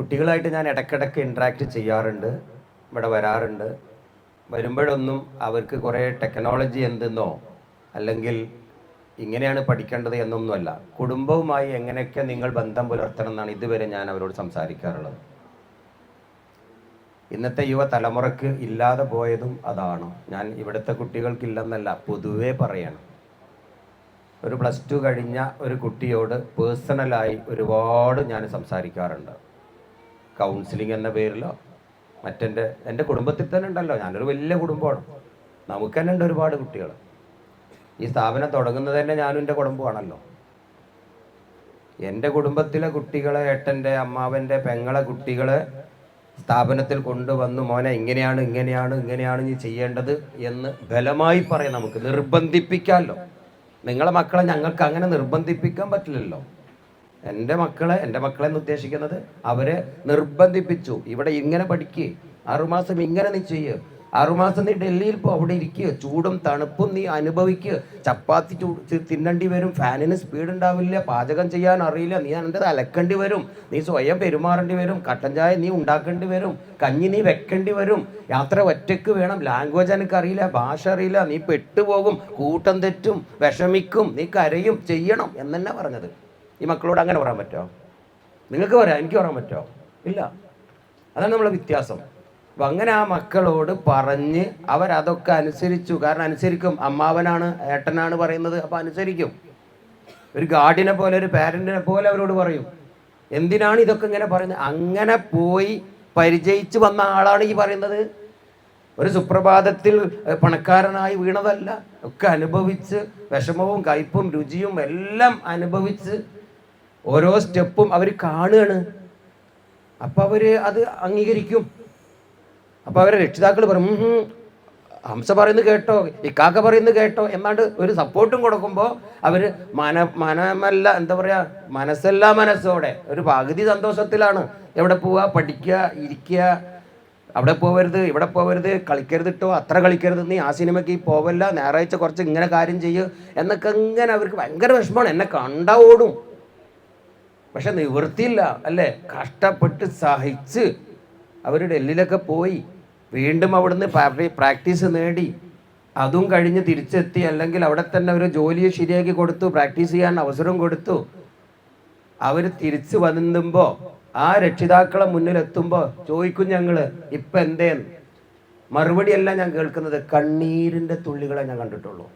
കുട്ടികളായിട്ട് ഞാൻ ഇടയ്ക്കിടയ്ക്ക് ഇൻട്രാക്ട് ചെയ്യാറുണ്ട്, ഇവിടെ വരാറുണ്ട്. വരുമ്പോഴൊന്നും അവർക്ക് കുറേ ടെക്നോളജി എന്തെന്നോ അല്ലെങ്കിൽ ഇങ്ങനെയാണ് പഠിക്കേണ്ടത് എന്നൊന്നുമല്ല, കുടുംബവുമായി എങ്ങനെയൊക്കെ നിങ്ങൾ ബന്ധം പുലർത്തണം എന്നാണ് ഇതുവരെ ഞാൻ അവരോട് സംസാരിക്കാറുള്ളത്. ഇന്നത്തെ യുവതലമുറക്ക് ഇല്ലാതെ പോയതും അതാണ്. ഞാൻ ഇവിടുത്തെ കുട്ടികൾക്കില്ലെന്നല്ല, പൊതുവേ പറയണം. ഒരു +2 കഴിഞ്ഞ ഒരു കുട്ടിയോട് പേഴ്സണലായി ഒരുപാട് ഞാൻ സംസാരിക്കാറുണ്ട്. കൗൺസിലിംഗ് എന്ന പേരിലോ എൻ്റെ കുടുംബത്തിൽ തന്നെ ഉണ്ടല്ലോ, ഞാനൊരു വലിയ കുടുംബമാണ്, നമുക്ക് തന്നെ ഉണ്ട് ഒരുപാട് കുട്ടികൾ. ഈ സ്ഥാപനം തുടങ്ങുന്നത് തന്നെ ഞാനും എൻ്റെ കുടുംബമാണല്ലോ. എൻ്റെ കുടുംബത്തിലെ കുട്ടികളെ, ഏട്ടൻ്റെ, അമ്മാവൻ്റെ, പെങ്ങളെ കുട്ടികളെ സ്ഥാപനത്തിൽ കൊണ്ടുവന്ന് മോനെ ഇങ്ങനെയാണ് നീ ചെയ്യേണ്ടത് എന്ന് ബലമായി പറയാം. നമുക്ക് നിർബന്ധിപ്പിക്കാമല്ലോ. നിങ്ങളെ മക്കളെ ഞങ്ങൾക്ക് അങ്ങനെ നിർബന്ധിപ്പിക്കാൻ പറ്റില്ലല്ലോ. എൻ്റെ മക്കളെ എന്ന് ഉദ്ദേശിക്കുന്നത് അവരെ നിർബന്ധിപ്പിച്ചു. ഇവിടെ ഇങ്ങനെ പഠിക്കുക, 6 മാസം ഇങ്ങനെ നീ ചെയ്യുക, 6 മാസം നീ ഡൽഹിയിൽ പോ, അവിടെ ഇരിക്കുക, ചൂടും തണുപ്പും നീ അനുഭവിക്കുക, ചപ്പാത്തി തിന്നേണ്ടി വരും, ഫാനിന് സ്പീഡ് ഉണ്ടാവില്ല, പാചകം ചെയ്യാൻ അറിയില്ല, നീ എൻ്റെ അലക്കേണ്ടി വരും, നീ സ്വയം പെരുമാറേണ്ടി വരും, കട്ടൻ ചായ നീ ഉണ്ടാക്കേണ്ടി വരും, കഞ്ഞി നീ വെക്കേണ്ടി വരും, യാത്ര ഒറ്റയ്ക്ക് വേണം, ലാംഗ്വേജ് എനിക്ക് അറിയില്ല, ഭാഷ അറിയില്ല, നീ പെട്ടുപോകും, കൂട്ടം തെറ്റും, വിഷമിക്കും, നീ കരയും, ചെയ്യണം എന്നെ പറഞ്ഞത്. ഈ മക്കളോട് അങ്ങനെ പറയാൻ പറ്റുമോ? നിങ്ങൾക്ക് പറയാം, എനിക്ക് പറയാൻ പറ്റുമോ? ഇല്ല. അതാണ് നമ്മളെ വ്യത്യാസം. അപ്പം അങ്ങനെ ആ മക്കളോട് പറഞ്ഞ് അവരതൊക്കെ അനുസരിച്ചു. കാരണം അനുസരിക്കും, അമ്മാവനാണ് ഏട്ടനാണ് പറയുന്നത്, അപ്പം അനുസരിക്കും. ഒരു ഗാർഡിനെ പോലെ, ഒരു പാരന്റിനെ പോലെ അവരോട് പറയും. എന്തിനാണ് ഇതൊക്കെ ഇങ്ങനെ പറയുന്നത്? അങ്ങനെ പോയി പരിചയിച്ച് വന്ന ആളാണ് ഈ പറയുന്നത്. ഒരു സുപ്രഭാതത്തിൽ പണക്കാരനായി വീണതല്ല, ഒക്കെ അനുഭവിച്ച് വിഷമവും കയ്പും രുചിയും എല്ലാം അനുഭവിച്ച് ഓരോ സ്റ്റെപ്പും അവർ കാണുകയാണ്. അപ്പം അവർ അത് അംഗീകരിക്കും. അപ്പോൾ അവരെ രക്ഷിതാക്കൾ പറയും, ഹംസ പറയുന്നത് കേട്ടോ, ഇക്കാക്ക പറയുന്നത് കേട്ടോ എന്നാണ്ട് ഒരു സപ്പോർട്ടും കൊടുക്കുമ്പോൾ അവർ മനമല്ല, എന്താ പറയുക, മനസ്സോടെ ഒരു പകുതി സന്തോഷത്തിലാണ്. എവിടെ പോവുക, പഠിക്കുക, ഇരിക്കുക, അവിടെ പോവരുത്, ഇവിടെ പോവരുത്, കളിക്കരുത് കേട്ടോ, അത്ര കളിക്കരുത്, നീ ആ സിനിമയ്ക്ക് പോവല്ല, ഞായറാഴ്ച കുറച്ച് ഇങ്ങനെ കാര്യം ചെയ്യൂ എന്നൊക്കെ ഇങ്ങനെ അവർക്ക് ഭയങ്കര വിഷമമാണ്. എന്നെ കണ്ടാ ഓടും, പക്ഷെ നിവൃത്തിയില്ല അല്ലേ. കഷ്ടപ്പെട്ട് സഹിച്ച് അവർ ഡൽഹിയിലൊക്കെ പോയി വീണ്ടും അവിടുന്ന് പ്രാക്ടീസ് നേടി, അതും കഴിഞ്ഞ് തിരിച്ചെത്തി. അല്ലെങ്കിൽ അവിടെ തന്നെ ഒരു ജോലിയെ ശരിയാക്കി കൊടുത്തു, പ്രാക്ടീസ് ചെയ്യാൻ അവസരം കൊടുത്തു. അവർ തിരിച്ചു വന്നുമ്പോൾ ആ രക്ഷിതാക്കളെ മുന്നിലെത്തുമ്പോൾ ചോദിക്കും, ഞങ്ങൾ ഇപ്പം എന്തേന്ന്? മറുപടിയല്ല ഞാൻ കേൾക്കുന്നത്, കണ്ണീരിൻ്റെ തുള്ളികളെ ഞാൻ കണ്ടിട്ടുള്ളൂ.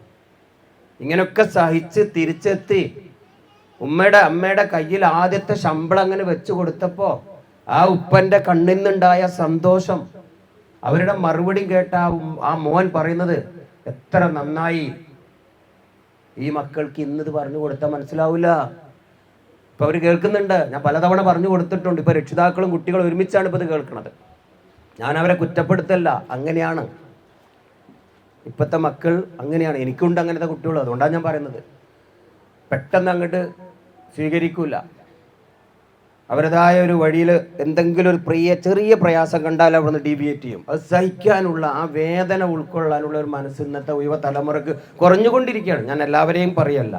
ഇങ്ങനെയൊക്കെ സഹിച്ച് തിരിച്ചെത്തി അമ്മയുടെ കയ്യിൽ ആദ്യത്തെ ശമ്പളം അങ്ങനെ വെച്ച് കൊടുത്തപ്പോൾ ആ ഉപ്പൻ്റെ കണ്ണിൽ നിന്നുണ്ടായ സന്തോഷം, അവരുടെ മറുപടി കേട്ട ആ മോൻ പറയുന്നത്, എത്ര നന്നായി. ഈ മക്കൾക്ക് ഇന്നത് പറഞ്ഞു കൊടുത്താൽ മനസ്സിലാവില്ല. ഇപ്പം അവർ കേൾക്കുന്നുണ്ട്, ഞാൻ പലതവണ പറഞ്ഞു കൊടുത്തിട്ടുണ്ട്. ഇപ്പം രക്ഷിതാക്കളും കുട്ടികളും ഒരുമിച്ചാണ് ഇപ്പോൾ ഇത് കേൾക്കുന്നത്. ഞാൻ അവരെ കുറ്റപ്പെടുത്തല്ല, അങ്ങനെയാണ് ഇപ്പോഴത്തെ മക്കൾ, അങ്ങനെയാണ്. എനിക്കുണ്ട് അങ്ങനത്തെ കുട്ടികൾ, അതുകൊണ്ടാണ് ഞാൻ പറയുന്നത്. പെട്ടെന്ന് അങ്ങോട്ട് സ്വീകരിക്കൂല. അവരുടേതായ ഒരു വഴിയിൽ എന്തെങ്കിലും ഒരു ചെറിയ പ്രയാസം കണ്ടാൽ അവിടുന്ന് ഡീവിയേറ്റ് ചെയ്യും. അത് സഹിക്കാനുള്ള, ആ വേദന ഉൾക്കൊള്ളാനുള്ള ഒരു മനസ്സ് ഇന്നത്തെ യുവതലമുറക്ക് കുറഞ്ഞുകൊണ്ടിരിക്കുകയാണ്. ഞാൻ എല്ലാവരെയും പറയല്ല,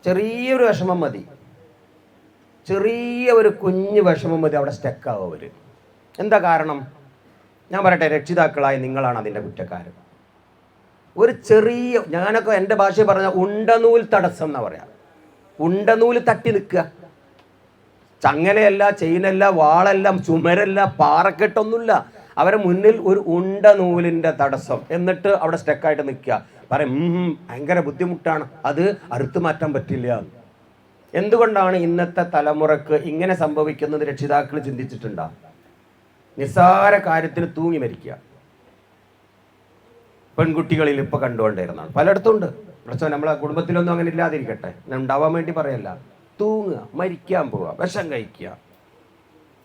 ചെറിയൊരു വിഷമം മതി, ചെറിയ ഒരു കുഞ്ഞു വിഷമം മതി, അവിടെ സ്റ്റക്കാവും അവർ. എന്താ കാരണം? ഞാൻ പറയട്ടെ, രക്ഷിതാക്കളായി നിങ്ങളാണ് അതിൻ്റെ കുറ്റക്കാരൻ. ഒരു ചെറിയ, ഞാനൊക്കെ എൻ്റെ ഭാഷയിൽ പറഞ്ഞ ഉണ്ടനൂൽ തടസ്സം എന്നാ പറയാം. ഉണ്ടനൂല് തട്ടി നിൽക്കുക, ചങ്ങലയല്ല, ചെയിനല്ല, വാളല്ല, ചുമരല്ല, പാറക്കെട്ടൊന്നുമില്ല, അവരെ മുന്നിൽ ഒരു ഉണ്ടനൂലിൻ്റെ തടസ്സം. എന്നിട്ട് അവിടെ സ്റ്റക്കായിട്ട് നിൽക്കുക, പറയും ഭയങ്കര ബുദ്ധിമുട്ടാണ്, അത് അറുത്തു മാറ്റാൻ പറ്റില്ല. എന്തുകൊണ്ടാണ് ഇന്നത്തെ തലമുറക്ക് ഇങ്ങനെ സംഭവിക്കുന്നത്? രക്ഷിതാക്കൾ ചിന്തിച്ചിട്ടുണ്ടോ? നിസ്സാര കാര്യത്തിന് തൂങ്ങി മരിക്കുക. പെൺകുട്ടികളിൽ ഇപ്പോൾ കണ്ടുകൊണ്ടിരുന്നതാണ്, പലയിടത്തും ഉണ്ട്. പക്ഷേ നമ്മളെ കുടുംബത്തിലൊന്നും അങ്ങനെ ഇല്ലാതിരിക്കട്ടെ, ഉണ്ടാവാൻ വേണ്ടി പറയല്ല. തൂങ്ങുക, മരിക്കാൻ പോവുക, വിഷം കഴിക്കുക.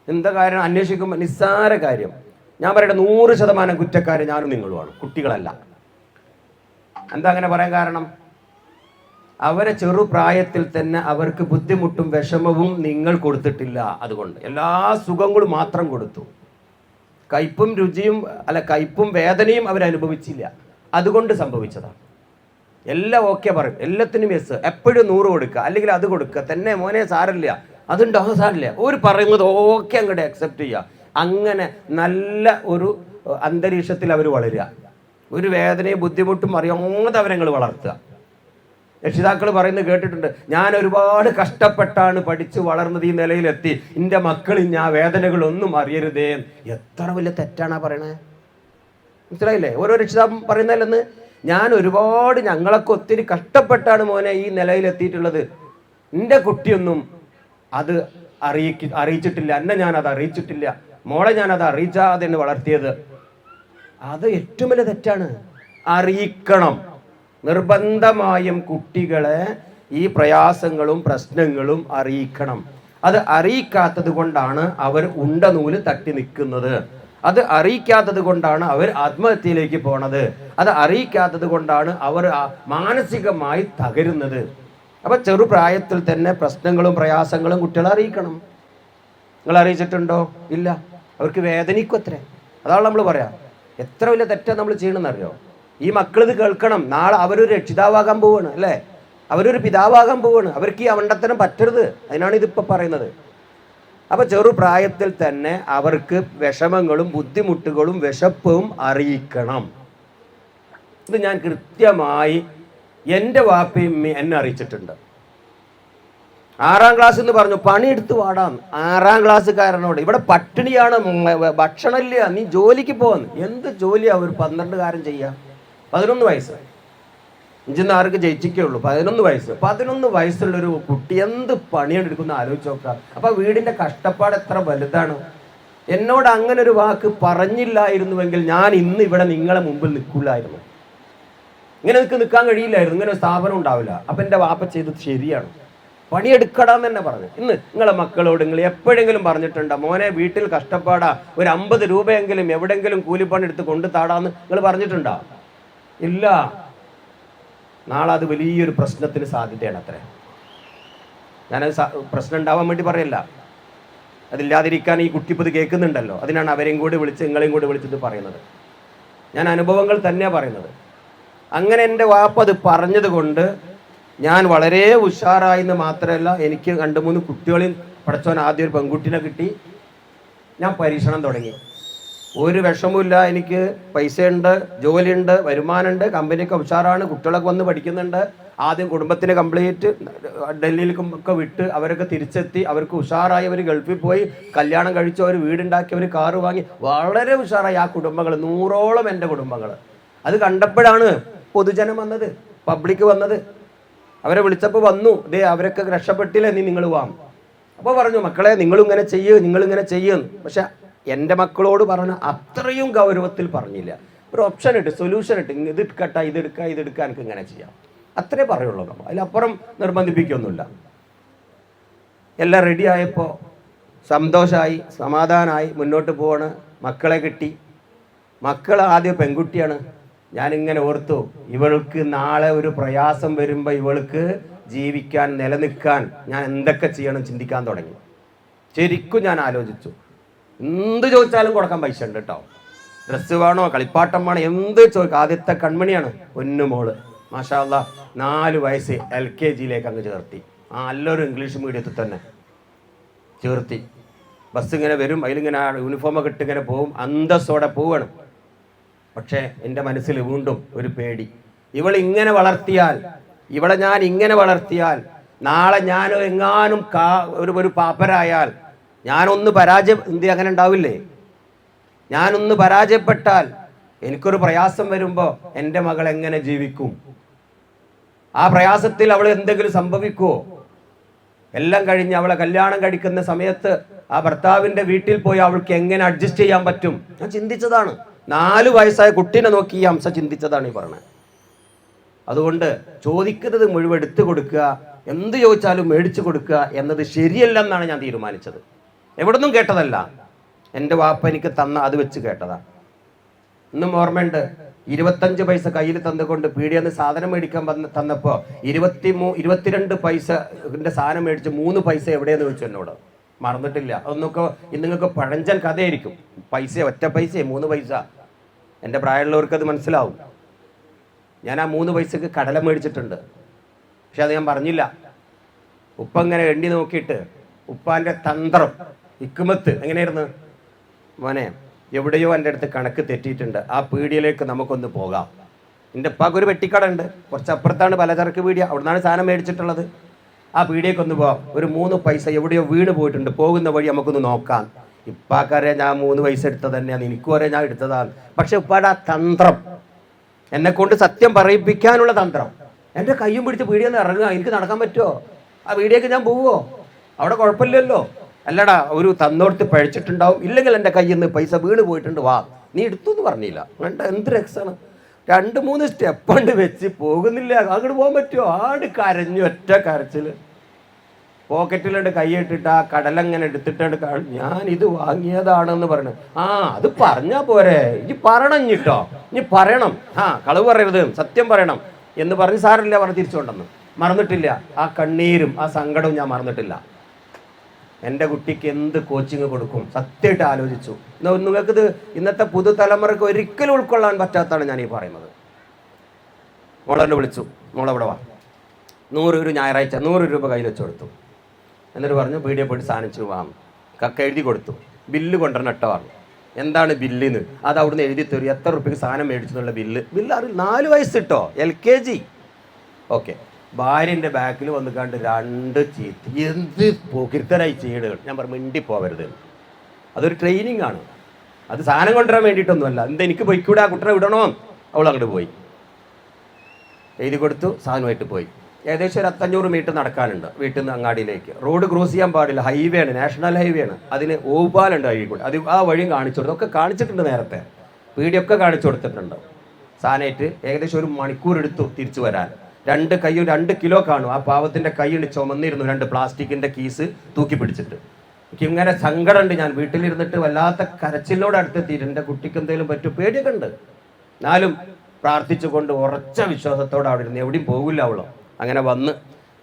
എന്താ കാര്യം അന്വേഷിക്കുമ്പോൾ നിസ്സാര കാര്യം. ഞാൻ പറയട്ടെ, 100% കുറ്റക്കാർ ഞാനും നിങ്ങളുമാണ്, കുട്ടികളല്ല. എന്താ അങ്ങനെ പറയാൻ കാരണം? അവരെ ചെറുപ്രായത്തിൽ തന്നെ അവർക്ക് ബുദ്ധിമുട്ടും വിഷമവും നിങ്ങൾ കൊടുത്തിട്ടില്ല. അതുകൊണ്ട് എല്ലാ സുഖങ്ങളും മാത്രം കൊടുത്തു, കയ്പും രുചിയും കയ്പും വേദനയും അവരനുഭവിച്ചില്ല. അതുകൊണ്ട് സംഭവിച്ചതാണ്. എല്ലാം ഓക്കെ പറയും, എല്ലാത്തിനും യെസ്, എപ്പോഴും 100 കൊടുക്കുക, അല്ലെങ്കിൽ അത് കൊടുക്കുക തന്നെ, മോനെ സാരമില്ല, അതുണ്ടോ? സാറില്ല. ഒരു പറയുന്നത് ഓക്കെ അങ്ങോട്ട് അക്സെപ്റ്റ് ചെയ്യുക. അങ്ങനെ നല്ല ഒരു അന്തരീക്ഷത്തിൽ അവർ വളരുക. ഒരു വേദനയും ബുദ്ധിമുട്ടും അറിയാതെ അവരങ്ങൾ വളർത്തുക. രക്ഷിതാക്കൾ പറയുന്നത് കേട്ടിട്ടുണ്ട്, ഞാൻ ഒരുപാട് കഷ്ടപ്പെട്ടാണ് പഠിച്ച് വളർന്നത്, ഈ നിലയിലെത്തി, എൻ്റെ മക്കളിൽ ഞാൻ വേദനകളൊന്നും അറിയരുതേ. എത്ര വലിയ തെറ്റാണ് പറയണേ, മനസ്സിലായില്ലേ? ഓരോ രക്ഷിതാവും പറയുന്നതിലെന്ന് ഞങ്ങളൊക്കെ ഒത്തിരി കഷ്ടപ്പെട്ടാണ് മോനെ ഈ നിലയിലെത്തിയിട്ടുള്ളത്, എൻ്റെ കുട്ടിയൊന്നും അത് അറിയിച്ചിട്ടില്ല, എന്നെ ഞാനത് അറിയിച്ചിട്ടില്ല, മോളെ ഞാനത് അറിയിച്ചാതെ വളർത്തിയത്. അത് ഏറ്റവും വലിയ തെറ്റാണ്. അറിയിക്കണം, നിർബന്ധമായും കുട്ടികളെ ഈ പ്രയാസങ്ങളും പ്രശ്നങ്ങളും അറിയിക്കണം. അത് അറിയിക്കാത്തത് കൊണ്ടാണ് അവർ ഉണ്ട നൂല് തട്ടി നിൽക്കുന്നത്. അത് അറിയിക്കാത്തത് കൊണ്ടാണ് അവർ ആത്മഹത്യയിലേക്ക് പോണത്. അത് അറിയിക്കാത്തത് കൊണ്ടാണ് അവർ മാനസികമായി തകരുന്നത്. അപ്പം ചെറുപ്രായത്തിൽ തന്നെ പ്രശ്നങ്ങളും പ്രയാസങ്ങളും കുട്ടികളെ അറിയിക്കണം. നിങ്ങൾ അറിയിച്ചിട്ടുണ്ടോ? ഇല്ല. അവർക്ക് വേദനിക്കും അത്രേ. അതാണ് നമ്മൾ പറയാം. എത്ര വലിയ തെറ്റാണ് നമ്മൾ ചെയ്യണമെന്നറിയോ? ഈ മക്കളിത് കേൾക്കണം. നാളെ അവരൊരു രക്ഷിതാവാകാൻ പോവാണ്, അല്ലേ? അവരൊരു പിതാവാകാൻ പോവാണ്. അവർക്ക് ഈ അവണ്ടത്തനം പറ്റരുത്. അതിനാണ് ഇതിപ്പോൾ പറയുന്നത്. അപ്പോൾ ചെറുപ്രായത്തിൽ തന്നെ അവർക്ക് വിഷമങ്ങളും ബുദ്ധിമുട്ടുകളും വിശപ്പും അറിയിക്കണം. ഇത് ഞാൻ കൃത്യമായി എൻ്റെ വാപ്പയും എന്നെ അറിയിച്ചിട്ടുണ്ട്. 6ാം ക്ലാസ് എന്ന് പറഞ്ഞു, പണിയെടുത്ത് വാടാം. 6ാം ക്ലാസ്സുകാരനോട് ഇവിടെ പട്ടിണിയാണ്, ഭക്ഷണമില്ല, നീ ജോലിക്ക് പോകാന്ന്. എന്ത് ജോലിയാ ഒരു 12കാരൻ ചെയ്യുക? 11 വയസ്സ്. 5-6 ജയിച്ചിക്കേ ഉള്ളൂ. 11 വയസ്സ്. 11 വയസ്സുള്ളൊരു കുട്ടി എന്ത് പണിയാണ് എടുക്കുന്ന ആലോചിച്ച് നോക്കാം. അപ്പം വീടിൻ്റെ കഷ്ടപ്പാട് എത്ര വലുതാണ്. എന്നോട് അങ്ങനെ ഒരു വാക്ക് പറഞ്ഞില്ലായിരുന്നുവെങ്കിൽ ഞാൻ ഇന്ന് ഇവിടെ നിങ്ങളെ മുമ്പിൽ നിൽക്കില്ലായിരുന്നു. ഇങ്ങനെ നിൽക്കാൻ കഴിയില്ലായിരുന്നു. ഇങ്ങനെ ഒരു സ്ഥാപനം ഉണ്ടാവില്ല. അപ്പം എൻ്റെ വാപ്പ ചെയ്തത് ശരിയാണ്, പണിയെടുക്കടാന്ന് തന്നെ പറഞ്ഞു. ഇന്ന് നിങ്ങളെ മക്കളോട് നിങ്ങൾ എപ്പോഴെങ്കിലും പറഞ്ഞിട്ടുണ്ടോ, മോനെ വീട്ടിൽ കഷ്ടപ്പാടാ, ഒരു 50 രൂപയെങ്കിലും എവിടെയെങ്കിലും കൂലിപ്പണി എടുത്ത് കൊണ്ടു താടാന്ന് നിങ്ങൾ പറഞ്ഞിട്ടുണ്ടോ? ഇല്ല. നാളെ അത് വലിയൊരു പ്രശ്നത്തിന് സാധ്യതയാണ് അത്രേ. ഞാനത് പ്രശ്നം ഉണ്ടാവാൻ വേണ്ടി പറയല്ല, അതില്ലാതിരിക്കാൻ ഈ കുട്ടിപ്പത് കേൾക്കുന്നുണ്ടല്ലോ, അതിനാണ് അവരെയും കൂടി വിളിച്ച് നിങ്ങളെയും കൂടി വിളിച്ചിട്ട് പറയുന്നത്. ഞാൻ അനുഭവങ്ങൾ തന്നെയാണ് പറയുന്നത്. അങ്ങനെ എൻ്റെ വാപ്പ അത് പറഞ്ഞത് കൊണ്ട് ഞാൻ വളരെ ഉഷാറായെന്ന് മാത്രമല്ല, എനിക്ക് 2-3 കുട്ടികളിൽ പഠിച്ചവൻ ആദ്യം ഒരു പെൺകുട്ടീനെ കിട്ടി. ഞാൻ പരീക്ഷണം തുടങ്ങി. ഒരു വിഷമമില്ല, എനിക്ക് പൈസയുണ്ട്, ജോലിയുണ്ട്, വരുമാനമുണ്ട്, കമ്പനിയൊക്കെ ഉഷാറാണ്, കുട്ടികളൊക്കെ വന്ന് പഠിക്കുന്നുണ്ട്. ആദ്യം കുടുംബത്തിന് കംപ്ലീറ്റ് ഡൽഹിയിലേക്കൊക്കെ വിട്ട് അവരൊക്കെ തിരിച്ചെത്തി, അവർക്ക് ഉഷാറായി, അവർ ഗൾഫിൽ പോയി കല്യാണം കഴിച്ചു, അവർ വീടുണ്ടാക്കി, അവർ കാറ് വാങ്ങി, വളരെ ഉഷാറായി ആ കുടുംബങ്ങൾ. 100ഓളം എൻ്റെ കുടുംബങ്ങൾ. അത് കണ്ടപ്പോഴാണ് പൊതുജനം വന്നത്, പബ്ലിക് വന്നത്. അവരെ വിളിച്ചപ്പോൾ വന്നു, ദേ അവരൊക്കെ രക്ഷപ്പെട്ടില്ലേ, നിങ്ങൾ വാം. അപ്പോൾ പറഞ്ഞു, മക്കളെ നിങ്ങളിങ്ങനെ നിങ്ങളിങ്ങനെ ചെയ്യുന്നു. പക്ഷെ എൻ്റെ മക്കളോട് പറഞ്ഞ അത്രയും ഗൗരവത്തിൽ പറഞ്ഞില്ല. ഒരു ഓപ്ഷൻ ഇട്ട്, സൊല്യൂഷൻ ഇട്ട്, ഇത് എടുക്കട്ട, ഇതെടുക്കുക, എനിക്ക് ഇങ്ങനെ ചെയ്യാം, അത്രേ പറയുള്ളൂ. നമ്മൾ അതിലപ്പുറം നിർബന്ധിപ്പിക്കൊന്നുമില്ല. എല്ലാം റെഡി ആയപ്പോൾ സന്തോഷമായി, സമാധാനമായി, മുന്നോട്ട് പോവാണ്. മക്കളെ കിട്ടി. മക്കൾ ആദ്യം പെൺകുട്ടിയാണ്. ഞാനിങ്ങനെ ഓർത്തു, ഇവൾക്ക് നാളെ ഒരു പ്രയാസം വരുമ്പോൾ ഇവൾക്ക് ജീവിക്കാൻ, നിലനിൽക്കാൻ ഞാൻ എന്തൊക്കെ ചെയ്യണം ചിന്തിക്കാൻ തുടങ്ങി. ശരിക്കും ഞാൻ ആലോചിച്ചു. എന്ത് ചോദിച്ചാലും കൊടുക്കാൻ പൈസ ഉണ്ട് കേട്ടോ. ഡ്രസ്സ് വേണോ, കളിപ്പാട്ടം വേണോ, എന്ത് ചോദിക്കും. ആദ്യത്തെ കൺമണിയാണ് പൊന്നുമോള്. മാഷാ അല്ലാഹ് 4 വയസ്സ് LKGയിലേക്ക് അങ്ങ് ചേർത്തി. നല്ലൊരു ഇംഗ്ലീഷ് മീഡിയത്തിൽ തന്നെ ചേർത്തി. ബസ് ഇങ്ങനെ വരും, അതിലിങ്ങനെ യൂണിഫോമൊക്കെ ഇട്ട് ഇങ്ങനെ പോവും, അന്തസ്സോടെ പോവാണ്. പക്ഷേ എൻ്റെ മനസ്സിൽ വീണ്ടും ഒരു പേടി. ഇവളെ ഞാൻ ഇങ്ങനെ വളർത്തിയാൽ നാളെ ഞാൻ എങ്ങാനും ഒരു പാപ്പരായാൽ, ഞാനൊന്ന് ഇന്ത്യ അങ്ങനെ ഉണ്ടാവില്ലേ? ഞാനൊന്ന് പരാജയപ്പെട്ടാൽ, എനിക്കൊരു പ്രയാസം വരുമ്പോൾ എൻ്റെ മകൾ എങ്ങനെ ജീവിക്കും? ആ പ്രയാസത്തിൽ അവൾ എന്തെങ്കിലും സംഭവിക്കുമോ? എല്ലാം കഴിഞ്ഞ് അവളെ കല്യാണം കഴിക്കുന്ന സമയത്ത് ആ ഭർത്താവിൻ്റെ വീട്ടിൽ പോയി അവൾക്ക് എങ്ങനെ അഡ്ജസ്റ്റ് ചെയ്യാൻ പറ്റും? ഞാൻ ചിന്തിച്ചതാണ്. 4 വയസ്സായ കുട്ടീനെ നോക്കി ഈ അംശം ചിന്തിച്ചതാണ് ഈ പറഞ്ഞത്. അതുകൊണ്ട് ചോദിക്കുന്നത് മുഴുവൻ എടുത്തു കൊടുക്കുക, എന്ത് ചോദിച്ചാലും മേടിച്ചു കൊടുക്കുക എന്നത് ശരിയല്ലെന്നാണ് ഞാൻ തീരുമാനിച്ചത്. എവിടുന്നും കേട്ടതല്ല, എൻ്റെ വാപ്പ എനിക്ക് തന്ന അത് വെച്ച് കേട്ടതാണ്. ഇന്നും ഓർമ്മയുണ്ട്, 25 പൈസ കയ്യിൽ തന്നുകൊണ്ട് പീടിയെന്ന് സാധനം മേടിക്കാൻ തന്നപ്പോൾ 22 പൈസൻ്റെ സാധനം മേടിച്ച് 3 പൈസ എവിടെയെന്ന് ചോദിച്ചു എന്നോട്. മറന്നിട്ടില്ല. അതൊന്നൊക്കെ ഇന്നങ്ങൾക്ക് പഴഞ്ചൻ കഥയായിരിക്കും. ഒറ്റ പൈസ 3 പൈസ. എൻ്റെ പ്രായമുള്ളവർക്ക് അത് മനസ്സിലാവും. ഞാൻ ആ 3 പൈസക്ക് കടല മേടിച്ചിട്ടുണ്ട്. പക്ഷെ അത് ഞാൻ പറഞ്ഞില്ല. ഉപ്പ ഇങ്ങനെ എണ്ണി നോക്കിയിട്ട് ഉപ്പാൻ്റെ തന്ത്രം ഹിക്മത്ത് എങ്ങനെയായിരുന്നു? മോനെ, എവിടെയോ എൻ്റെ അടുത്ത് കണക്ക് തെറ്റിയിട്ടുണ്ട്, ആ പീടിയയിലേക്ക് നമുക്കൊന്ന് പോകാം. എൻ്റെ ഉപ്പാക്ക് ഒരു വെട്ടിക്കട ഉണ്ട്, കുറച്ചപ്പുറത്താണ് പലചരക്ക് പീടിയ, അവിടെ നിന്നാണ് സാധനം മേടിച്ചിട്ടുള്ളത്. ആ പീടിയേക്കൊന്ന് പോവാം, ഒരു 3 പൈസ എവിടെയോ വീണ് പോയിട്ടുണ്ട്, പോകുന്ന വഴി നമുക്കൊന്ന് നോക്കാം. ഇപ്പാക്കറിയാം ഞാൻ 3 പൈസ എടുത്തത് തന്നെയാണ്, എനിക്കും അറിയാം ഞാൻ എടുത്തതാണ്. പക്ഷെ ഉപ്പാടെ ആ തന്ത്രം, എന്നെ കൊണ്ട് സത്യം പറയിപ്പിക്കാനുള്ള തന്ത്രം. എൻ്റെ കയ്യും പിടിച്ച് പീടിയെന്ന് ഇറങ്ങുക, എനിക്ക് നടക്കാൻ പറ്റുമോ? ആ പീടിയേക്ക് ഞാൻ പോവുമോ? അവിടെ കുഴപ്പമില്ലല്ലോ. അല്ലടാ, ഒരു തന്നോടത്ത് പഴിച്ചിട്ടുണ്ടാവും, ഇല്ലെങ്കിൽ എൻ്റെ കയ്യിൽ നിന്ന് പൈസ വീണ് പോയിട്ടുണ്ട്, വാ നീ എടുത്തു എന്ന് പറഞ്ഞില്ല. വേണ്ട, എന്ത് രക്ഷമാണ്. 2-3 സ്റ്റെപ്പ് കൊണ്ട് വെച്ച് പോകുന്നില്ല, അങ്ങോട്ട് പോകാൻ പറ്റുമോ? ആട് കരഞ്ഞു, ഒറ്റ കരച്ചിൽ. പോക്കറ്റിലുണ്ട് കൈയിട്ടിട്ട് ആ കടലങ്ങനെ എടുത്തിട്ടുണ്ട്, ഞാൻ ഇത് വാങ്ങിയതാണെന്ന് പറഞ്ഞു. ആ അത് പറഞ്ഞാൽ പോരെ, ഇനി പറയണം, ഇഞ്ഞിട്ടോ ഇനി പറയണം, കളവ് പറയരുത്, സത്യം പറയണം എന്ന് പറഞ്ഞ് സാറില്ല പറഞ്ഞ് തിരിച്ചുകൊണ്ടെന്ന്. മറന്നിട്ടില്ല, ആ കണ്ണീരും ആ സങ്കടവും ഞാൻ മറന്നിട്ടില്ല. എൻ്റെ കുട്ടിക്ക് എന്ത് കോച്ചിങ് കൊടുക്കും സത്യമായിട്ട് ആലോചിച്ചു. നിങ്ങൾക്കിത് ഇന്നത്തെ പുതുതലമുറക്ക് ഒരിക്കലും ഉൾക്കൊള്ളാൻ പറ്റാത്തതാണ് ഞാൻ ഈ പറയുന്നത്. മോളെന്നെ വിളിച്ചു, മോളെവിടെ വാ, 100 ഒരു ഞായറാഴ്ച 100 രൂപ കയ്യിൽ വെച്ച് കൊടുത്തു. എന്നിട്ട് പറഞ്ഞു പീടിയെ പോയിട്ട് സാധനിച്ചു വാങ്ങും. കക്ക എഴുതി കൊടുത്തു, ബില്ല് കൊണ്ടുവരണം ഇട്ട പറഞ്ഞു. എന്താണ് ബില്ലിന്ന്? അത് അവിടുന്ന് എഴുതി തരും, എത്ര റുപ്യക്ക് സാധനം മേടിച്ചെന്നുള്ള ബില്ല് അറിയില്ല. 4 വയസ്സ് ഇട്ടോ, LKG. ഓക്കെ, ഭാര്യൻ്റെ ബാക്കിൽ വന്ന് കണ്ട് 2 ചീത്ത, എന്ത് പോക്കിരുത്തരായി ചീടുകൾ. ഞാൻ പറഞ്ഞു മിണ്ടിപ്പോവരുത്, അതൊരു ട്രെയിനിങ് ആണ്, അത് സാധനം കൊണ്ടുവരാൻ വേണ്ടിയിട്ടൊന്നുമല്ല. എനിക്ക് പോയിക്കൂടെ, ആ കുട്ടനെ വിടണോ? അവൾ അങ്ങോട്ട് പോയി, എഴുതി കൊടുത്തു, സാധനമായിട്ട് പോയി. ഏകദേശം ഒരു 500 മീറ്റർ നടക്കാനുണ്ട് വീട്ടിൽ നിന്ന് അങ്ങാടിയിലേക്ക്. റോഡ് ക്രോസ് ചെയ്യാൻ പാടില്ല, ഹൈവേ ആണ്, നാഷണൽ ഹൈവേ ആണ്. അതിന് ഓവുപാലുണ്ട് വഴി കൂടെ, അത് ആ വഴിയും കാണിച്ചു കൊടുത്തു. ഒക്കെ കാണിച്ചിട്ടുണ്ട്, നേരത്തെ വീഡിയൊക്കെ കാണിച്ചു കൊടുത്തിട്ടുണ്ട്. സാധനമായിട്ട് ഏകദേശം 1 മണിക്കൂർ എടുത്തു തിരിച്ചു വരാൻ. 2 കൈയും 2 കിലോ കാണും. ആ പാവത്തിൻ്റെ കൈയ്യിൽ ചുമന്നിരുന്നു 2 പ്ലാസ്റ്റിക്കിൻ്റെ കീസ് തൂക്കി പിടിച്ചിട്ട്. എനിക്ക് ഇങ്ങനെ സങ്കടമുണ്ട്. ഞാൻ വീട്ടിലിരുന്നിട്ട് വല്ലാത്ത കരച്ചിലോട് അടുത്തെത്തിയിട്ട് എൻ്റെ കുട്ടിക്ക് എന്തെങ്കിലും പറ്റും, പേടിയൊക്കെ ഉണ്ട്. എന്നാലും പ്രാർത്ഥിച്ചുകൊണ്ട് ഉറച്ച വിശ്വാസത്തോടെ അവിടെ ഇരുന്ന്, എവിടെയും പോകില്ല അവളോ. അങ്ങനെ വന്ന്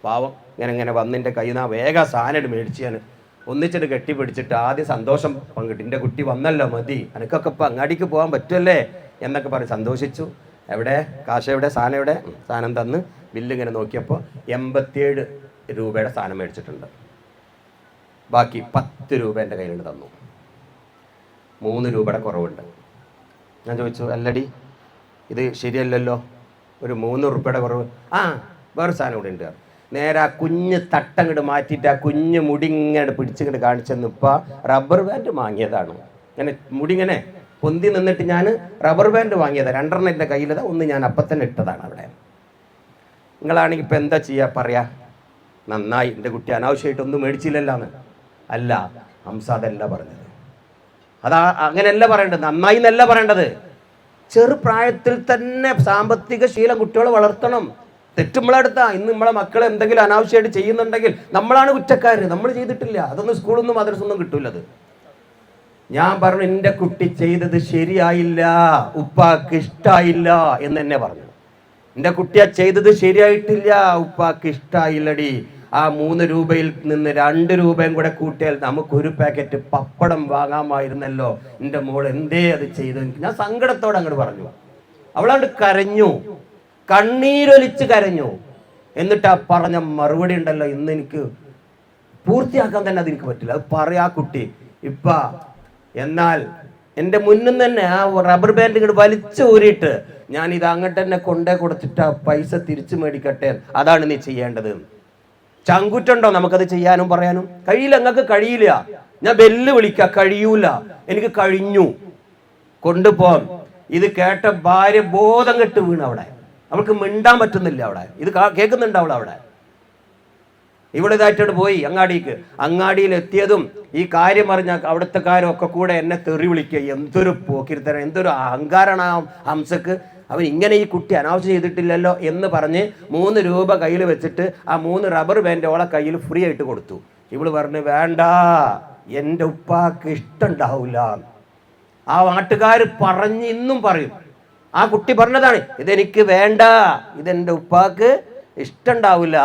പാവം ഇങ്ങനെ വന്ന് എൻ്റെ കയ്യിൽ നിന്ന് വേഗം സാധനം മേടിച്ച് ഞാൻ ഒന്നിച്ചിട്ട് കെട്ടിപ്പിടിച്ചിട്ട് ആദ്യം സന്തോഷം പങ്കിട്ട്, എൻ്റെ കുട്ടി വന്നല്ലോ, മതി, എനിക്കൊക്കെ ഇപ്പം അങ്ങാടിക്ക് പോകാൻ പറ്റുമല്ലേ എന്നൊക്കെ പറഞ്ഞ് സന്തോഷിച്ചു. എവിടെ കാശ്, എവിടെ സാധനം, എവിടെ സാധനം തന്ന് ബില്ല് ഇങ്ങനെ നോക്കിയപ്പോൾ 87 രൂപയുടെ സാധനം മേടിച്ചിട്ടുണ്ട്. ബാക്കി 10 രൂപ എൻ്റെ കയ്യിലുണ്ട് തന്നു. 3 രൂപയുടെ കുറവുണ്ട്. ഞാൻ ചോദിച്ചു, അല്ലടി ഇത് ശരിയല്ലല്ലോ, ഒരു 3 രൂപയുടെ കുറവ്. വേറെ സാധനം ഇവിടെ ഉണ്ട്. നേരെ ആ കുഞ്ഞ് തട്ടങ്ങോട്ട് മാറ്റിയിട്ട് ആ കുഞ്ഞ് മുടി ഇങ്ങനെ പിടിച്ചിങ്ങോട്ട് കാണിച്ചെന്ന്. ഇപ്പോൾ റബ്ബർ ബാൻഡ് വാങ്ങിയതാണ്. ഇങ്ങനെ മുടി ഇങ്ങനെ പൊന്തി നിന്നിട്ട് ഞാൻ റബ്ബർ ബാൻഡ് വാങ്ങിയതാണ്. 2 എൻ്റെ കയ്യിലതാ, 1 ഞാൻ അപ്പം തന്നെ ഇട്ടതാണ് അവിടെ. നിങ്ങളാണെങ്കിൽ ഇപ്പം എന്താ ചെയ്യുക, പറയാ നന്നായി, എൻ്റെ കുട്ടി അനാവശ്യമായിട്ടൊന്നും മേടിച്ചില്ലല്ലാന്ന്. അല്ല ഹംസ, അതല്ല പറഞ്ഞത്, അങ്ങനെയല്ല പറയേണ്ടത്, നന്നായി എന്നല്ല പറയേണ്ടത്. ചെറുപ്രായത്തിൽ തന്നെ സാമ്പത്തിക ശീലം കുട്ടികളെ വളർത്തണം. തെറ്റുമ്പളെടുത്താ ഇന്ന് നമ്മളെ മക്കളെ എന്തെങ്കിലും അനാവശ്യമായിട്ട് ചെയ്യുന്നുണ്ടെങ്കിൽ നമ്മളാണ് കുറ്റക്കാർ, നമ്മൾ ചെയ്തിട്ടില്ല. അതൊന്നും സ്കൂളൊന്നും മദ്രസൊന്നും കിട്ടൂലത്. ഞാൻ പറഞ്ഞു എൻ്റെ കുട്ടി ചെയ്തത് ശരിയായില്ല, ഉപ്പാക്ക് ഇഷ്ടായില്ല എന്ന് തന്നെ പറഞ്ഞു. എൻ്റെ കുട്ടിയാ ചെയ്തത് ശരിയായിട്ടില്ല, ഉപ്പാക്ക് ഇഷ്ടായില്ലടി. ആ 3 രൂപയിൽ നിന്ന് 2 രൂപയും കൂടെ കൂട്ടിയാൽ നമുക്കൊരു പാക്കറ്റ് പപ്പടം വാങ്ങാമായിരുന്നല്ലോ. എൻ്റെ മോൾ എന്തേ അത് ചെയ്തു? ഞാൻ സങ്കടത്തോടെ അങ്ങോട്ട് പറഞ്ഞു. അവളാണ്ട് കരഞ്ഞു, കണ്ണീരൊലിച്ച് കരഞ്ഞു. എന്നിട്ട് ആ പറഞ്ഞ മറുപടി ഉണ്ടല്ലോ, ഇന്ന് എനിക്ക് പൂർത്തിയാക്കാൻ തന്നെ അതെനിക്ക് പറ്റില്ല. അത് പറയാ കുട്ടി ഇപ്പ. എന്നാൽ എൻ്റെ മുന്നിൽ തന്നെ ആ റബ്ബർ ബാൻഡ് ഇങ്ങോട്ട് വലിച്ചു ഊരിയിട്ട് ഞാൻ ഇത് അങ്ങോട്ട് തന്നെ കൊണ്ടേ കൊടുത്തിട്ട് ആ പൈസ തിരിച്ചു മേടിക്കട്ടെ, അതാണ് നീ ചെയ്യേണ്ടത്. ചങ്കുറ്റുണ്ടോ നമുക്കത് ചെയ്യാനും പറയാനും? കഴിയില്ല, നിങ്ങൾക്ക് കഴിയില്ല. ഞാൻ ബെല്ല് വിളിക്കാം, കഴിയൂല, എനിക്ക് കഴിഞ്ഞു, കൊണ്ടുപോകാൻ. ഇത് കേട്ട ഭാര്യ ബോധം കെട്ട് വീണ് അവിടെ. അവൾക്ക് മിണ്ടാൻ പറ്റുന്നില്ല അവിടെ. ഇത് കേൾക്കുന്നുണ്ട് അവൾ അവിടെ. ഇവിടെ ഇതായിട്ടോട് പോയി അങ്ങാടിക്ക്. അങ്ങാടിയിൽ എത്തിയതും ഈ കാര്യം അറിഞ്ഞ അവിടുത്തെ കാര്യമൊക്കെ കൂടെ എന്നെ തെറി വിളിക്കുക. എന്തൊരു പോക്കിരുത്തരം, എന്തൊരു അഹങ്കാരമാണ് ഹംസക്ക്. അവൻ ഇങ്ങനെ ഈ കുട്ടി അനാവശ്യം ചെയ്തിട്ടില്ലല്ലോ എന്ന് പറഞ്ഞ് 3 രൂപ കയ്യിൽ വെച്ചിട്ട് ആ 3 റബ്ബർ ബാൻഡ് ഓളെ കയ്യിൽ ഫ്രീ ആയിട്ട് കൊടുത്തു. ഇവള് പറഞ്ഞു, വേണ്ട, എൻ്റെ ഉപ്പാക്ക് ഇഷ്ടമുണ്ടാവില്ല. ആ നാട്ടുകാർ പറഞ്ഞ് ഇന്നും പറയും, ആ കുട്ടി പറഞ്ഞതാണ്, ഇതെനിക്ക് വേണ്ട, ഇതെൻ്റെ ഉപ്പാക്ക് ഇഷ്ടമുണ്ടാവില്ല.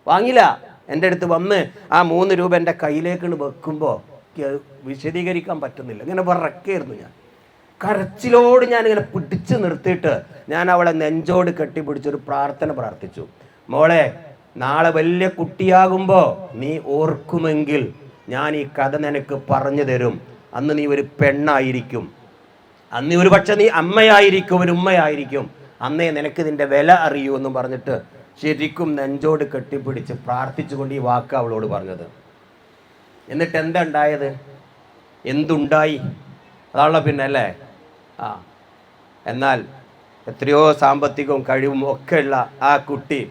വാങ്ങില്ല. എൻ്റെ അടുത്ത് വന്ന് ആ 3 രൂപ എൻ്റെ കയ്യിലേക്കാണ് വെക്കുമ്പോൾ വിശദീകരിക്കാൻ പറ്റുന്നില്ല. ഇങ്ങനെ വിറക്കായിരുന്നു ഞാൻ. കരച്ചിലോട് ഞാനിങ്ങനെ പിടിച്ച് നിർത്തിയിട്ട് ഞാൻ അവളെ നെഞ്ചോട് കെട്ടിപ്പിടിച്ചൊരു പ്രാർത്ഥന പ്രാർത്ഥിച്ചു. മോളെ, നാളെ വലിയ കുട്ടിയാകുമ്പോൾ നീ ഓർക്കുമെങ്കിൽ ഞാൻ ഈ കഥ നിനക്ക് പറഞ്ഞു തരും. അന്ന് നീ ഒരു പെണ്ണായിരിക്കും, അന്ന് ഒരു പക്ഷെ നീ അമ്മയായിരിക്കും, ഒരു ഉമ്മയായിരിക്കും. അന്നേ നിനക്ക് ഇതിൻ്റെ വില അറിയൂ എന്ന് പറഞ്ഞിട്ട് ശരിക്കും നെഞ്ചോട് കെട്ടിപ്പിടിച്ച് പ്രാർത്ഥിച്ചുകൊണ്ട് ഈ വാക്ക് അവളോട് പറഞ്ഞത്. എന്നിട്ട് എന്താ ഉണ്ടായത്? എന്തുണ്ടായി? അതാണല്ലോ പിന്നെ അല്ലേ. എന്നാൽ എത്രയോ സാമ്പത്തികവും കഴിവും ഒക്കെ ഉള്ള ആ കുട്ടി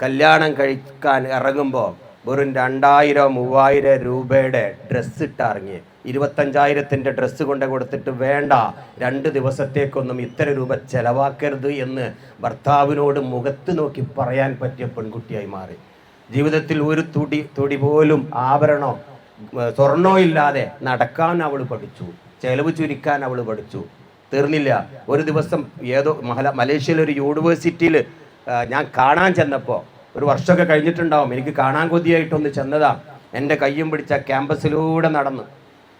കല്യാണം കഴിക്കാൻ ഇറങ്ങുമ്പോൾ വെറും 2000-3000 രൂപയുടെ ഡ്രസ്സ് ഇട്ടിറങ്ങി. 25,000-ൻ്റെ ഡ്രസ്സ് കൊണ്ട് കൊടുത്തിട്ട് വേണ്ട, 2 ദിവസത്തേക്കൊന്നും ഇത്ര രൂപ ചെലവാക്കരുത് എന്ന് ഭർത്താവിനോട് മുഖത്ത് നോക്കി പറയാൻ പറ്റിയ പെൺകുട്ടിയായി മാറി. ജീവിതത്തിൽ ഒരു തുടി പോലും ആഭരണോ സ്വർണ്ണോ ഇല്ലാതെ നടക്കാൻ അവൾ പഠിച്ചു, ചെലവ് ചുരുക്കാൻ അവൾ പഠിച്ചു. തീർന്നില്ല. ഒരു ദിവസം ഏതോ മലേഷ്യയിലെ ഒരു യൂണിവേഴ്സിറ്റിയിൽ ഞാൻ കാണാൻ ചെന്നപ്പോൾ, ഒരു വർഷമൊക്കെ കഴിഞ്ഞിട്ടുണ്ടാവും, എനിക്ക് കാണാൻ കൊതിയായിട്ടൊന്ന് ചെന്നതാ. എൻ്റെ കയ്യും പിടിച്ച ക്യാമ്പസിലൂടെ നടന്നു.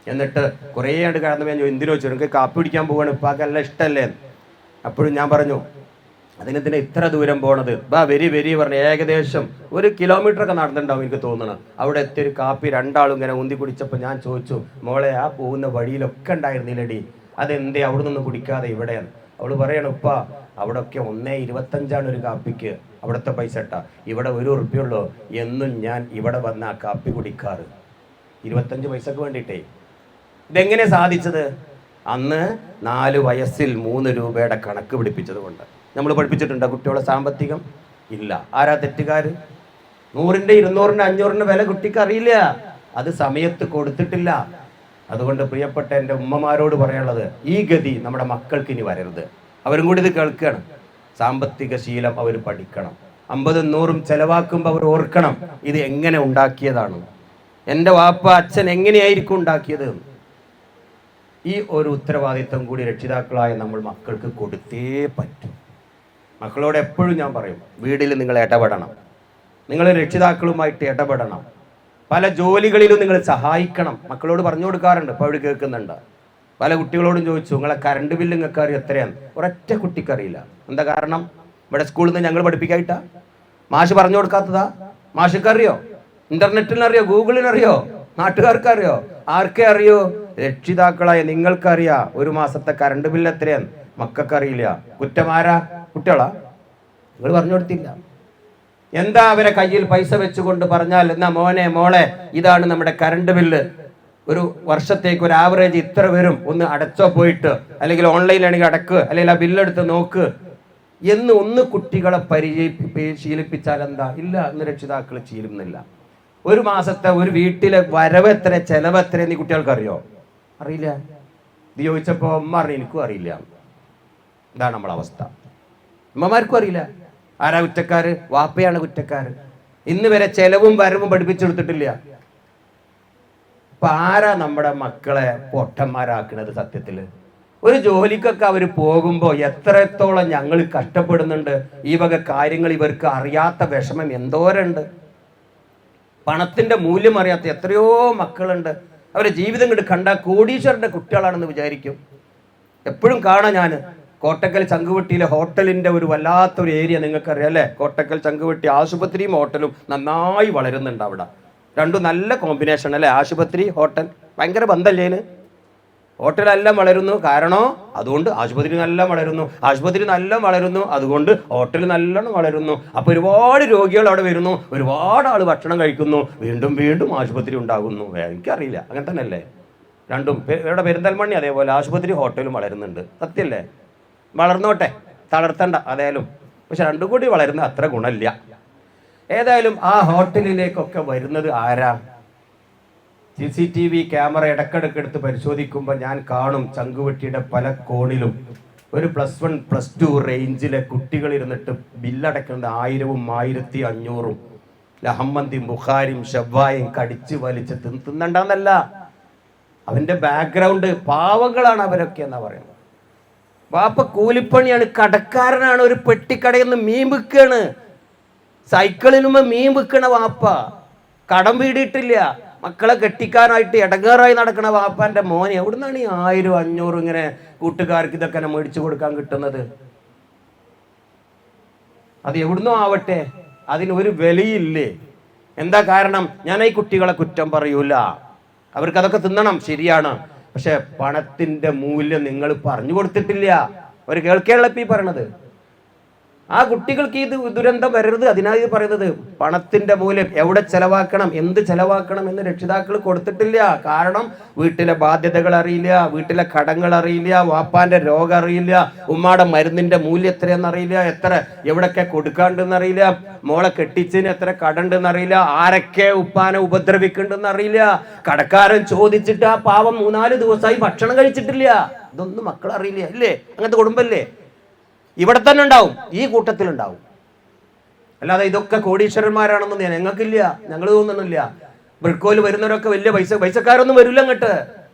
എന്നിട്ട് കുറേ ആണ്ട് കടന്നു ഞാൻ എന്തിനു വെച്ചു, എനിക്ക് കാപ്പി പിടിക്കാൻ പോവാണ്, ഇപ്പാക്കെല്ലാം ഇഷ്ടമല്ലേ. അപ്പോഴും ഞാൻ പറഞ്ഞു, അതിനെന്തിനാ ഇത്ര ദൂരം പോണത്? വരി പറഞ്ഞു. ഏകദേശം 1 കിലോമീറ്ററൊക്കെ നടന്നിട്ടുണ്ടാവും എനിക്ക് തോന്നണം. അവിടെ എത്തിയൊരു കാപ്പി 2 ആളും ഇങ്ങനെ ഉന്തി കുടിച്ചപ്പോൾ ഞാൻ ചോദിച്ചു, മോളെ ആ പോകുന്ന വഴിയിലൊക്കെ ഉണ്ടായിരുന്നില്ലടി, അതെന്തേ അവിടെ നിന്ന് കുടിക്കാതെ ഇവിടെയാണ്? അവൾ പറയണം, ഉപ്പ അവിടെ ഒക്കെ 1.25 ഒരു കാപ്പിക്ക്, അവിടുത്തെ പൈസ ഇട്ടാ. ഇവിടെ 1 ഉറുപ്പ്യുള്ളൂ. എന്നും ഞാൻ ഇവിടെ വന്ന് ആ കാപ്പി കുടിക്കാറ് 25 പൈസക്ക് വേണ്ടിയിട്ടേ. ഇതെങ്ങനെ സാധിച്ചത്? അന്ന് 4 വയസ്സിൽ 3 രൂപയുടെ കണക്ക് പിടിപ്പിച്ചത് കൊണ്ട്. നമ്മൾ പഠിപ്പിച്ചിട്ടുണ്ടോ കുട്ടികളെ സാമ്പത്തികം? ഇല്ല. ആരാ തെറ്റുകാർ? 100-ൻ്റെ 200-ൻ്റെ 500-ൻ്റെ വില കുട്ടിക്ക് അറിയില്ല, അത് സമയത്ത് കൊടുത്തിട്ടില്ല. അതുകൊണ്ട് പ്രിയപ്പെട്ട എൻ്റെ ഉമ്മമാരോട് പറയാനുള്ളത്, ഈ ഗതി നമ്മുടെ മക്കൾക്ക് ഇനി വരരുത്. അവരും കൂടി ഇത് കേൾക്കണം. സാമ്പത്തിക ശീലം അവർ പഠിക്കണം. 50-ഉം 100-ഉം ചെലവാക്കുമ്പോൾ അവർ ഓർക്കണം, ഇത് എങ്ങനെ ഉണ്ടാക്കിയതാണ്, എൻ്റെ വാപ്പ അച്ഛൻ എങ്ങനെയായിരിക്കും ഉണ്ടാക്കിയത്. ഈ ഒരു ഉത്തരവാദിത്വം കൂടി രക്ഷിതാക്കളായ നമ്മൾ മക്കൾക്ക് കൊടുത്തേ പറ്റൂ. മക്കളോട് എപ്പോഴും ഞാൻ പറയും, വീട്ടിൽ നിങ്ങൾ ഇടപെടണം, നിങ്ങൾ രക്ഷിതാക്കളുമായിട്ട് ഇടപെടണം. പല ജോലികളിലും നിങ്ങൾ സഹായിക്കണം. മക്കളോട് പറഞ്ഞു കൊടുക്കാറുണ്ട്, ഇപ്പോൾ അവർ കേൾക്കുന്നുണ്ട്. പല കുട്ടികളോടും ചോദിച്ചു, നിങ്ങളെ കറണ്ട് ബില്ല് നിങ്ങൾക്ക് അറിയാം എത്രയാണ്? ഒരൊറ്റ കുട്ടിക്കറിയില്ല. എന്താ കാരണം? ഇവിടെ സ്കൂളിൽ നിന്ന് ഞങ്ങൾ പഠിപ്പിക്കായിട്ടാ? മാഷ് പറഞ്ഞു കൊടുക്കാത്തതാ? മാഷക്കറിയോ? ഇന്റർനെറ്റിനറിയോ? ഗൂഗിളിനറിയോ? നാട്ടുകാർക്കറിയോ? ആർക്കേ അറിയോ? രക്ഷിതാക്കളായ നിങ്ങൾക്കറിയാം ഒരു മാസത്തെ കറണ്ട് ബില്ല് എത്രയാണ്, മക്കൾക്കറിയില്ല. കുറ്റമാരാ? കുട്ടികളാ? നിങ്ങൾ പറഞ്ഞു കൊടുത്തില്ല. എന്താ അവരെ കയ്യിൽ പൈസ വെച്ചുകൊണ്ട് പറഞ്ഞാൽ, എന്നാ മോനെ മോളെ ഇതാണ് നമ്മുടെ കറണ്ട് ബില്ല്, ഒരു വർഷത്തേക്ക് ഒരു ആവറേജ് ഇത്ര വരും, ഒന്ന് അടച്ചോ പോയിട്ട്, അല്ലെങ്കിൽ ഓൺലൈനിലാണെങ്കിൽ അടക്ക്, അല്ലെങ്കിൽ ആ ബില്ലെടുത്ത് നോക്ക് എന്ന് ഒന്ന് കുട്ടികളെ ശീലിപ്പിച്ചാൽ എന്താ? ഇല്ല, ഇന്ന് രക്ഷിതാക്കൾ ശീലിക്കുന്നില്ല. ഒരു മാസത്തെ ഒരു വീട്ടിലെ വരവ് എത്ര, ചെലവ് എത്ര എന്നീ കുട്ടികൾക്ക് അറിയോ? അറിയില്ല. ഇത് ചോദിച്ചപ്പോൾ അമ്മ പറഞ്ഞു എനിക്കും അറിയില്ല. ഇതാണ് നമ്മളെ അവസ്ഥ. അമ്മമാർക്കും അറിയില്ല. ആരാ കുറ്റക്കാര്? വാപ്പയാണ് കുറ്റക്കാര്. ഇന്ന് വരെ ചെലവും വരവും പഠിപ്പിച്ചെടുത്തിട്ടില്ല. അപ്പൊ ആരാ നമ്മുടെ മക്കളെ പൊട്ടന്മാരാക്കുന്നത്? സത്യത്തില് ഒരു ജോലിക്കൊക്കെ അവർ പോകുമ്പോൾ എത്രത്തോളം ഞങ്ങൾ കഷ്ടപ്പെടുന്നുണ്ട്. ഈ വക കാര്യങ്ങൾ ഇവർക്ക് അറിയാത്ത വിഷമം എന്തോരുണ്ട്. പണത്തിന്റെ മൂല്യം അറിയാത്ത എത്രയോ മക്കളുണ്ട്. അവരെ ജീവിതം കണ്ട് കണ്ടാൽ കോടീശ്വരന്റെ കുട്ടികളാണെന്ന് വിചാരിക്കും. എപ്പോഴും കാണാം ഞാൻ കോട്ടക്കൽ ചങ്കുവെട്ടിയിലെ ഹോട്ടലിന്റെ ഒരു വല്ലാത്തൊരു ഏരിയ നിങ്ങൾക്കറിയാം അല്ലേ? കോട്ടക്കൽ ചങ്കുവെട്ടി ആശുപത്രിയും ഹോട്ടലും നന്നായി വളരുന്നുണ്ട്. അവിടെ രണ്ടും നല്ല കോമ്പിനേഷൻ അല്ലേ? ആശുപത്രി ഹോട്ടൽ ഭയങ്കര ബന്ധല്ലേന്. ഹോട്ടലെല്ലാം വളരുന്നു, കാരണോ അതുകൊണ്ട് ആശുപത്രി നല്ല വളരുന്നു, ആശുപത്രി നല്ല വളരുന്നു, അതുകൊണ്ട് ഹോട്ടൽ നല്ലോണം വളരുന്നു. അപ്പോൾ ഒരുപാട് രോഗികൾ അവിടെ വരുന്നു, ഒരുപാട് ആൾ ഭക്ഷണം കഴിക്കുന്നു, വീണ്ടും വീണ്ടും ആശുപത്രി ഉണ്ടാകുന്നു. എനിക്കറിയില്ല, അങ്ങനെ തന്നെ അല്ലേ രണ്ടും? ഇവിടെ പെരിന്തൽമണ്ണി അതേപോലെ ആശുപത്രി ഹോട്ടലും വളരുന്നുണ്ട്. സത്യല്ലേ? വളർന്നോട്ടെ, തളർത്തണ്ട അതേലും. പക്ഷെ രണ്ടും കൂടി വളരുന്ന അത്ര ഗുണമില്ല. ഏതായാലും ആ ഹോട്ടലിലേക്കൊക്കെ വരുന്നത് ആരാ? CCTV ക്യാമറ ഇടക്കിടക്ക് എടുത്ത് പരിശോധിക്കുമ്പോൾ ഞാൻ കാണും ചങ്കുവെട്ടിയുടെ പല കോണിലും ഒരു +1 +2 റേഞ്ചിലെ കുട്ടികൾ ഇരുന്നിട്ട് ബില്ലടക്കുന്നത് 1000-ഉം 1500-ഉം ലഹമ്മന്തിയും ബുഖാരിയും ഷവ്വായും കടിച്ച് വലിച്ച് തിന്നണ്ടെന്നല്ല, അവന്റെ ബാക്ക്ഗ്രൗണ്ട് പാവങ്ങളാണ് അവരൊക്കെ എന്നാ പറയുന്നത്. വാപ്പ കൂലിപ്പണിയാണ്, കടക്കാരനാണ്, ഒരു പെട്ടിക്കടയിൽ നിന്ന് മീൻ വിൽക്കാണ്, സൈക്കിളിനുമ്പോ മീൻ വിൽക്കണ വാപ്പ, കടം വീടിയിട്ടില്ല, മക്കളെ കെട്ടിക്കാനായിട്ട് ഇടങ്ങേറായി നടക്കണ വാപ്പാന്റെ മോൻ എവിടുന്നാണ് ഈ 1000-500 ഇങ്ങനെ കൂട്ടുകാർക്ക് ഇതൊക്കെ മേടിച്ചു കൊടുക്കാൻ കിട്ടുന്നത്? അത് എവിടുന്നോ ആവട്ടെ, അതിനൊരു വിലയില്ലേ? എന്താ കാരണം? ഞാൻ ഈ കുട്ടികളെ കുറ്റം പറയൂല, അവർക്കതൊക്കെ തിന്നണം, ശരിയാണ്. പക്ഷെ പണത്തിന്റെ മൂല്യം നിങ്ങൾ പറഞ്ഞു കൊടുത്തിട്ടില്ല. അവർ കേൾക്കാനുള്ള ഈ പറയണത്. ആ കുട്ടികൾക്ക് ഇത് ദുരന്തം വരരുത്, അതിനായി പറയുന്നത്. പണത്തിന്റെ മൂല്യം എവിടെ ചെലവാക്കണം, എന്ത് ചെലവാക്കണം എന്ന് രക്ഷിതാക്കൾ കൊടുത്തിട്ടില്ല. കാരണം വീട്ടിലെ ബാധ്യതകൾ അറിയില്ല, വീട്ടിലെ കടങ്ങൾ അറിയില്ല, വാപ്പാന്റെ രോഗം അറിയില്ല, ഉമ്മാടെ മരുന്നിന്റെ മൂല്യം എത്രയെന്ന് അറിയില്ല, എത്ര എവിടൊക്കെ കൊടുക്കാണ്ടെന്ന് അറിയില്ല, മോളെ കെട്ടിച്ചതിന് എത്ര കടണ്ടെന്ന് അറിയില്ല, ആരൊക്കെ ഉപ്പാനെ ഉപദ്രവിക്കുന്നുണ്ടെന്ന് അറിയില്ല. കടക്കാരൻ ചോദിച്ചിട്ട് ആ പാവം 3-4 ദിവസമായി ഭക്ഷണം കഴിച്ചിട്ടില്ല. ഇതൊന്നും മക്കൾ അറിയില്ല. ഇല്ലേ? അങ്ങനത്തെ കുടുംബല്ലേ? ഇവിടെ തന്നെ ഉണ്ടാവും, ഈ കൂട്ടത്തിലുണ്ടാവും. അല്ലാതെ ഇതൊക്കെ കോടീശ്വരന്മാരാണെന്ന് ഞങ്ങൾക്കില്ല, ഞങ്ങൾ തോന്നുന്നില്ല. ബ്രിഡ്കോയിൽ വരുന്നവരൊക്കെ വലിയ പൈസക്കാരൊന്നും വരില്ല അങ്ങോട്ട്.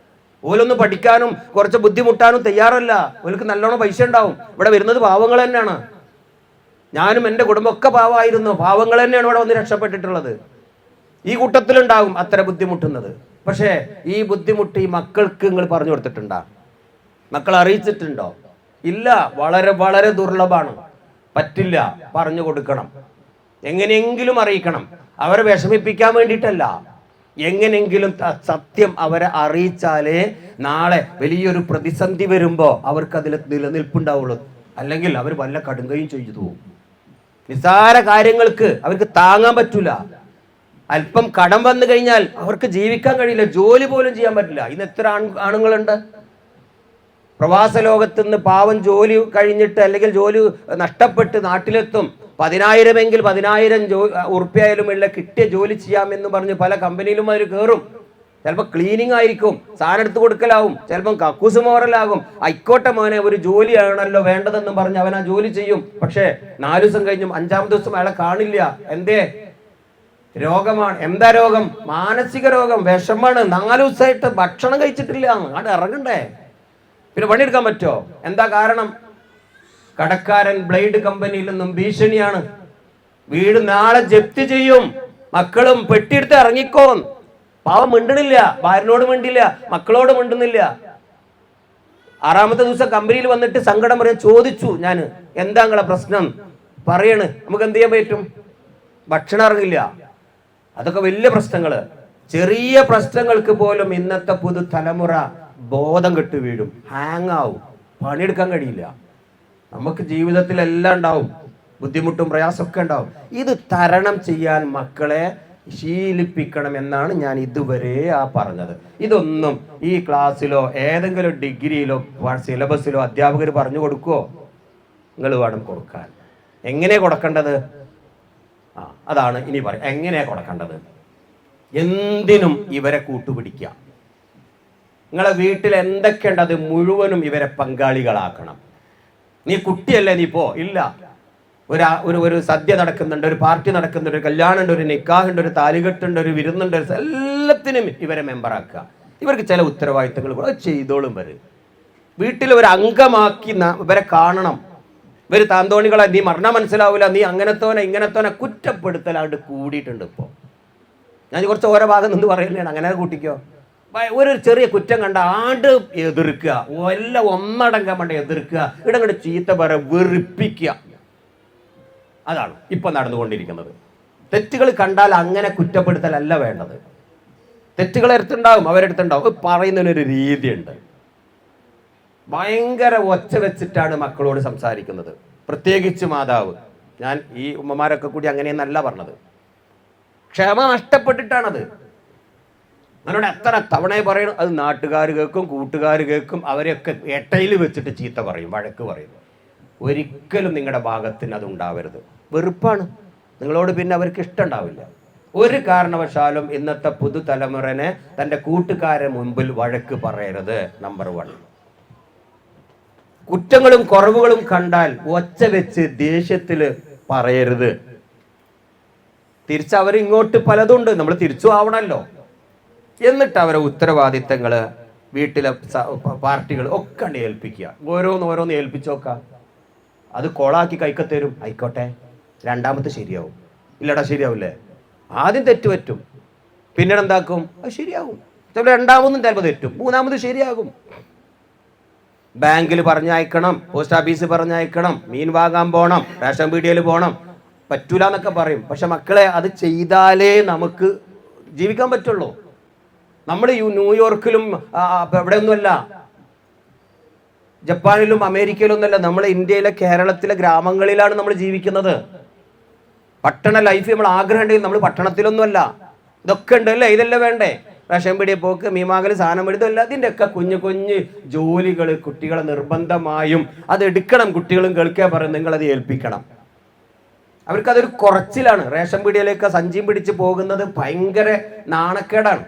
ഓലൊന്നും പഠിക്കാനും കുറച്ച് ബുദ്ധിമുട്ടാനും തയ്യാറല്ല. ഓർക്ക് നല്ലോണം പൈസ ഉണ്ടാവും. ഇവിടെ വരുന്നത് പാവങ്ങൾ തന്നെയാണ്. ഞാനും എൻ്റെ കുടുംബമൊക്കെ പാവമായിരുന്നു. പാവങ്ങൾ തന്നെയാണ് ഇവിടെ വന്ന് രക്ഷപ്പെട്ടിട്ടുള്ളത്. ഈ കൂട്ടത്തിലുണ്ടാവും അത്ര ബുദ്ധിമുട്ടുന്നത്. പക്ഷേ ഈ ബുദ്ധിമുട്ട് ഈ മക്കൾക്ക് നിങ്ങൾ പറഞ്ഞു കൊടുത്തിട്ടുണ്ടോ? മക്കൾ അറിയിച്ചിട്ടുണ്ടോ? ഇല്ല. വളരെ വളരെ ദുർലഭമാണ്. പറ്റില്ല. പറഞ്ഞു കൊടുക്കണം, എങ്ങനെയെങ്കിലും അറിയിക്കണം. അവരെ വിഷമിപ്പിക്കാൻ വേണ്ടിയിട്ടല്ല, എങ്ങനെയെങ്കിലും സത്യം അവരെ അറിയിച്ചാലേ നാളെ വലിയൊരു പ്രതിസന്ധി വരുമ്പോൾ അവർക്ക് അതിൽ നിലനിൽപ്പുണ്ടാവുള്ളൂ. അല്ലെങ്കിൽ അവർ വല്ല കടുങ്കയും ചെയ്തു പോകും. നിസ്സാര കാര്യങ്ങൾക്ക് അവർക്ക് താങ്ങാൻ പറ്റൂല. അല്പം കടം വന്നു കഴിഞ്ഞാൽ അവർക്ക് ജീവിക്കാൻ കഴിയില്ല, ജോലി പോലും ചെയ്യാൻ പറ്റില്ല. ഇന്ന് എത്ര ആണുങ്ങളുണ്ട് പ്രവാസ ലോകത്ത് നിന്ന് പാവം ജോലി കഴിഞ്ഞിട്ട് അല്ലെങ്കിൽ ജോലി നഷ്ടപ്പെട്ട് നാട്ടിലെത്തും. 10,000 എങ്കിൽ 10,000 ഉറുപ്പ്യായാലും ഉള്ള കിട്ടിയ ജോലി ചെയ്യാമെന്ന് പറഞ്ഞ് പല കമ്പനിയിലും അവർ കയറും. ചിലപ്പോൾ ക്ലീനിങ് ആയിരിക്കും, സാധനം എടുത്ത് കൊടുക്കലാവും, ചിലപ്പം കക്കൂസ് മോറലാകും. ആയിക്കോട്ടെ മോനെ, ഒരു ജോലിയാണല്ലോ വേണ്ടതെന്ന് പറഞ്ഞ് അവൻ ആ ജോലി ചെയ്യും. പക്ഷേ 4 ദിവസം കഴിഞ്ഞും 5-ാമത്തെ ദിവസം അയാളെ കാണില്ല. എന്തേ? രോഗമാണ്. എന്താ രോഗം? മാനസിക രോഗം, വിഷമാണ്. 4 ദിവസമായിട്ട് ഭക്ഷണം കഴിച്ചിട്ടില്ല. അങ്ങോട്ട് ഇറങ്ങണ്ടേ? പിന്നെ പണിയെടുക്കാൻ പറ്റുമോ? എന്താ കാരണം? കടക്കാരൻ ബ്ലേഡ് കമ്പനിയിൽ നിന്നും ഭീഷണിയാണ്. വീട് നാളെ ജപ്തി ചെയ്യും, മക്കളും പെട്ടിയെടുത്ത് ഇറങ്ങിക്കോ. പാവം മിണ്ടണില്ല, ഭാര്യനോട് മിണ്ടില്ല, മക്കളോട് മിണ്ടുന്നില്ല. 6-ാമത്തെ ദിവസം കമ്പനിയിൽ വന്നിട്ട് സങ്കടം പറയാൻ ചോദിച്ചു. ഞാൻ എന്താ നിങ്ങളെ പ്രശ്നം പറയണ്, നമുക്ക് എന്ത് ചെയ്യാൻ പറ്റും? ഭക്ഷണം ഇറങ്ങില്ല. അതൊക്കെ വലിയ പ്രശ്നങ്ങള്. ചെറിയ പ്രശ്നങ്ങൾക്ക് പോലും ഇന്നത്തെ പുതുതലമുറ ബോധം കെട്ട് വീഴും, ഹാങ് ആവും, പണിയെടുക്കാൻ കഴിയില്ല. നമുക്ക് ജീവിതത്തിൽ എല്ലാം ഉണ്ടാവും, ബുദ്ധിമുട്ടും പ്രയാസമൊക്കെ ഉണ്ടാവും. ഇത് തരണം ചെയ്യാൻ മക്കളെ ശീലിപ്പിക്കണം എന്നാണ് ഞാൻ ഇതുവരെ പറഞ്ഞത്. ഇതൊന്നും ഈ ക്ലാസ്സിലോ ഏതെങ്കിലും ഡിഗ്രിയിലോ സിലബസിലോ അധ്യാപകർ പറഞ്ഞു കൊടുക്കുമോ? നിങ്ങൾ വേണം കൊടുക്കാൻ. എങ്ങനെ കൊടുക്കേണ്ടത്? അതാണ് ഇനി പറയാം. എങ്ങനെയാ കൊടുക്കേണ്ടത്? എന്തിനും ഇവരെ കൂട്ടുപിടിക്കുക. നിങ്ങളെ വീട്ടിൽ എന്തൊക്കെയുണ്ട് അത് മുഴുവനും ഇവരെ പങ്കാളികളാക്കണം. നീ കുട്ടിയല്ലേ, നീ പോ. ഇല്ല, ഒരു സദ്യ നടക്കുന്നുണ്ട്, ഒരു പാർട്ടി നടക്കുന്നുണ്ട്, ഒരു കല്യാണമുണ്ട്, ഒരു നിക്കാഹുണ്ട്, ഒരു താലികെട്ടുണ്ട്, ഒരു വിരുന്നുണ്ട്, എല്ലാത്തിനും ഇവരെ മെമ്പറാക്കുക. ഇവർക്ക് ചില ഉത്തരവാദിത്തങ്ങൾ കൂടെ ചെയ്തോളും. വീട്ടിൽ ഒരു അംഗമാക്കി ഇവരെ കാണണം. ഇവർ താന്തോണികളെ, നീ പറഞ്ഞാൽ മനസ്സിലാവില്ല, നീ അങ്ങനത്തോനെ ഇങ്ങനത്തോനെ കുറ്റപ്പെടുത്തലാണ്ട് കൂടിയിട്ടുണ്ട്. ഇപ്പോൾ ഞാൻ കുറച്ച് ഓരോ ഭാഗം നിന്ന് പറയുന്നതാണ്. അങ്ങനെ കൂട്ടിക്കോ. ഒരു ചെറിയ കുറ്റം കണ്ട ആണ്ട് എതിർക്കുക, എല്ലാം ഒന്നടങ്കം കണ്ട എതിർക്കുക, ഇടങ്ങോട്ട് ചീത്ത പറ, വെറുപ്പിക്കുക. അതാണ് ഇപ്പൊ നടന്നുകൊണ്ടിരിക്കുന്നത്. തെറ്റുകൾ കണ്ടാൽ അങ്ങനെ കുറ്റപ്പെടുത്തലല്ല വേണ്ടത്. തെറ്റുകൾ എടുത്തുണ്ടാവും, അവരെടുത്തുണ്ടാവും. പറയുന്നതിനൊരു രീതിയുണ്ട്. ഭയങ്കര ഒച്ച വെച്ചിട്ടാണ് മക്കളോട് സംസാരിക്കുന്നത്, പ്രത്യേകിച്ച് മാതാവ്. ഞാൻ ഈ ഉമ്മമാരൊക്കെ കൂടി അങ്ങനെയെന്നല്ല പറഞ്ഞത്, ക്ഷമ നഷ്ടപ്പെട്ടിട്ടാണത്. എന്നോട് എത്ര തവണ പറയണം. അത് നാട്ടുകാർ കേൾക്കും, കൂട്ടുകാർ കേൾക്കും, അവരെയൊക്കെ എട്ടയിൽ വെച്ചിട്ട് ചീത്ത പറയും, വഴക്ക് പറയും. ഒരിക്കലും നിങ്ങളുടെ ഭാഗത്തിന് അത് ഉണ്ടാവരുത്. വെറുപ്പാണ് നിങ്ങളോട്, പിന്നെ അവർക്ക് ഇഷ്ടമുണ്ടാവില്ല. ഒരു കാരണവശാലും ഇന്നത്തെ പുതുതലമുറനെ തൻ്റെ കൂട്ടുകാരെ മുമ്പിൽ വഴക്ക് പറയരുത്. നമ്പർ 1. കുറ്റങ്ങളും കുറവുകളും കണ്ടാൽ ഒച്ച വെച്ച് ദേഷ്യത്തിൽ പറയരുത്. തിരിച്ചവർ ഇങ്ങോട്ട് പലതുണ്ട്, നമ്മൾ തിരിച്ചു ആവണമല്ലോ. എന്നിട്ട് അവരെ ഉത്തരവാദിത്തങ്ങൾ, വീട്ടിലെ പാർട്ടികൾ ഒക്കെ ഏൽപ്പിക്കുക. ഓരോന്ന് ഏൽപ്പിച്ചോക്കാം. അത് കോളാക്കി കൈക്കത്തരും. ആയിക്കോട്ടെ, 2-ാമത്തെ ശരിയാവും. ഇല്ലടാ ശരിയാവില്ലേ? ആദ്യം തെറ്റ് പറ്റും, പിന്നീട് എന്താക്കും? അത് ശരിയാവും. ചിലപ്പോൾ 2-ാമതും ചിലപ്പോൾ തെറ്റും, 3-ാമത് ശരിയാകും. ബാങ്കിൽ പറഞ്ഞയക്കണം, പോസ്റ്റ് ഓഫീസിൽ പറഞ്ഞയക്കണം, മീൻ വാങ്ങാൻ പോകണം, റേഷൻ പീടികയിൽ പോകണം, പറ്റൂല എന്നൊക്കെ പറയും. പക്ഷെ മക്കളെ, അത് ചെയ്താലേ നമുക്ക് ജീവിക്കാൻ പറ്റുള്ളൂ. നമ്മൾ ന്യൂയോർക്കിലും എവിടെയൊന്നുമല്ല, ജപ്പാനിലും അമേരിക്കയിലും ഒന്നുമല്ല, നമ്മൾ ഇന്ത്യയിലെ കേരളത്തിലെ ഗ്രാമങ്ങളിലാണ് നമ്മൾ ജീവിക്കുന്നത്. പട്ടണ ലൈഫ് നമ്മൾ ആഗ്രഹം ഉണ്ടെങ്കിൽ നമ്മൾ പട്ടണത്തിലൊന്നുമല്ല. ഇതൊക്കെ ഉണ്ട് അല്ലേ, ഇതെല്ലാം വേണ്ടേ? റേഷൻ പീടിക പോക്ക്, മീമാകൽ, സാധനം എടുത്തല്ല, ഇതിൻ്റെയൊക്കെ കുഞ്ഞു കുഞ്ഞ് ജോലികൾ കുട്ടികളെ നിർബന്ധമായും അത് എടുക്കണം. കുട്ടികളും കേൾക്കാൻ പറയും, നിങ്ങളത് ഏൽപ്പിക്കണം. അവർക്കതൊരു കുറച്ചിലാണ്. റേഷൻ പീടികയിലേക്ക് സഞ്ചിയും പിടിച്ച് പോകുന്നത് ഭയങ്കര നാണക്കേടാണ്.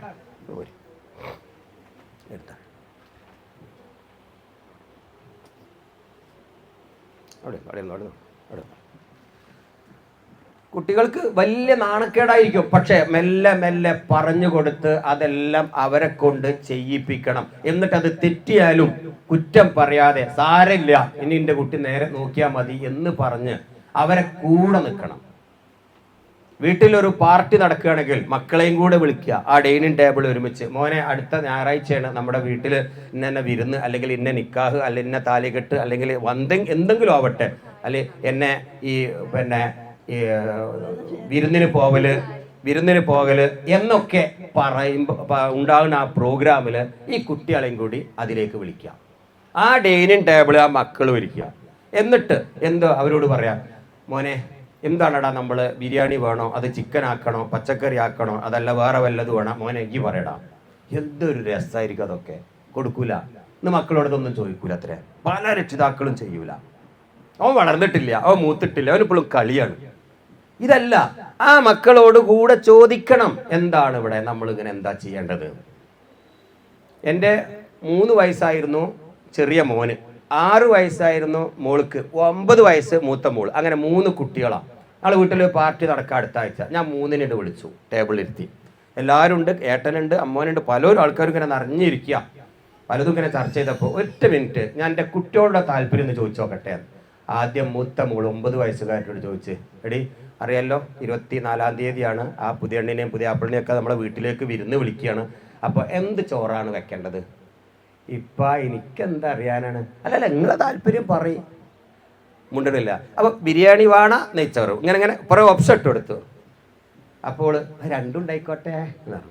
കുട്ടികൾക്ക് വലിയ നാണക്കേടായിരിക്കും. പക്ഷെ മെല്ലെ മെല്ലെ പറഞ്ഞു കൊടുത്ത് അതെല്ലാം അവരെ കൊണ്ട് ചെയ്യിപ്പിക്കണം. എന്നിട്ട് അത് തെറ്റിയാലും കുറ്റം പറയാതെ, സാരമില്ല, ഇനി എൻ്റെ കുട്ടി നേരെ നോക്കിയാൽ മതി എന്ന് പറഞ്ഞ് അവരെ കൂടെ നിൽക്കണം. വീട്ടിലൊരു പാർട്ടി നടക്കുകയാണെങ്കിൽ മക്കളെയും കൂടെ വിളിക്കുക. ആ ഡൈനിങ് ടേബിൾ ഒരുമിച്ച്, മോനെ അടുത്ത ഞായറാഴ്ചയാണ് നമ്മുടെ വീട്ടിൽ ഇന്ന വിരുന്ന്, അല്ലെങ്കിൽ ഇന്ന നിക്കാഹ്, അല്ലെങ്കിൽ ഇന്ന താലികെട്ട്, അല്ലെങ്കിൽ എന്തെങ്കിലും ആവട്ടെ, അല്ലെ എന്നെ ഈ ഈ വിരുന്നിന് പോകല് എന്നൊക്കെ പറയുമ്പോൾ ഉണ്ടാകുന്ന ആ പ്രോഗ്രാമിൽ ഈ കുട്ടികളെയും കൂടി അതിലേക്ക് വിളിക്കുക. ആ ഡൈനിങ് ടേബിൾ ആ മക്കൾ വിളിക്കുക. എന്നിട്ട് എന്തോ അവരോട് പറയാം, മോനെ എന്താണടാ നമ്മൾ ബിരിയാണി വേണോ, അത് ചിക്കൻ ആക്കണോ, പച്ചക്കറി ആക്കണോ, അതല്ല വേറെ വല്ലതും വേണം, മോനെ എനിക്ക് പറയടാ. എന്തൊരു രസമായിരിക്കും അതൊക്കെ. കൊടുക്കൂല. ഇന്ന് മക്കളോടൊന്നും ചോദിക്കൂല. അത്രേ പല രക്ഷിതാക്കളും ചെയ്യൂല. അവൻ വളർന്നിട്ടില്ല, അവൻ മൂത്തിട്ടില്ല, അവനിപ്പോഴും കളിയാണ്. ഇതല്ല, ആ മക്കളോട് കൂടെ ചോദിക്കണം, എന്താണ് ഇവിടെ നമ്മളിങ്ങനെ എന്താ ചെയ്യേണ്ടത്. എൻ്റെ 3 വയസ്സായിരുന്നു ചെറിയ മോന്, 6 വയസ്സായിരുന്നു മോൾക്ക്, 9 വയസ്സ് മൂത്ത മോള്. അങ്ങനെ 3 കുട്ടികളാണ്. ആൾ വീട്ടിൽ പാർട്ടി നടക്കുക അടുത്ത ആഴ്ച. ഞാൻ 3 വിളിച്ചു, ടേബിളിലിരുത്തി. എല്ലാവരും ഉണ്ട്, ഏട്ടനുണ്ട്, അമ്മോനുണ്ട്, പലരും ആൾക്കാരും ഇങ്ങനെ നിറഞ്ഞിരിക്കുക. പലതും ഇങ്ങനെ ചർച്ച ചെയ്തപ്പോൾ, ഒറ്റ മിനിറ്റ് ഞാൻ എൻ്റെ കുട്ടികളുടെ താല്പര്യം ഒന്ന് ചോദിച്ചു നോക്കട്ടെ. ആദ്യം മൂത്ത മോള് 9 വയസ്സുകാരോട് ചോദിച്ച്, എടി അറിയാലോ 24-ാം തീയതിയാണ് ആ പുതിയ എണ്ണിനെയും പുതിയ ആപ്പിളിനെയും ഒക്കെ നമ്മളെ വീട്ടിലേക്ക് വിരുന്ന് വിളിക്കുകയാണ്. അപ്പോൾ എന്ത് ചോറാണ് വെക്കേണ്ടത്? എനിക്കെന്താ അറിയാനാണ്. അല്ലല്ല, നിങ്ങളെ താല്പര്യം പറയും. മുണ്ടണില്ല. അപ്പോൾ ബിരിയാണി വേണ, നെയ്ച്ചോറ്, ഇങ്ങനെ കുറേ ഓപ്ഷൻ ഇട്ട് കൊടുത്തു. അപ്പോൾ രണ്ടും ഉണ്ടായിക്കോട്ടെ എന്നാണ്.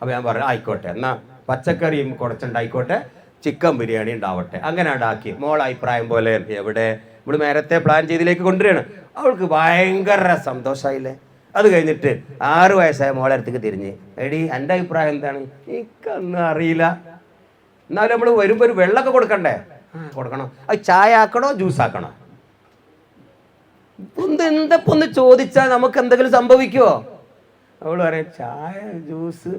അപ്പോൾ ഞാൻ പറഞ്ഞു ആയിക്കോട്ടെ, എന്നാൽ പച്ചക്കറിയും കുറച്ചുണ്ടായിക്കോട്ടെ, ചിക്കൻ ബിരിയാണി ഉണ്ടാവട്ടെ. അങ്ങനെ ഉണ്ടാക്കി. മോൾ അഭിപ്രായം പോലെ എവിടെ നമ്മൾ നേരത്തെ പ്ലാൻ ചെയ്തിലേക്ക് കൊണ്ടുവരികയാണ്. അവൾക്ക് ഭയങ്കര സന്തോഷമായില്ലേ. അത് കഴിഞ്ഞിട്ട് 6 വയസ്സായ മോളെ അടുത്തേക്ക് തിരിഞ്ഞ്, എടി എൻ്റെ അഭിപ്രായം എന്താണ്? എനിക്കൊന്നും അറിയില്ല, എന്നാലും നമ്മൾ വരുമ്പോൾ ഒരു വെള്ളമൊക്കെ കൊടുക്കണ്ടേ? കൊടുക്കണം. അത് ചായ ആക്കണോ ജ്യൂസ് ആക്കണോ? ഒന്ന് ചോദിച്ചാൽ നമുക്ക് എന്തെങ്കിലും സംഭവിക്കുമോ? അവൾ പറയാം ചായ ജ്യൂസ്.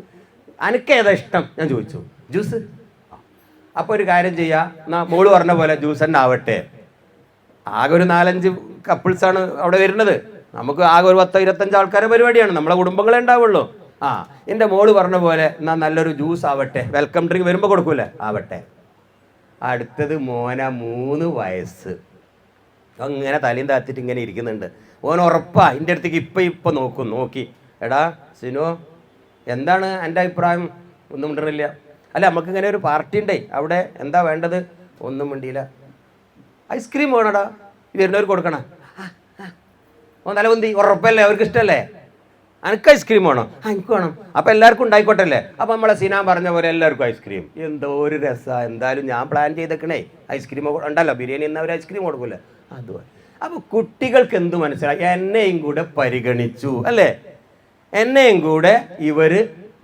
അനക്കേതാ ഇഷ്ടം? ഞാൻ ചോദിച്ചു ജ്യൂസ്. അപ്പോൾ ഒരു കാര്യം ചെയ്യാം, എന്നാ മോള് പറഞ്ഞ പോലെ ജ്യൂസ് തന്നെ ആവട്ടെ. ആകെ ഒരു 4-5 കപ്പിൾസാണ് അവിടെ വരുന്നത്. നമുക്ക് ആകെ ഒരു 10-25 ആൾക്കാരുടെ പരിപാടിയാണ്, നമ്മളെ കുടുംബങ്ങളെ ഉണ്ടാവുള്ളൂ. എൻ്റെ മോള് പറഞ്ഞ പോലെ എന്നാൽ നല്ലൊരു ജ്യൂസ് ആവട്ടെ, വെൽക്കം ഡ്രിങ്ക് വരുമ്പോൾ കൊടുക്കൂലേ, ആവട്ടെ. അടുത്തത് മോന 3 വയസ്സ്. അങ്ങനെ തലയും താത്തിട്ട് ഇങ്ങനെ ഇരിക്കുന്നുണ്ട്. ഓൻ ഉറപ്പാ എൻ്റെ അടുത്തേക്ക് ഇപ്പം നോക്കി, എടാ സിനോ എന്താണ് എൻ്റെ അഭിപ്രായം? ഒന്നും മിണ്ടണില്ല. അല്ല നമുക്കിങ്ങനെ ഒരു പാർട്ടി ഉണ്ടേ, അവിടെ എന്താ വേണ്ടത്? ഒന്നും മിണ്ടിയില്ല. ഐസ്ക്രീം വേണടാ, വരുന്നവർക്ക് കൊടുക്കണം. തലവന്തി ഉറപ്പല്ലേ, അവർക്ക് ഇഷ്ടമല്ലേ? എനിക്ക് ഐസ്ക്രീം വേണോ? എനിക്ക് വേണം. അപ്പം എല്ലാവർക്കും ഉണ്ടായിക്കോട്ടല്ലേ. അപ്പം നമ്മളെ സിനാൻ പറഞ്ഞ പോലെ എല്ലാവർക്കും ഐസ്ക്രീം. എന്തോ ഒരു രസമാണ്. എന്തായാലും ഞാൻ പ്ലാൻ ചെയ്തേക്കണേ, ഐസ്ക്രീം ഉണ്ടല്ലോ, ബിരിയാണി എന്നവർ ഐസ്ക്രീം കൊടുക്കൂല്ലേ, അതുപോലെ. അപ്പോൾ കുട്ടികൾക്ക് എന്ത് മനസ്സിലായി? എന്നെയും കൂടെ പരിഗണിച്ചു അല്ലേ, എന്നെയും കൂടെ ഇവർ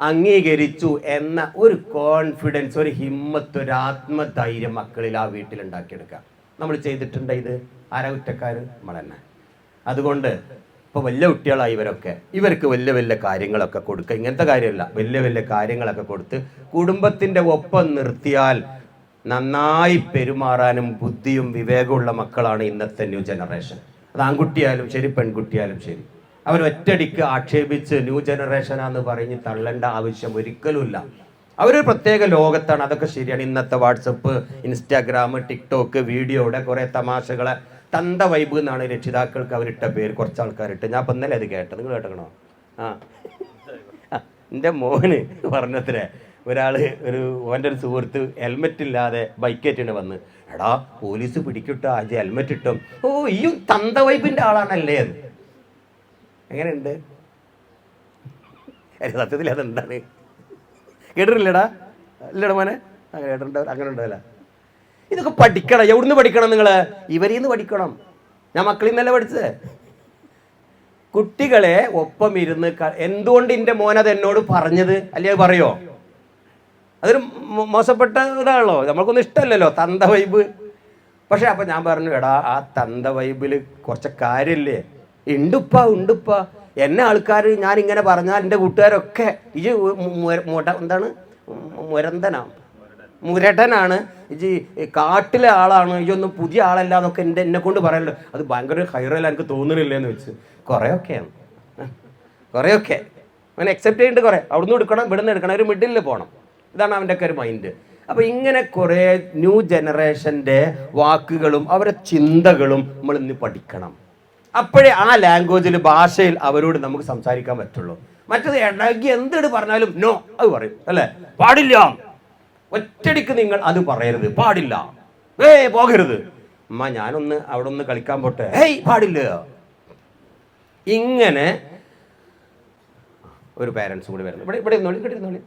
അംഗീകരിച്ചു എന്ന ഒരു കോൺഫിഡൻസ്, ഒരു ഹിമ്മത്ത്, ഒരു ആത്മധൈര്യം മക്കളിൽ ആ വീട്ടിലുണ്ടാക്കിയെടുക്കുക. നമ്മൾ ചെയ്തിട്ടുണ്ട് ഇത്. ആരാ കുറ്റക്കാർ? നമ്മൾ തന്നെ. അതുകൊണ്ട് ഇപ്പോൾ വലിയ കുട്ടികളായി ഇവർക്ക് വലിയ വലിയ കാര്യങ്ങളൊക്കെ കൊടുക്കുക. ഇങ്ങനത്തെ കാര്യമല്ല, വലിയ വലിയ കാര്യങ്ങളൊക്കെ കൊടുത്ത് കുടുംബത്തിൻ്റെ ഒപ്പം നിർത്തിയാൽ നന്നായി പെരുമാറാനും ബുദ്ധിയും വിവേകമുള്ള മക്കളാണ് ഇന്നത്തെ ന്യൂ ജനറേഷൻ. അത് ആൺകുട്ടിയായാലും ശരി, പെൺകുട്ടിയായാലും ശരി. അവർ ഒറ്റയടിക്ക് ആക്ഷേപിച്ച് ന്യൂ ജനറേഷനാന്ന് പറഞ്ഞ് തള്ളേണ്ട ആവശ്യം ഒരിക്കലുമില്ല. അവരൊരു പ്രത്യേക ലോകത്താണ്. അതൊക്കെ ശരിയാണ്. ഇന്നത്തെ വാട്സപ്പ്, ഇൻസ്റ്റാഗ്രാം, ടിക്ടോക്ക്, വീഡിയോയുടെ കുറേ തമാശകളെ തന്ത വൈബ് എന്നാണ് രക്ഷിതാക്കൾക്ക് അവരിട്ട പേര്. കുറച്ച് ആൾക്കാരിട്ട്. ഞാൻ ഇപ്പം ഇന്നലെ അത് കേട്ടത്, നിങ്ങൾ കേട്ടണോ? എൻ്റെ മോന് പറഞ്ഞത്രേ, ഓൻ്റെ ഒരു സുഹൃത്ത് ഹെൽമെറ്റ് ഇല്ലാതെ ബൈക്കേറ്റിന് വന്ന്, എടാ പോലീസ് പിടിക്കിട്ടോ, അത് ഹെൽമെറ്റ് ഇട്ടും. ഈ തന്ത വൈബിൻ്റെ ആളാണല്ലേ അത്. എങ്ങനെയുണ്ട്? സത്യത്തിൽ അതെന്താണ് കേട്ടിട്ടില്ലടാ? ഇല്ലടാ മോനെ, അങ്ങനെ കേട്ടിട്ടുണ്ടോ? അങ്ങനെ ഉണ്ടാവില്ല. ഇതൊക്കെ പഠിക്കണം. എവിടുന്ന് പഠിക്കണം? നിങ്ങൾ ഇവരിൽ നിന്ന് പഠിക്കണം. ഞാൻ മക്കളിൽ നിന്നല്ല പഠിച്ചത്. കുട്ടികളെ ഒപ്പം ഇരുന്ന് എന്തുകൊണ്ട് എൻ്റെ മോനത് എന്നോട് പറഞ്ഞത്? അല്ലേ അത് പറയോ? അതൊരു മോശപ്പെട്ട ഇതാണല്ലോ, നമ്മൾക്കൊന്നും ഇഷ്ടമല്ലല്ലോ തന്ത വൈബ്. പക്ഷെ അപ്പം ഞാൻ പറഞ്ഞു, എടാ ആ തന്ത വൈബിൽ കുറച്ച് കാര്യമില്ലേ? ഉണ്ടുപ്പ എന്നെ ആൾക്കാർ ഞാനിങ്ങനെ പറഞ്ഞാൽ എൻ്റെ കൂട്ടുകാരൊക്കെ ഇത് എന്താണ് മുരടനാണ്, ഇത് കാട്ടിലെ ആളാണ്, ഇതൊന്നും പുതിയ ആളല്ല എന്നൊക്കെ എന്നെ കൊണ്ട് പറയല്ലോ. അത് ഭയങ്കര ഹൈറല്ല എനിക്ക് തോന്നുന്നില്ലെന്ന് വെച്ച് കുറേയൊക്കെയാണ്. അവൻ അക്സെപ്റ്റ് ചെയ്തിട്ട് കുറേ അവിടുന്ന് എടുക്കണം, ഇവിടുന്ന് എടുക്കണം, ഒരു മിഡിലിൽ പോകണം. ഇതാണ് അവൻ്റെയൊക്കെ ഒരു മൈൻഡ്. അപ്പോൾ ഇങ്ങനെ കുറേ ന്യൂ ജനറേഷൻ്റെ വാക്കുകളും അവരുടെ ചിന്തകളും നമ്മൾ ഇന്ന് പഠിക്കണം. അപ്പോഴേ ആ ലാംഗ്വേജിൽ, ഭാഷയിൽ അവരോട് നമുക്ക് സംസാരിക്കാൻ പറ്റുള്ളൂ. മറ്റത് ഇടയ്ക്ക് എന്തിട്ട് പറഞ്ഞാലും നോ അത് പറയും അല്ലേ? പാടില്ല, ഒറ്റടിക്ക് നിങ്ങൾ അത് പറയരുത്, പാടില്ല, പോകരുത്, അമ്മ ഞാനൊന്ന് അവിടെ ഒന്ന് കളിക്കാൻ പോട്ടെ, പാടില്ല. ഇങ്ങനെ ഒരു പാരൻസ് കൂടി വരുന്നു. ഇവിടെ ഇരുന്നോളി.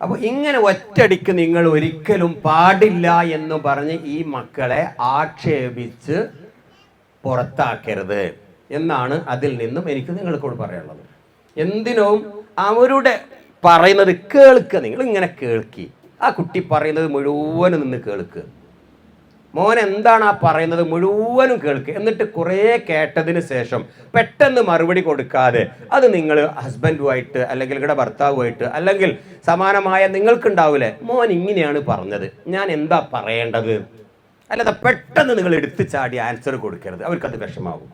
അപ്പോൾ ഇങ്ങനെ ഒറ്റടിക്ക് നിങ്ങൾ ഒരിക്കലും പാടില്ല എന്ന് പറഞ്ഞ് ഈ മക്കളെ ആക്ഷേപിച്ച് പുറത്താക്കരുത് എന്നാണ് അതിൽ നിന്നും എനിക്ക് നിങ്ങൾക്കോട് പറയാനുള്ളത്. എന്തിനും അവരുടെ പറയുന്നത് കേൾക്കുക. നിങ്ങൾ ഇങ്ങനെ കേൾക്കി, ആ കുട്ടി പറയുന്നത് മുഴുവനും നിന്ന് കേൾക്കുക. മോൻ എന്താണ് ആ പറയുന്നത് മുഴുവനും കേൾക്കുക. എന്നിട്ട് കുറേ കേട്ടതിന് ശേഷം പെട്ടെന്ന് മറുപടി കൊടുക്കാതെ അത് നിങ്ങൾ ഹസ്ബൻഡുമായിട്ട് അല്ലെങ്കിൽ നിങ്ങളുടെ ഭർത്താവുമായിട്ട് അല്ലെങ്കിൽ സമാനമായ നിങ്ങൾക്കുണ്ടാവില്ലേ, മോൻ ഇങ്ങനെയാണ് പറഞ്ഞത്, ഞാൻ എന്താ പറയേണ്ടത്, അല്ലാതെ പെട്ടെന്ന് നിങ്ങൾ എടുത്തു ചാടി ആൻസർ കൊടുക്കരുത്. അവർക്കത് വിഷമാവും.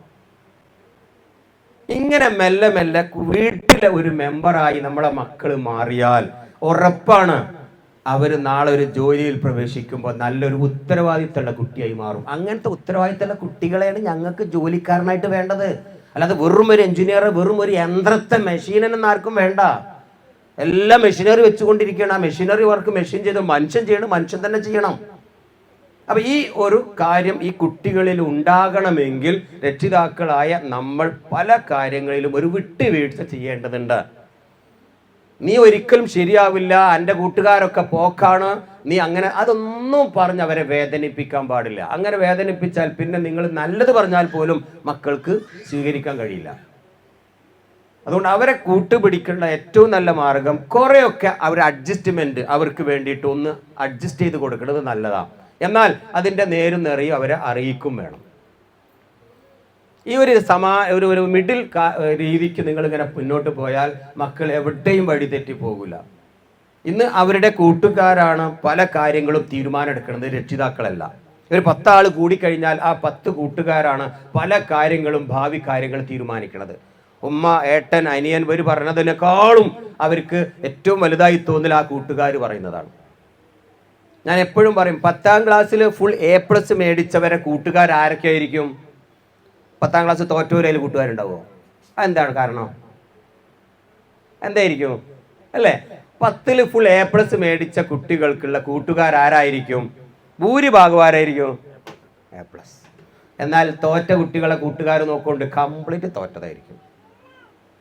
ഇങ്ങനെ മെല്ലെ മെല്ലെ വീട്ടിലെ ഒരു മെമ്പറായി നമ്മളെ മക്കൾ മാറിയാൽ ഉറപ്പാണ് അവർ നാളെ ഒരു ജോലിയിൽ പ്രവേശിക്കുമ്പോൾ നല്ലൊരു ഉത്തരവാദിത്തമുള്ള കുട്ടിയായി മാറും. അങ്ങനത്തെ ഉത്തരവാദിത്തമുള്ള കുട്ടികളെയാണ് ഞങ്ങൾക്ക് ജോലിക്കാരനായിട്ട് വേണ്ടത്. അല്ലാതെ വെറും ഒരു എഞ്ചിനീയർ, വെറും ഒരു യന്ത്രത്തെ മെഷീനൊന്നും ആർക്കും വേണ്ട. എല്ലാം മെഷീനറി വെച്ചുകൊണ്ടിരിക്കുകയാണ്. ആ മെഷീനറി വർക്ക് മെഷീൻ ചെയ്ത് മനുഷ്യൻ ചെയ്യണം, മനുഷ്യൻ തന്നെ ചെയ്യണം. അപ്പൊ ഈ ഒരു കാര്യം ഈ കുട്ടികളിൽ ഉണ്ടാകണമെങ്കിൽ രക്ഷിതാക്കളായ നമ്മൾ പല കാര്യങ്ങളിലും ഒരു വിട്ടുവീഴ്ച ചെയ്യേണ്ടതുണ്ട്. നീ ഒരിക്കലും ശരിയാവില്ല, എൻ്റെ കൂട്ടുകാരൊക്കെ പോക്കാണ്, നീ അങ്ങനെ അതൊന്നും പറഞ്ഞ് അവരെ വേദനിപ്പിക്കാൻ പാടില്ല. അങ്ങനെ വേദനിപ്പിച്ചാൽ പിന്നെ നിങ്ങൾ നല്ലത് പറഞ്ഞാൽ പോലും മക്കൾക്ക് സ്വീകരിക്കാൻ കഴിയില്ല. അതുകൊണ്ട് അവരെ കൂട്ടുപിടിക്കേണ്ട ഏറ്റവും നല്ല മാർഗം കുറേയൊക്കെ അവർ അഡ്ജസ്റ്റ്മെന്റ് അവർക്ക് വേണ്ടിയിട്ട് ഒന്ന് അഡ്ജസ്റ്റ് ചെയ്ത് കൊടുക്കുന്നത് നല്ലതാണ്. എന്നാൽ അതിൻ്റെ നേരും നിറയും അവരെ അറിയിക്കും വേണം. ഈ ഒരു മിഡിൽ രീതിക്ക് നിങ്ങളിങ്ങനെ മുന്നോട്ട് പോയാൽ മക്കൾ എവിടെയും വഴി തെറ്റി പോകില്ല. ഇന്ന് അവരുടെ കൂട്ടുകാരാണ് പല കാര്യങ്ങളും തീരുമാനമെടുക്കുന്നത്, രക്ഷിതാക്കളല്ല. ഒരു 10 ആൾ കൂടിക്കഴിഞ്ഞാൽ ആ 10 കൂട്ടുകാരാണ് പല കാര്യങ്ങളും ഭാവി കാര്യങ്ങൾ തീരുമാനിക്കുന്നത്. ഉമ്മ, ഏട്ടൻ, അനിയൻ ഇവർ പറഞ്ഞതിനേക്കാളും അവർക്ക് ഏറ്റവും വലുതായി തോന്നൽ ആ കൂട്ടുകാർ പറയുന്നതാണ്. ഞാൻ എപ്പോഴും പറയും, 10ാം ക്ലാസ്സിൽ ഫുൾ A+ മേടിച്ചവരെ കൂട്ടുകാർ ആരൊക്കെ ആയിരിക്കും? 10ാം ക്ലാസ് തോറ്റവരയിൽ കൂട്ടുകാരുണ്ടാവുമോ? അതെന്താണ് കാരണം? എന്തായിരിക്കും അല്ലേ? 10ൽ ഫുൾ A+ മേടിച്ച കുട്ടികൾക്കുള്ള കൂട്ടുകാരായിരിക്കും? ഭൂരിഭാഗം ആരായിരിക്കും? A+. എന്നാൽ തോറ്റ കുട്ടികളെ കൂട്ടുകാർ നോക്കൊണ്ട് കംപ്ലീറ്റ് തോറ്റതായിരിക്കും.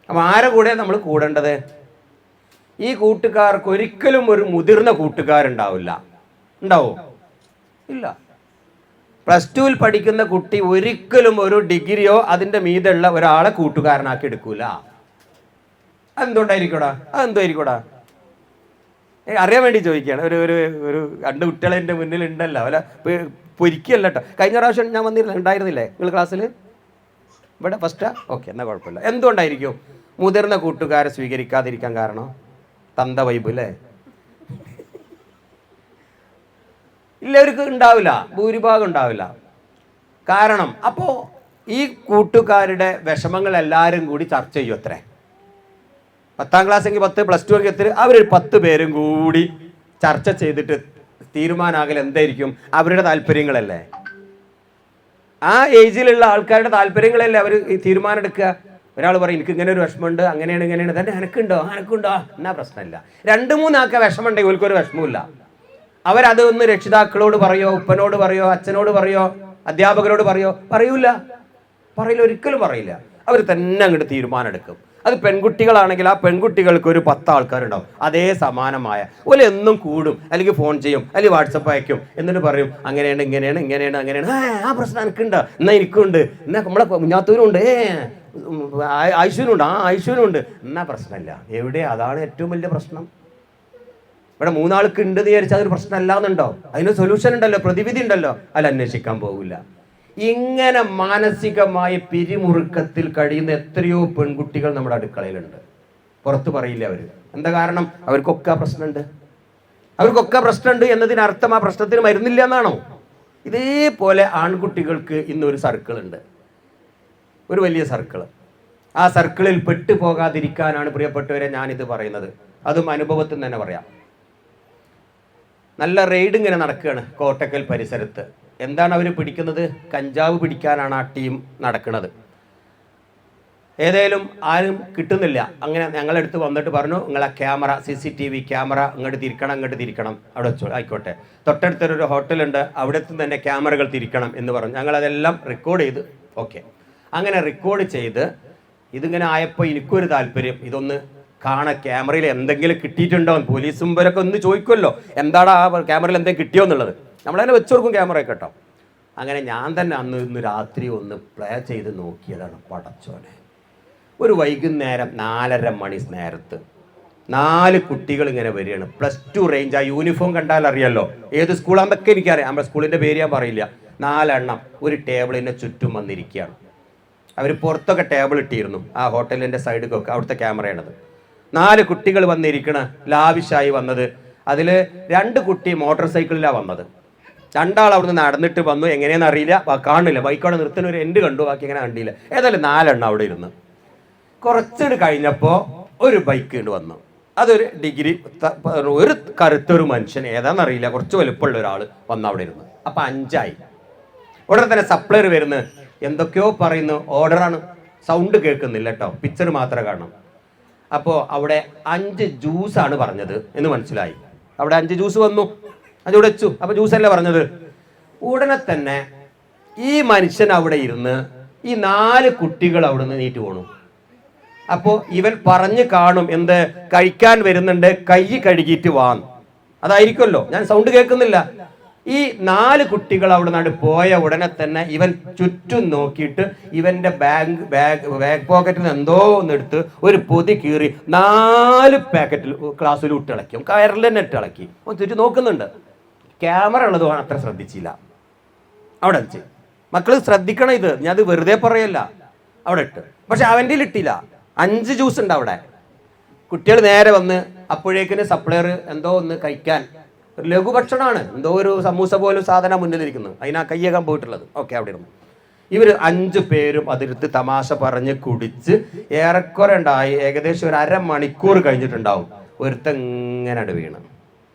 അപ്പം ആരെ കൂടെ നമ്മൾ കൂടേണ്ടത്? ഈ കൂട്ടുകാർക്ക് ഒരിക്കലും ഒരു മുതിർന്ന കൂട്ടുകാരുണ്ടാവില്ല. ഉണ്ടാവോ? ഇല്ല. +2 പഠിക്കുന്ന കുട്ടി ഒരിക്കലും ഒരു ഡിഗ്രിയോ അതിൻ്റെ മീതുള്ള ഒരാളെ കൂട്ടുകാരനാക്കി എടുക്കൂല. അതെന്തായിരിക്കൂടാ? അറിയാൻ വേണ്ടി ചോദിക്കുകയാണ്. ഒരു 2 കുട്ടികളെ എൻ്റെ മുന്നിൽ ഉണ്ടല്ലോ, അല്ല പൊരിക്കല്ല കേട്ടോ. കഴിഞ്ഞ പ്രാവശ്യം ഞാൻ ഉണ്ടായിരുന്നില്ലേ നിങ്ങൾ ക്ലാസ്സിൽ? ഇവിടെ ഫസ്റ്റാ? ഓക്കെ, എന്നാൽ കുഴപ്പമില്ല. എന്തുകൊണ്ടായിരിക്കും മുതിർന്ന കൂട്ടുകാരെ സ്വീകരിക്കാതിരിക്കാൻ കാരണം? തന്ത വൈബ് അല്ലേ? ഇല്ലവർക്ക് ഉണ്ടാവില്ല, ഭൂരിഭാഗം ഉണ്ടാവില്ല. കാരണം അപ്പോൾ ഈ കൂട്ടുകാരുടെ വിഷമങ്ങൾ എല്ലാവരും കൂടി ചർച്ച ചെയ്യും. അത്രേ 10ാം ക്ലാസ് എങ്കിൽ 10, +2 എങ്കിൽ എത്ര, അവർ 10 പേരും കൂടി ചർച്ച ചെയ്തിട്ട് തീരുമാനാകൽ എന്തായിരിക്കും? അവരുടെ താല്പര്യങ്ങളല്ലേ, ആ ഏജിലുള്ള ആൾക്കാരുടെ താല്പര്യങ്ങളല്ലേ അവർ തീരുമാനം എടുക്കുക. ഒരാൾ പറയും എനിക്ക് ഇങ്ങനെ ഒരു വിഷമമുണ്ട്, അങ്ങനെയാണ് തന്നെ, എനക്കുണ്ടോ എന്നാ പ്രശ്നമില്ല. 2-3 ആൾക്കാർ വിഷമമുണ്ടെങ്കിൽ ഓൽക്കൊരു വിഷമമില്ല. അവരത് ഒന്ന് രക്ഷിതാക്കളോട് പറയോ, ഉപ്പനോട് പറയോ, അച്ഛനോട് പറയോ, അധ്യാപകരോട് പറയോ? പറയൂല, ഒരിക്കലും പറയില്ല. അവർ തന്നെ അങ്ങോട്ട് തീരുമാനം എടുക്കും. അത് പെൺകുട്ടികളാണെങ്കിൽ ആ പെൺകുട്ടികൾക്ക് ഒരു 10 ആൾക്കാരുണ്ടാവും അതേ സമാനമായ പോലെ. എന്നും കൂടും, അല്ലെങ്കിൽ ഫോൺ ചെയ്യും, അല്ലെങ്കിൽ വാട്സപ്പ് അയക്കും, എന്നിട്ട് പറയും അങ്ങനെയാണ് അങ്ങനെയാണ്. ആ പ്രശ്നം എനിക്കുണ്ട്, എന്നാ എനിക്കുണ്ട്, എന്നാ നമ്മളെ കുഞ്ഞാത്തൂരും ഉണ്ട്, ഐശ്വര്യനും ഉണ്ട്, എന്നാ പ്രശ്നമില്ല. എവിടെ? അതാണ് ഏറ്റവും വലിയ പ്രശ്നം. ഇവിടെ 3 ആൾക്ക് ഉണ്ട് എന്ന് വിചാരിച്ചാൽ അതൊരു പ്രശ്നമല്ല എന്നുണ്ടോ? അതിന് സൊല്യൂഷൻ ഉണ്ടല്ലോ, പ്രതിവിധി ഉണ്ടല്ലോ. അല്ല, അന്വേഷിക്കാൻ പോകില്ല. ഇങ്ങനെ മാനസികമായ പിരിമുറുക്കത്തിൽ കഴിയുന്ന എത്രയോ പെൺകുട്ടികൾ നമ്മുടെ അടുക്കളയിലുണ്ട്. പുറത്ത് പറയില്ല അവർ. എന്താ കാരണം? അവർക്കൊക്കെ പ്രശ്നമുണ്ട് എന്നതിനർത്ഥം ആ പ്രശ്നത്തിന് മരുന്നില്ല എന്നാണോ? ഇതേപോലെ ആൺകുട്ടികൾക്ക് ഇന്നൊരു സർക്കിൾ ഉണ്ട്, ഒരു വലിയ സർക്കിൾ. ആ സർക്കിളിൽ പെട്ടുപോകാതിരിക്കാനാണ് പ്രിയപ്പെട്ടവരെ ഞാനിത് പറയുന്നത്. അതും അനുഭവത്തിൽ തന്നെ പറയാം. നല്ല റെയ്ഡ് ഇങ്ങനെ നടക്കുകയാണ് കോട്ടക്കൽ പരിസരത്ത്. എന്താണ് അവർ പിടിക്കുന്നത്? കഞ്ചാവ് പിടിക്കാനാണ് ആ ടീം നടക്കുന്നത്. ഏതായാലും ആരും കിട്ടുന്നില്ല. അങ്ങനെ ഞങ്ങളടുത്ത് വന്നിട്ട് പറഞ്ഞു, നിങ്ങളെ ക്യാമറ, CCTV ക്യാമറ അങ്ങോട്ട് തിരിക്കണം, അവിടെ വെച്ചോ, ആയിക്കോട്ടെ. തൊട്ടടുത്തൊരു ഹോട്ടലുണ്ട്, അവിടുത്തെ തന്നെ ക്യാമറകൾ തിരിക്കണം എന്ന് പറഞ്ഞു. ഞങ്ങളതെല്ലാം റെക്കോർഡ് ചെയ്ത്, ഓക്കെ. അങ്ങനെ റെക്കോർഡ് ചെയ്ത് ഇതിങ്ങനെ ആയപ്പോൾ എനിക്കൊരു താല്പര്യം, ഇതൊന്ന് ക്യാമറയിൽ എന്തെങ്കിലും കിട്ടിയിട്ടുണ്ടോ? പോലീസും ഇവരൊക്കെ ഒന്ന് ചോദിക്കുമല്ലോ, എന്താണ് ആ ക്യാമറയിൽ എന്തെങ്കിലും കിട്ടിയോ എന്നുള്ളത്. നമ്മളതിനെ വെച്ചു കൊടുക്കും ക്യാമറയൊക്കെ കേട്ടോ. അങ്ങനെ ഞാൻ തന്നെ ഇന്ന് രാത്രി ഒന്ന് പ്ലേ ചെയ്ത് നോക്കിയതാണ്. പടച്ചോനെ, ഒരു വൈകുന്നേരം 4:30 മണി നേരത്ത് 4 കുട്ടികൾ ഇങ്ങനെ വരികയാണ്. +2 റേഞ്ച്. ആ യൂണിഫോം കണ്ടാൽ അറിയാമല്ലോ ഏത് സ്കൂളാണെന്നൊക്കെ എനിക്കറിയാം. നമ്മുടെ സ്കൂളിൻ്റെ പേര് ഞാൻ പറയില്ല. 4 എണ്ണം ഒരു ടേബിളിൻ്റെ ചുറ്റും വന്നിരിക്കുകയാണ്. അവർ പുറത്തൊക്കെ ടേബിൾ ഇട്ടിരുന്നു, ആ ഹോട്ടലിൻ്റെ സൈഡിലൊക്കെ. അവിടുത്തെ ക്യാമറയാണത്. 4 കുട്ടികൾ വന്നിരിക്കണ, ലാവിഷായി വന്നത്. അതിൽ 2 കുട്ടി മോട്ടോർ സൈക്കിളിലാണ് വന്നത്. 2 ആൾ അവിടുന്ന് നടന്നിട്ട് വന്നു. എങ്ങനെയാണെന്ന് അറിയില്ല, കാണില്ല. ബൈക്കവിടെ നിർത്തുന്ന ഒരു എൻഡ് കണ്ടു, ബാക്കി എങ്ങനെ കണ്ടില്ല. ഏതായാലും 4 എണ്ണം അവിടെ ഇരുന്ന്. കുറച്ചുകൂടി കഴിഞ്ഞപ്പോൾ ഒരു ബൈക്ക് കൊണ്ട് വന്നു. അതൊരു ഡിഗ്രി, ഒരു കറുത്തൊരു മനുഷ്യൻ, ഏതാണെന്നറിയില്ല, കുറച്ച് വലുപ്പമുള്ള ഒരാൾ വന്ന് അവിടെ ഇരുന്ന്. അപ്പം 5 ആയി. ഉടനെ തന്നെ സപ്ലയർ വരുന്നു, എന്തൊക്കെയോ പറയുന്നു, ഓർഡറാണ്, സൗണ്ട് കേൾക്കുന്നില്ല കേട്ടോ, പിക്ചർ മാത്രമേ കാണണം. അപ്പോൾ അവിടെ 5 ജ്യൂസാണ് പറഞ്ഞത് എന്ന് മനസ്സിലായി. അവിടെ 5 ജ്യൂസ് വന്നു, അതിവിടെ വെച്ചു. അപ്പോൾ ജ്യൂസല്ലേ പറഞ്ഞത്. ഉടനെ തന്നെ ഈ മനുഷ്യൻ അവിടെ ഇരുന്ന് ഈ 4 കുട്ടികൾ അവിടെ നിന്ന് നീറ്റ് പോണു. അപ്പോൾ ഇവൻ പറഞ്ഞു കാണും, എന്ത് കഴിക്കാൻ വരുന്നുണ്ട്, കൈ കഴുകിയിട്ട് വാന്ന്. അതായിരിക്കുമല്ലോ, ഞാൻ സൗണ്ട് കേൾക്കുന്നില്ല. ഈ 4 കുട്ടികൾ അവിടെ നിന്ന് പോയ ഉടനെ തന്നെ ഇവൻ ചുറ്റും നോക്കിയിട്ട് ഇവന്റെ ബാക്ക് പോക്കറ്റിൽ നിന്ന് എന്തോ ഒന്നെടുത്ത് ഒരു പൊതി കീറി 4 പാക്കറ്റിൽ ക്ലാസ്സിൽ ഇട്ടിളക്കി, കയറിൽ തന്നെ ഇട്ടിളക്കി. ചുറ്റും നോക്കുന്നുണ്ട്. ക്യാമറ ഉള്ളത് അത്ര ശ്രദ്ധിച്ചില്ല. അവിടെ വെച്ച് മക്കൾ ശ്രദ്ധിക്കണം, ഇത് ഞാൻ അത് വെറുതെ പറയല്ല. അവിടെ ഇട്ട്, പക്ഷെ അവൻ്റെ ഇട്ടില്ല. 5 ജ്യൂസ് ഉണ്ട് അവിടെ. കുട്ടികൾ നേരെ വന്ന് അപ്പോഴേക്കിന് സപ്ലയർ എന്തോ ഒന്ന് കഴിക്കാൻ, ഒരു ലഘുഭക്ഷണമാണ്, എന്തോ ഒരു സമൂസ പോലും സാധനം മുന്നിലിരിക്കുന്നത്, അതിനാ കയ്യേക്കാൻ പോയിട്ടുള്ളത്. ഓക്കെ, അവിടെ ഇരുന്നു. ഇവർ 5 പേരും അതിരുത്ത് തമാശ പറഞ്ഞ് കുടിച്ച് ഏറെക്കുറെ ഉണ്ടായി. ഏകദേശം ഒരു 1/2 മണിക്കൂർ കഴിഞ്ഞിട്ടുണ്ടാവും. ഒരുത്തങ്ങനെ വീണ്.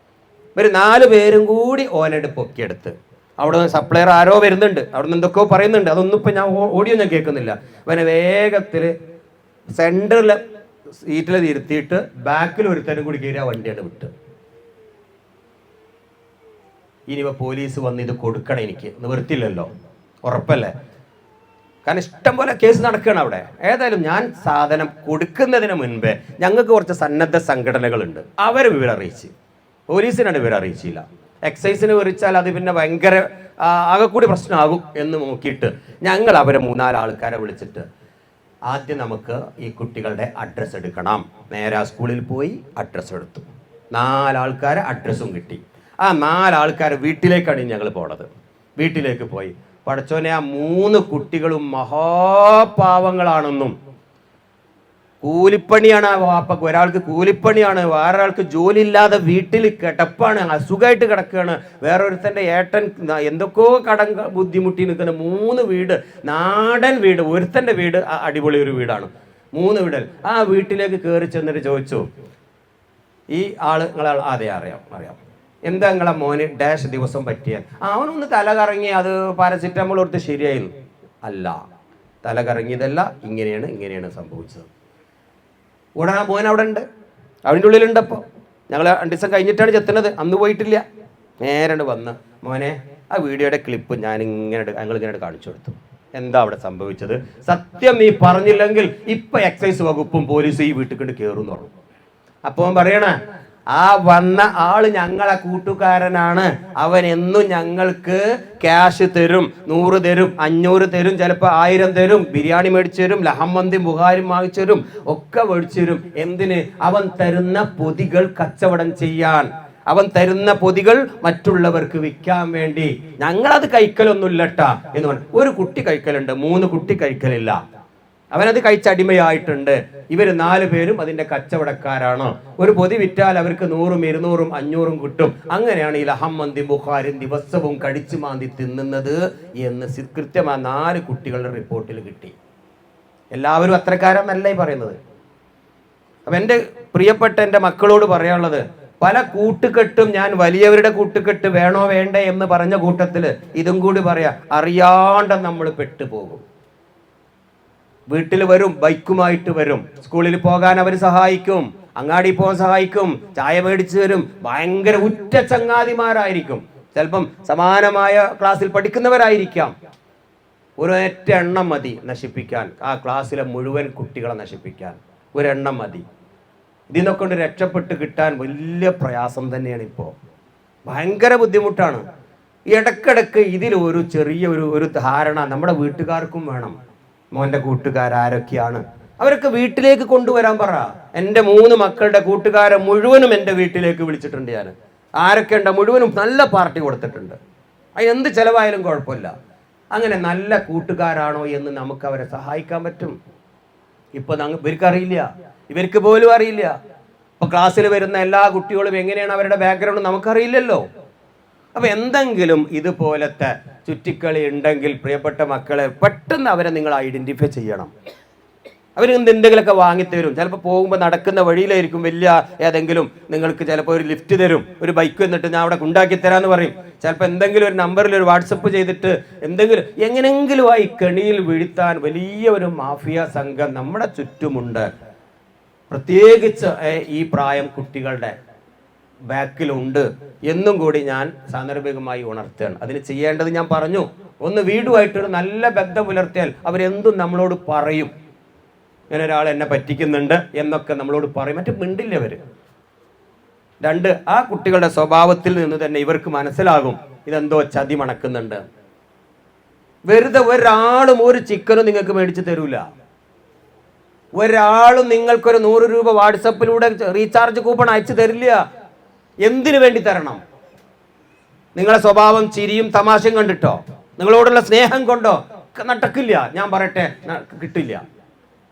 ഇവർ 4 പേരും കൂടി ഓനെടുത്ത് പൊക്കിയെടുത്ത് അവിടെ നിന്ന് സപ്ലയർ ആരോ വരുന്നുണ്ട്, അവിടെ നിന്ന് എന്തൊക്കെയോ പറയുന്നുണ്ട്. അതൊന്നും ഇപ്പം ഞാൻ ഓഡിയോ ഞാൻ കേൾക്കുന്നില്ല. അവനെ വേഗത്തിൽ സെൻറ്ററിൽ സീറ്റിൽ ഇരുത്തിയിട്ട് ബാക്കിൽ ഒരുത്തനും കൂടി കയറി ആ വണ്ടിയാണ് വിട്ട്. ഇനിയിപ്പോൾ പോലീസ് വന്ന് ഇത് കൊടുക്കണം, എനിക്ക് നിവൃത്തിയില്ലല്ലോ, ഉറപ്പല്ലേ, കാരണം ഇഷ്ടം പോലെ കേസ് നടക്കുകയാണ് അവിടെ. ഏതായാലും ഞാൻ സാധനം കൊടുക്കുന്നതിന് മുൻപേ ഞങ്ങൾക്ക് കുറച്ച് സന്നദ്ധ സംഘടനകളുണ്ട്, അവരെ വിവരം അറിയിച്ച്. പോലീസിനാണ് വിവരം അറിയിച്ചില്ല. എക്സൈസിന് വിളിച്ചാൽ അത് പിന്നെ ഭയങ്കര ആകെ കൂടി പ്രശ്നമാകും എന്ന് നോക്കിയിട്ട് ഞങ്ങൾ അവരെ 3-4 ആൾക്കാരെ വിളിച്ചിട്ട് ആദ്യം നമുക്ക് ഈ കുട്ടികളുടെ അഡ്രസ്സ് എടുക്കണം. നേരെ സ്കൂളിൽ പോയി അഡ്രസ്സ് എടുത്തു. 4 ആൾക്കാരെ അഡ്രസ്സും കിട്ടി. ആ 4 ആൾക്കാരെ വീട്ടിലേക്കാണ് ഞങ്ങൾ പോണത്. വീട്ടിലേക്ക് പോയി, പടച്ചോനെ, ആ 3 കുട്ടികളും മഹാപാവങ്ങളാണെന്നും കൂലിപ്പണിയാണ് ആ വാപ്പക്ക്. ഒരാൾക്ക് കൂലിപ്പണിയാണ്, വേറൊരാൾക്ക് ജോലി ഇല്ലാതെ വീട്ടിൽ കിടപ്പാണ്, അസുഖമായിട്ട് കിടക്കുകയാണ്. വേറൊരുത്തൻ്റെ ഏട്ടൻ എന്തൊക്കെയോ ബുദ്ധിമുട്ടി നിൽക്കുന്ന 3 വീട്, നാടൻ വീട്. ഒരുത്തൻ്റെ വീട് അടിപൊളി ഒരു വീടാണ്, 3 വീട്. ആ വീട്ടിലേക്ക് കയറി ചെന്നിട്ട് ചോദിച്ചു, ഈ ആള് നിങ്ങളെ അതെ അറിയാം, എന്താ നിങ്ങളെ മോന് ഡാഷ് ദിവസം പറ്റിയാൽ? അവനൊന്ന് തല കറങ്ങി, അത് പാരസിറ്റമോൾ കൊടുത്ത് ശരിയായിരുന്നു. അല്ല, തല കറങ്ങിയതല്ല, ഇങ്ങനെയാണ് സംഭവിച്ചത്. ഉടനെ മോൻ അവിടെ ഉണ്ട്, അവൻ്റെ ഉള്ളിലുണ്ട്. അപ്പോൾ ഞങ്ങൾ 2 ദിവസം കഴിഞ്ഞിട്ടാണ് ചെത്തുന്നത്, അന്ന് പോയിട്ടില്ല. നേരെ വന്ന് മോനെ ആ വീഡിയോയുടെ ക്ലിപ്പ് ഞങ്ങളിങ്ങനെ കാണിച്ചു കൊടുത്തു. എന്താ അവിടെ സംഭവിച്ചത്? സത്യം നീ പറഞ്ഞില്ലെങ്കിൽ ഇപ്പൊ എക്സൈസ് വകുപ്പും പോലീസും ഈ വീട്ടിൽ കൊണ്ട് കയറും എന്ന് പറഞ്ഞു. അപ്പോൾ പറയണ ആ വന്ന ആള് ഞങ്ങളെ കൂട്ടുകാരനാണ്, അവൻ എന്നും ഞങ്ങൾക്ക് ക്യാഷ് തരും, 100 തരും, 500 തരും, ചിലപ്പോൾ 1000 തരും, ബിരിയാണി മേടിച്ചു തരും, ലഹമ്മന്തി ബുഹാരി വാങ്ങിച്ചു തരും, ഒക്കെ മേടിച്ചു തരും. എന്തിന്? അവൻ തരുന്ന പൊതികൾ കച്ചവടം ചെയ്യാൻ, അവൻ തരുന്ന പൊതികൾ മറ്റുള്ളവർക്ക് വിൽക്കാൻ വേണ്ടി. ഞങ്ങളത് കഴിക്കലൊന്നുമില്ലട്ടാ എന്ന് പറഞ്ഞു. ഒരു കുട്ടി കഴിക്കലുണ്ട്, 3 കുട്ടി കഴിക്കലില്ല. അവനത് കഴിച്ചടിമയായിട്ടുണ്ട്. ഇവര് 4 പേരും അതിന്റെ കച്ചവടക്കാരാണ്. ഒരു പൊതി വിറ്റാൽ അവർക്ക് 100, 200, 500 കിട്ടും. അങ്ങനെയാണ് ഈ ലഹമ്മന്തി ബുഖാരി ദിവസവും കടിച്ചു മാന്തി തിന്നുന്നത് എന്ന് കൃത്യമായി 4 കുട്ടികളുടെ റിപ്പോർട്ടിൽ കിട്ടി. എല്ലാവരും അത്രക്കാരെന്നല്ല ഈ പറയുന്നത്. അപ്പൊ എൻ്റെ പ്രിയപ്പെട്ട എൻ്റെ മക്കളോട് പറയാനുള്ളത്, പല കൂട്ടുകെട്ടും ഞാൻ വലിയവരുടെ കൂട്ടുകെട്ട് വേണോ വേണ്ടേ എന്ന് പറഞ്ഞ കൂട്ടത്തില് ഇതും കൂടി പറയാ, അറിയാണ്ട് നമ്മൾ പെട്ടുപോകും. വീട്ടിൽ വരും, ബൈക്കുമായിട്ട് വരും, സ്കൂളിൽ പോകാൻ അവർ സഹായിക്കും, അങ്ങാടി പോകാൻ സഹായിക്കും, ചായ മേടിച്ചു തരും, ഭയങ്കര ഉറ്റ ചങ്ങാതിമാരായിരിക്കും, ചിലപ്പം സമാനമായ ക്ലാസ്സിൽ പഠിക്കുന്നവരായിരിക്കാം. ഒരൊറ്റ എണ്ണം മതി നശിപ്പിക്കാൻ, ആ ക്ലാസ്സിലെ മുഴുവൻ കുട്ടികളെ നശിപ്പിക്കാൻ ഒരെണ്ണം മതി. ഇതിനൊക്കെ കൊണ്ട് രക്ഷപ്പെട്ട് കിട്ടാൻ വലിയ പ്രയാസം തന്നെയാണ്. ഇപ്പോൾ ഭയങ്കര ബുദ്ധിമുട്ടാണ്. ഇടക്കിടക്ക് ഇതിലൊരു ചെറിയ ഒരു ധാരണ നമ്മുടെ വീട്ടുകാർക്കും വേണം. മോൻ്റെ കൂട്ടുകാരൊക്കെയാണ്, അവരൊക്കെ വീട്ടിലേക്ക് കൊണ്ടുവരാൻ പറ. എൻ്റെ 3 മക്കളുടെ കൂട്ടുകാരെ മുഴുവനും എൻ്റെ വീട്ടിലേക്ക് വിളിച്ചിട്ടുണ്ട് ഞാൻ. ആരൊക്കെ ഉണ്ടോ മുഴുവനും നല്ല പാർട്ടി കൊടുത്തിട്ടുണ്ട്. അതിനെന്ത് ചിലവായാലും കുഴപ്പമില്ല. അങ്ങനെ നല്ല കൂട്ടുകാരാണോ എന്ന് നമുക്ക് അവരെ സഹായിക്കാൻ പറ്റും. ഇപ്പൊ ഇവർക്കറിയില്ല, ഇവർക്ക് പോലും അറിയില്ല. ഇപ്പൊ ക്ലാസ്സിൽ വരുന്ന എല്ലാ കുട്ടികളും എങ്ങനെയാണ് അവരുടെ ബാക്ക്ഗ്രൗണ്ട് നമുക്കറിയില്ലല്ലോ. അപ്പൊ എന്തെങ്കിലും ഇതുപോലത്തെ ചുറ്റിക്കളി ഉണ്ടെങ്കിൽ പ്രിയപ്പെട്ട മക്കളെ പെട്ടെന്ന് അവരെ നിങ്ങൾ ഐഡന്റിഫൈ ചെയ്യണം. അവർ എന്തെങ്കിലുമൊക്കെ വാങ്ങിത്തരും. ചിലപ്പോൾ പോകുമ്പോൾ നടക്കുന്ന വഴിയിലായിരിക്കും വലിയ ഏതെങ്കിലും നിങ്ങൾക്ക് ചിലപ്പോൾ ഒരു ലിഫ്റ്റ് തരും, ഒരു ബൈക്ക് എന്നിട്ട് ഞാൻ അവിടെ ഉണ്ടാക്കി തരാമെന്ന് പറയും. ചിലപ്പോൾ എന്തെങ്കിലും ഒരു നമ്പറിൽ ഒരു വാട്സപ്പ് ചെയ്തിട്ട് എന്തെങ്കിലും എങ്ങനെങ്കിലും ആയി കെണിയിൽ വീഴ്ത്താൻ വലിയ ഒരു മാഫിയ സംഘം നമ്മുടെ ചുറ്റുമുണ്ട്. പ്രത്യേകിച്ച് ഈ പ്രായം കുട്ടികളുടെ ബാക്കിലുണ്ട് എന്നും കൂടി ഞാൻ സാന്ദർഭികമായി ഉണർത്തുകയാണ്. അതിന് ചെയ്യേണ്ടത് ഞാൻ പറഞ്ഞു. ഒന്ന്, വീടുമായിട്ടൊരു നല്ല ബന്ധം പുലർത്തിയാൽ അവരെന്തും നമ്മളോട് പറയും. ഇങ്ങനെ ഒരാൾ എന്നെ പറ്റിക്കുന്നുണ്ട് എന്നൊക്കെ നമ്മളോട് പറയും. മറ്റു മിണ്ടില്ല അവര്. 2, ആ കുട്ടികളുടെ സ്വഭാവത്തിൽ നിന്ന് തന്നെ ഇവർക്ക് മനസ്സിലാകും ഇതെന്തോ ചതി മണക്കുന്നുണ്ട്. വെറുതെ ഒരാളും ഒരു ചിക്കനും നിങ്ങൾക്ക് മേടിച്ചു തരൂല. ഒരാളും നിങ്ങൾക്കൊരു 100 രൂപ വാട്സപ്പിലൂടെ റീചാർജ് കൂപ്പൺ അയച്ചു തരില്ല. എന്തിനു വേണ്ടി തരണം? നിങ്ങളെ സ്വഭാവം ചിരിയും തമാശയും കണ്ടിട്ടോ, നിങ്ങളോടുള്ള സ്നേഹം കൊണ്ടോ നടക്കില്ല. ഞാൻ പറയട്ടെ, കിട്ടില്ല.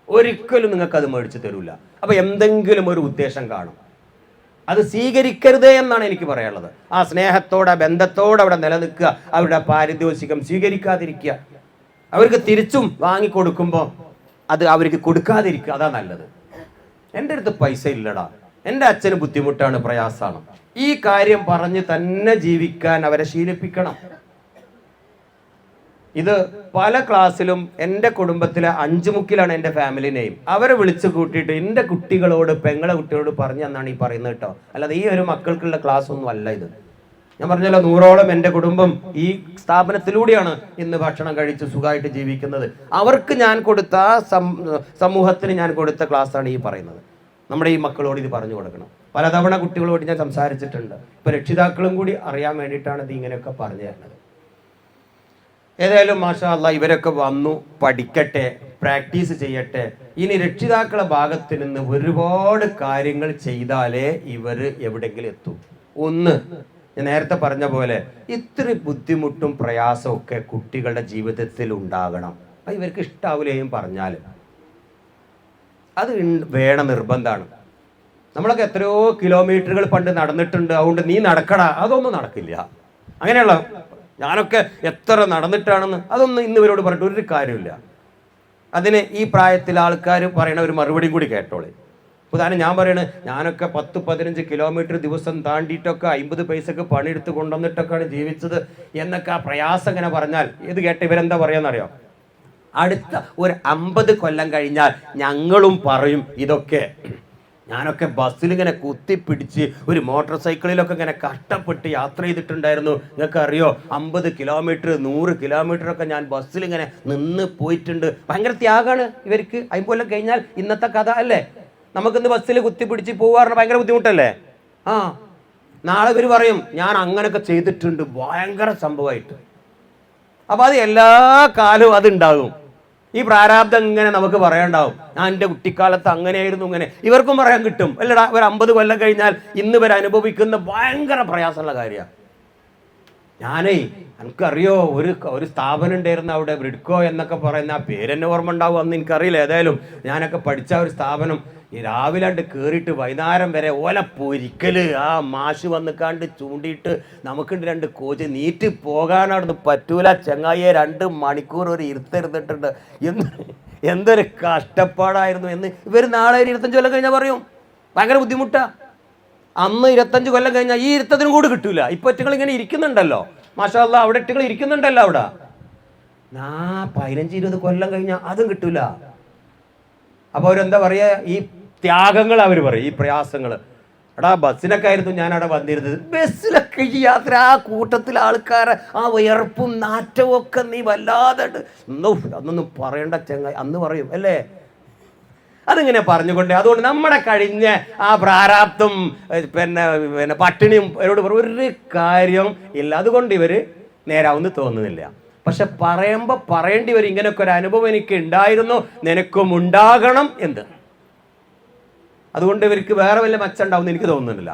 ഒരിക്കലും നിങ്ങൾക്ക് അത് മേടിച്ചു തരൂല. അപ്പൊ എന്തെങ്കിലും ഒരു ഉദ്ദേശം കാണും. അത് സ്വീകരിക്കരുത് എന്നാണ് എനിക്ക് പറയാനുള്ളത്. ആ സ്നേഹത്തോടെ ബന്ധത്തോടെ അവിടെ നിലനിൽക്കുക, അവരുടെ പാരിതോഷികം സ്വീകരിക്കാതിരിക്കുക. അവർക്ക് തിരിച്ചും വാങ്ങിക്കൊടുക്കുമ്പോൾ അത് അവർക്ക് കൊടുക്കാതിരിക്കുക, അതാ നല്ലത്. എൻ്റെ അടുത്ത് പൈസ ഇല്ലടാ, എൻ്റെ അച്ഛന് ബുദ്ധിമുട്ടാണ്, പ്രയാസമാണ്, ഈ കാര്യം പറഞ്ഞ് തന്നെ ജീവിക്കാൻ അവരെ ശീലിപ്പിക്കണം. ഇത് പല ക്ലാസ്സിലും എൻ്റെ കുടുംബത്തിലെ 5 മുക്കിലാണ് എൻ്റെ ഫാമിലി നെയിം. അവരെ വിളിച്ചു കൂട്ടിയിട്ട് എൻ്റെ കുട്ടികളോട്, പെങ്ങളെ കുട്ടികളോട് പറഞ്ഞു എന്നാണ് ഈ പറയുന്നത് കേട്ടോ. അല്ലാതെ ഈ ഒരു മക്കൾക്കുള്ള ക്ലാസ് ഒന്നും അല്ല ഇത്. ഞാൻ പറഞ്ഞല്ലോ, 100ഓളം എൻ്റെ കുടുംബം ഈ സ്ഥാപനത്തിലൂടെയാണ് ഇന്ന് ഭക്ഷണം കഴിച്ച് സുഖമായിട്ട് ജീവിക്കുന്നത്. അവർക്ക് ഞാൻ കൊടുത്ത, സമൂഹത്തിന് ഞാൻ കൊടുത്ത ക്ലാസ്സാണ് ഈ പറയുന്നത്. നമ്മുടെ ഈ മക്കളോട് ഇത് പറഞ്ഞു കൊടുക്കണം. പലതവണ കുട്ടികളോട് ഞാൻ സംസാരിച്ചിട്ടുണ്ട്. ഇപ്പൊ രക്ഷിതാക്കളും കൂടി അറിയാൻ വേണ്ടിയിട്ടാണ് ഇത് ഇങ്ങനെയൊക്കെ പറഞ്ഞു തരുന്നത്. ഏതായാലും മാഷാ അല്ലാഹ് ഇവരൊക്കെ വന്നു, പഠിക്കട്ടെ, പ്രാക്ടീസ് ചെയ്യട്ടെ. ഇനി രക്ഷിതാക്കളുടെ ഭാഗത്ത് നിന്ന് ഒരുപാട് കാര്യങ്ങൾ ചെയ്താലേ ഇവർ എവിടെയെങ്കിലും എത്തും. ഒന്ന്, ഞാൻ നേരത്തെ പറഞ്ഞ പോലെ ഇത്ര ബുദ്ധിമുട്ടും പ്രയാസവും ഒക്കെ കുട്ടികളുടെ ജീവിതത്തിൽ ഉണ്ടാകണം. അത് ഇവർക്ക് ഇഷ്ടാവില്ലേയും പറഞ്ഞാൽ അത് വേണം, നിർബന്ധമാണ്. നമ്മളൊക്കെ എത്രയോ കിലോമീറ്ററുകൾ പണ്ട് നടന്നിട്ടുണ്ട്, അതുകൊണ്ട് നീ നടക്കടാ, അതൊന്നും നടക്കില്ല. അങ്ങനെയുള്ള ഞാനൊക്കെ എത്ര നടന്നിട്ടാണെന്ന് അതൊന്നും ഇന്ന് ഇവരോട് പറഞ്ഞിട്ട് ഒരു കാര്യമില്ല. അതിന് ഈ പ്രായത്തിൽ ആൾക്കാർ പറയണ ഒരു മറുപടിയും കൂടി കേട്ടോളെ. ഉദാഹരണം ഞാൻ പറയണ, ഞാനൊക്കെ 10-15 കിലോമീറ്റർ ദിവസം താണ്ടിയിട്ടൊക്കെ 50 പൈസക്ക് പണിയെടുത്ത് കൊണ്ടുവന്നിട്ടൊക്കെയാണ് ജീവിച്ചത് എന്നൊക്കെ ആ പ്രയാസം ഇങ്ങനെ പറഞ്ഞാൽ ഇത് കേട്ട് ഇവരെന്താ പറയാന്നറിയോ? അടുത്ത ഒരു 50 കൊല്ലം കഴിഞ്ഞാൽ ഞങ്ങളും പറയും ഇതൊക്കെ. ഞാനൊക്കെ ബസ്സിലിങ്ങനെ കുത്തിപ്പിടിച്ച് ഒരു മോട്ടോർ സൈക്കിളിലൊക്കെ ഇങ്ങനെ കഷ്ടപ്പെട്ട് യാത്ര ചെയ്തിട്ടുണ്ടായിരുന്നു. നിങ്ങൾക്ക് അറിയോ, 50 കിലോമീറ്റർ 100 കിലോമീറ്ററൊക്കെ ഞാൻ ബസ്സിലിങ്ങനെ നിന്ന് പോയിട്ടുണ്ട്. ഭയങ്കര ത്യാഗമാണ് ഇവർക്ക്. 50 കൊല്ലം കഴിഞ്ഞാൽ ഇന്നത്തെ കഥ അല്ലേ. നമുക്കിന്ന് ബസ്സിൽ കുത്തിപ്പിടിച്ച് പോകാറുണ്ട്, ഭയങ്കര ബുദ്ധിമുട്ടല്ലേ. നാളെ ഇവർ പറയും ഞാൻ അങ്ങനെയൊക്കെ ചെയ്തിട്ടുണ്ട്, ഭയങ്കര സംഭവമായിട്ട്. അപ്പോൾ അത് എല്ലാ കാലവും അതുണ്ടാകും. ഈ പ്രാരാബ്ദം ഇങ്ങനെ നമുക്ക് പറയാണ്ടാവും. ഞാൻ എൻ്റെ കുട്ടിക്കാലത്ത് അങ്ങനെയായിരുന്നു, ഇങ്ങനെ ഇവർക്കും പറയാൻ കിട്ടും അല്ലടാ. ഒരു 50 കൊല്ലം കഴിഞ്ഞാൽ ഇന്ന് ഇവർ അനുഭവിക്കുന്ന ഭയങ്കര പ്രയാസമുള്ള കാര്യമാണ്. എനിക്കറിയോ ഒരു സ്ഥാപനം ഉണ്ടായിരുന്നു അവിടെ, ബ്രിഡ്കോ എന്നൊക്കെ പറയുന്ന, ആ പേരെന്നെ ഓർമ്മ ഉണ്ടാവും, അന്ന് എനിക്കറിയില്ല. ഏതായാലും ഞാനൊക്കെ പഠിച്ച ഒരു സ്ഥാപനം, ഈ രാവിലെ കയറിയിട്ട് വൈകുന്നേരം വരെ ഓല പൊരിക്കൽ. ആ മാഷ് വന്നിക്കാണ്ട് ചൂണ്ടിയിട്ട് നമുക്കുണ്ട് 2 കോച്ച്, നീറ്റ് പോകാനവിടുന്ന് പറ്റൂല ചങ്ങായിയെ, 2 മണിക്കൂർ ഒരു ഇരുത്തിരുന്നിട്ടുണ്ട്. എന്തൊരു കഷ്ടപ്പാടായിരുന്നു എന്ന് ഇവർ നാളെ 25 കൊല്ലം കഴിഞ്ഞാൽ പറയും. ഭയങ്കര ബുദ്ധിമുട്ടാണ്. അന്ന് 25 കൊല്ലം കഴിഞ്ഞാൽ ഈ ഇരുത്തത്തിനും കൂടി കിട്ടൂല. ഇപ്പൊ ഒറ്റകൾ ഇങ്ങനെ ഇരിക്കുന്നുണ്ടല്ലോ, മാഷാ അല്ലാഹ്, അവിടെ ഒറ്റകൾ ഇരിക്കുന്നുണ്ടല്ലോ അവിടെ. 15-20 കൊല്ലം കഴിഞ്ഞാൽ അതും കിട്ടൂല. അപ്പോൾ അവരെന്താ പറയുക, ഈ ത്യാഗങ്ങൾ അവർ പറയും, ഈ പ്രയാസങ്ങൾ. എടാ ബസ്സിനൊക്കെ ആയിരുന്നു ഞാൻ അവിടെ വന്നിരുന്നത്. ബസ്സിലൊക്കെ ഈ യാത്ര, ആ കൂട്ടത്തിൽ ആൾക്കാരെ ആ വിയർപ്പും നാറ്റവും ഒക്കെ നീ വല്ലാതെ അന്നൊന്നും പറയണ്ട ചങ്ങായി, അന്ന് പറയും അല്ലേ. അതിങ്ങനെ പറഞ്ഞുകൊണ്ട്, അതുകൊണ്ട് നമ്മുടെ കഴിഞ്ഞ ആ പ്രാരാബ്ദം പിന്നെ പട്ടിണിയും ഇവരോട് ഒരു കാര്യം ഇല്ല. അതുകൊണ്ട് ഇവർ നേരാവുമെന്ന് തോന്നുന്നില്ല. പക്ഷെ പറയുമ്പോൾ പറയേണ്ടി വരും, ഇങ്ങനെയൊക്കെ ഒരു അനുഭവം എനിക്ക് ഉണ്ടായിരുന്നു, നിനക്കും ഉണ്ടാകണം എന്ന്. അതുകൊണ്ട് ഇവർക്ക് വേറെ വല്ല മെച്ചം ഉണ്ടാവുമെന്ന് എനിക്ക് തോന്നുന്നില്ല.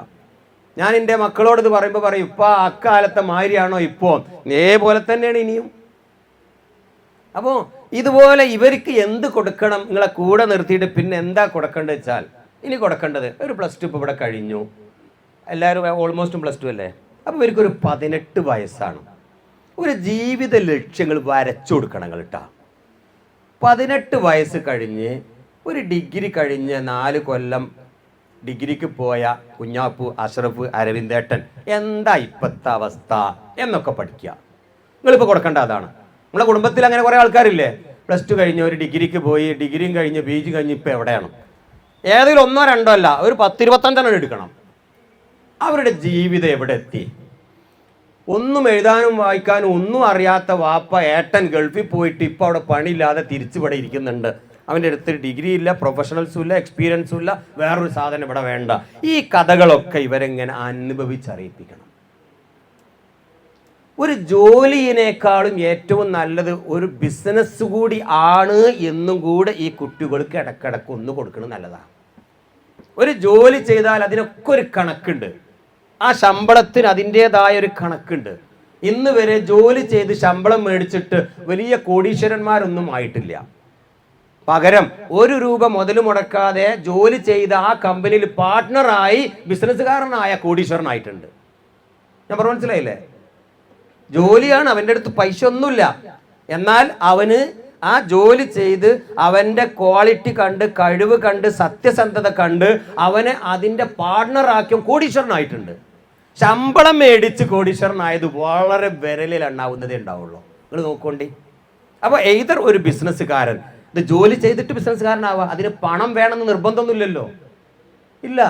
ഞാൻ എൻ്റെ മക്കളോട് ഇത് പറയുമ്പോൾ പറയും, ഇപ്പം അക്കാലത്തെ മാതിരിയാണോ ഇപ്പോൾ, ഇതേപോലെ തന്നെയാണ് ഇനിയും. അപ്പോൾ ഇതുപോലെ ഇവർക്ക് എന്ത് കൊടുക്കണം, നിങ്ങളെ കൂടെ നിർത്തിയിട്ട് പിന്നെ എന്താ കൊടുക്കേണ്ടത് വെച്ചാൽ, ഇനി കൊടുക്കേണ്ടത് ഒരു +2 ഇപ്പോൾ ഇവിടെ കഴിഞ്ഞു, എല്ലാവരും ഓൾമോസ്റ്റും +2 അല്ലേ. അപ്പോൾ ഇവർക്കൊരു 18 വയസ്സാണ്. ഒരു ജീവിത ലക്ഷ്യങ്ങൾ വരച്ചു കൊടുക്കണം കേട്ടോ. 18 വയസ്സ് കഴിഞ്ഞ് ഒരു ഡിഗ്രി കഴിഞ്ഞ് 4 കൊല്ലം ഡിഗ്രിക്ക് പോയ കുഞ്ഞാപ്പു, അഷ്റഫ്, അരവിന്ദേട്ടൻ എന്താ ഇപ്പോഴത്തെ അവസ്ഥ എന്നൊക്കെ പഠിക്കുക. നിങ്ങളിപ്പോൾ കൊടുക്കേണ്ട അതാണ്. നമ്മളെ കുടുംബത്തിൽ അങ്ങനെ കുറേ ആൾക്കാരില്ലേ, +2 കഴിഞ്ഞ് ഒരു ഡിഗ്രിക്ക് പോയി, ഡിഗ്രിയും കഴിഞ്ഞ് PG കഴിഞ്ഞ് ഇപ്പോൾ എവിടെയാണ്? ഏതെങ്കിലും 1 2 അല്ല, ഒരു 10-25 എടുക്കണം. അവരുടെ ജീവിതം എവിടെ എത്തി? ഒന്നും എഴുതാനും വായിക്കാനും ഒന്നും അറിയാത്ത വാപ്പ ഏട്ടൻ ഗൾഫിൽ പോയിട്ട് ഇപ്പോൾ അവിടെ പണിയില്ലാതെ തിരിച്ചിവിടെ ഇരിക്കുന്നുണ്ട്. അവൻ്റെ അടുത്ത് ഡിഗ്രി ഇല്ല, പ്രൊഫഷണൽസും ഇല്ല, എക്സ്പീരിയൻസും ഇല്ല, വേറൊരു സാധനം ഇവിടെ വേണ്ട. ഈ കഥകളൊക്കെ ഇവരെങ്ങനെ അനുഭവിച്ചറിയിപ്പിക്കണം. ഒരു ജോലിയിനേക്കാളും ഏറ്റവും നല്ലത് ഒരു ബിസിനസ് കൂടി ആണ് എന്നും കൂടെ ഈ കുട്ടികൾക്ക് ഇടക്കിടക്ക് ഒന്ന് കൊടുക്കുന്നത് നല്ലതാണ്. ഒരു ജോലി ചെയ്താൽ അതിനൊക്കെ ഒരു കണക്കുണ്ട്. ആ ശമ്പളത്തിന് അതിൻ്റെതായ ഒരു കണക്കുണ്ട്. ഇന്ന് വരെ ജോലി ചെയ്ത് ശമ്പളം മേടിച്ചിട്ട് വലിയ കോടീശ്വരന്മാരൊന്നും ആയിട്ടില്ല. പകരം 1 രൂപ മുതൽ മുടക്കാതെ ജോലി ചെയ്ത ആ കമ്പനിയിൽ പാർട്ട്ണറായി ബിസിനസ്സുകാരനായ കോടീശ്വരനായിട്ടുണ്ട്. ഞാൻ പറഞ്ഞു മനസ്സിലായില്ലേ? ജോലിയാണ്, അവൻ്റെ അടുത്ത് പൈസ ഒന്നുമില്ല, എന്നാൽ അവന് ആ ജോലി ചെയ്ത് അവൻ്റെ ക്വാളിറ്റി കണ്ട്, കഴിവ് കണ്ട്, സത്യസന്ധത കണ്ട് അവനെ അതിൻ്റെ പാർട്ട്ണറാക്കിയ കോടീശ്വരനായിട്ടുണ്ട്. ശമ്പളം മേടിച്ച് കോടീശ്വരനായത് വളരെ വിരലിൽ എണ്ണാവുന്നതേ ഉണ്ടാവുള്ളൂ. നിങ്ങൾ നോക്കോണ്ടി. അപ്പോൾ എയ്തർ ഒരു ബിസിനസ്സുകാരൻ ഇത് ജോലി ചെയ്തിട്ട് ബിസിനസ്സുകാരനാവുക, അതിന് പണം വേണമെന്ന് നിർബന്ധമൊന്നുമില്ലല്ലോ, ഇല്ല.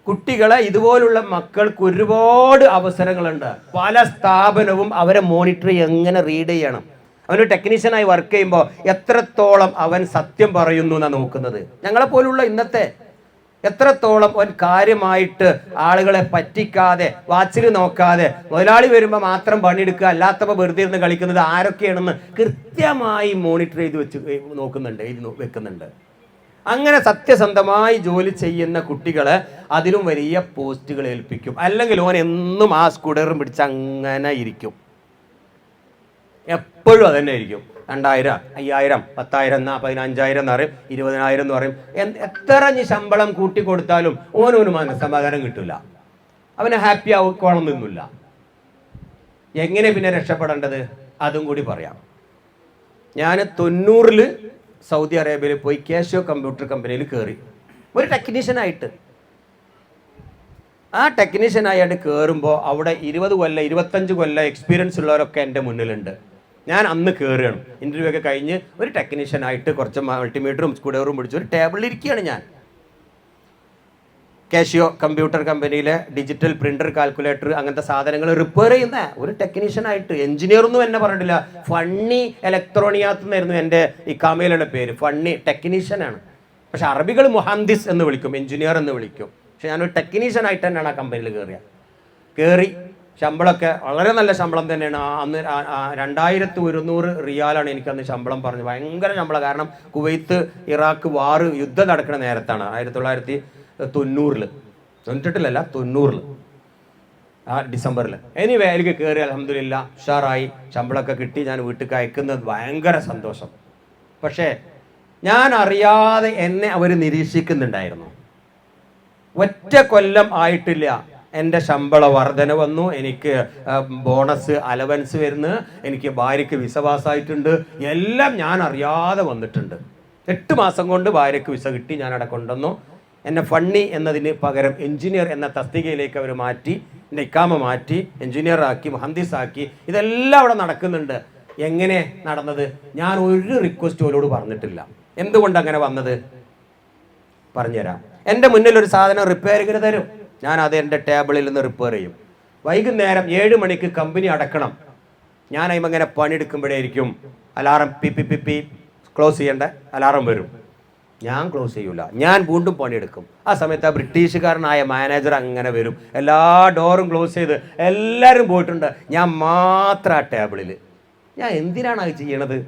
കുട്ടികളെ ഇതുപോലുള്ള മക്കൾക്ക് ഒരുപാട് അവസരങ്ങളുണ്ട്. പല സ്ഥാപനവും അവരെ മോണിറ്റർ എങ്ങനെ റീഡ് ചെയ്യണം. അവനൊരു ടെക്നീഷ്യനായി വർക്ക് ചെയ്യുമ്പോൾ എത്രത്തോളം അവൻ സത്യം പറയുന്നു എന്നാണ് നോക്കുന്നത്. ഞങ്ങളെപ്പോലുള്ള ഇന്നത്തെ എത്രത്തോളം അവൻ കാര്യമായിട്ട് ആളുകളെ പറ്റിക്കാതെ, വാച്ചിൽ നോക്കാതെ, മുതലാളി വരുമ്പോൾ മാത്രം പണിയെടുക്കുക, അല്ലാത്തപ്പോൾ വെറുതെ ഇരുന്ന് കളിക്കുന്നത് ആരൊക്കെയാണെന്ന് കൃത്യമായി മോണിറ്റർ ചെയ്ത് നോക്കുന്നുണ്ട്, വെക്കുന്നുണ്ട്. അങ്ങനെ സത്യസന്ധമായി ജോലി ചെയ്യുന്ന കുട്ടികളെ അതിലും വലിയ പോസ്റ്റുകൾ ഏൽപ്പിക്കും. അല്ലെങ്കിൽ ഓൻ എന്നും ആ സ്കൂട്ടറും പിടിച്ച് അങ്ങനെ ഇരിക്കും, എപ്പോഴും അതന്നെ ഇരിക്കും. 2000, 5000, 10,000 എന്നാ 15,000 എന്ന് പറയും, 20,000 എന്ന് പറയും. എത്ര ശമ്പളം കൂട്ടി കൊടുത്താലും ഓനൊരു മനസ്സമാധാനം കിട്ടില്ല, അവനെ ഹാപ്പി ആയിക്കോണമെന്നൊന്നുമില്ല. എങ്ങനെ പിന്നെ രക്ഷപ്പെടേണ്ടത് അതും കൂടി പറയാം. ഞാൻ 90-ൽ സൗദി അറേബ്യയിൽ പോയി കാസിയോ കമ്പ്യൂട്ടർ കമ്പനിയിൽ കയറി ഒരു ടെക്നീഷ്യനായിട്ട്. ആ ടെക്നീഷ്യനായിട്ട് കയറുമ്പോൾ അവിടെ 20 കൊല്ലം 25 കൊല്ലം എക്സ്പീരിയൻസ് ഉള്ളവരൊക്കെ എൻ്റെ മുന്നിലുണ്ട്. ഞാൻ അന്ന് കയറുകയാണ്, ഇൻ്റർവ്യൂ ഒക്കെ കഴിഞ്ഞ് ഒരു ടെക്നീഷ്യനായിട്ട് കുറച്ച് മൾട്ടിമീറ്ററും സ്കൂഡറും പിടിച്ച് ഒരു ടേബിളിൽ ഇരിക്കുകയാണ് ഞാൻ. കാഷിയോ കമ്പ്യൂട്ടർ കമ്പനിയിലെ ഡിജിറ്റൽ പ്രിന്റർ, കാൽക്കുലേറ്റർ അങ്ങനത്തെ സാധനങ്ങൾ റിപ്പയർ ചെയ്യുന്ന ഒരു ടെക്നീഷ്യനായിട്ട്. എഞ്ചിനീയറൊന്നും എന്നെ പറഞ്ഞിട്ടില്ല. ഫണ്ണി ഇലക്ട്രോണിയാത്ത് എന്നായിരുന്നു എൻ്റെ ഇക്കാമയിലുള്ള പേര്. ഫണ്ണി ടെക്നീഷ്യനാണ്. പക്ഷെ അറബികൾ മുഹന്ദിസ് എന്ന് വിളിക്കും, എഞ്ചിനീയർ എന്ന് വിളിക്കും. പക്ഷെ ഞാനൊരു ടെക്നീഷ്യനായിട്ട് തന്നെയാണ് ആ കമ്പനിയിൽ കയറി. ശമ്പളമൊക്കെ വളരെ നല്ല ശമ്പളം തന്നെയാണ്. അന്ന് 2100 റിയാലാണ് എനിക്കന്ന് ശമ്പളം പറഞ്ഞത്. ഭയങ്കര ശമ്പളം. കാരണം കുവൈത്ത് ഇറാഖ് വാർ യുദ്ധം നടക്കുന്ന നേരത്താണ്. 1990 90 ആ ഡിസംബറിൽ. എനിവേ എനിക്ക് കയറി അൽഹംദുലില്ലാ ഉഷാറായി, ശമ്പളമൊക്കെ കിട്ടി. ഞാൻ വീട്ടിലേക്ക് അയക്കുന്നത് ഭയങ്കര സന്തോഷം. പക്ഷേ ഞാൻ അറിയാതെ എന്നെ അവർ നിരീക്ഷിക്കുന്നുണ്ടായിരുന്നു. ഒറ്റ കൊല്ലം ആയിട്ടില്ല എൻ്റെ ശമ്പള വർധന വന്നു, എനിക്ക് ബോണസ് അലവൻസ് വരുന്നു, എനിക്ക് ഭാര്യയ്ക്ക് വിസ പാസ്സായിട്ടുണ്ട്, എല്ലാം ഞാൻ അറിയാതെ വന്നിട്ടുണ്ട്. 8 മാസം കൊണ്ട് ഭാര്യയ്ക്ക് വിസ കിട്ടി. ഞാൻ അവിടെ കൊണ്ടുവന്നു. എന്നെ ഫണ്ണി എന്നതിന് പകരം എഞ്ചിനീയർ എന്ന തസ്തികയിലേക്ക് അവർ മാറ്റി. എൻ്റെ ഇക്കാമ മാറ്റി, എഞ്ചിനീയർ ആക്കി, മുഹന്ദിസാക്കി. ഇതെല്ലാം അവിടെ നടക്കുന്നുണ്ട്. എങ്ങനെ നടന്നത്? ഞാൻ ഒരു റിക്വസ്റ്റ് അവരോട് പറഞ്ഞിട്ടില്ല. എന്തുകൊണ്ട് അങ്ങനെ വന്നത് പറഞ്ഞുതരാം. എൻ്റെ മുന്നിൽ ഒരു സാധനം റിപ്പയറിങ്ങിന് തരും, ഞാൻ അത് എൻ്റെ ടേബിളിൽ നിന്ന് റിപ്പയർ ചെയ്യും. വൈകുന്നേരം 7 മണിക്ക് കമ്പനി അടക്കണം. ഞാൻ അതിങ്ങനെ പണിയെടുക്കുമ്പോഴേയിരിക്കും അലാറം പി ക്ലോസ് ചെയ്യേണ്ട അലാറം വരും. ഞാൻ ക്ലോസ് ചെയ്യൂല, ഞാൻ വീണ്ടും പണിയെടുക്കും. ആ സമയത്ത് ആ ബ്രിട്ടീഷുകാരനായ മാനേജർ അങ്ങനെ വരും. എല്ലാ ഡോറും ക്ലോസ് ചെയ്ത് എല്ലാവരും പോയിട്ടുണ്ട്. ഞാൻ മാത്രം ആ ടേബിളിൽ. ഞാൻ എന്തിനാണ് അത് ചെയ്യണത്?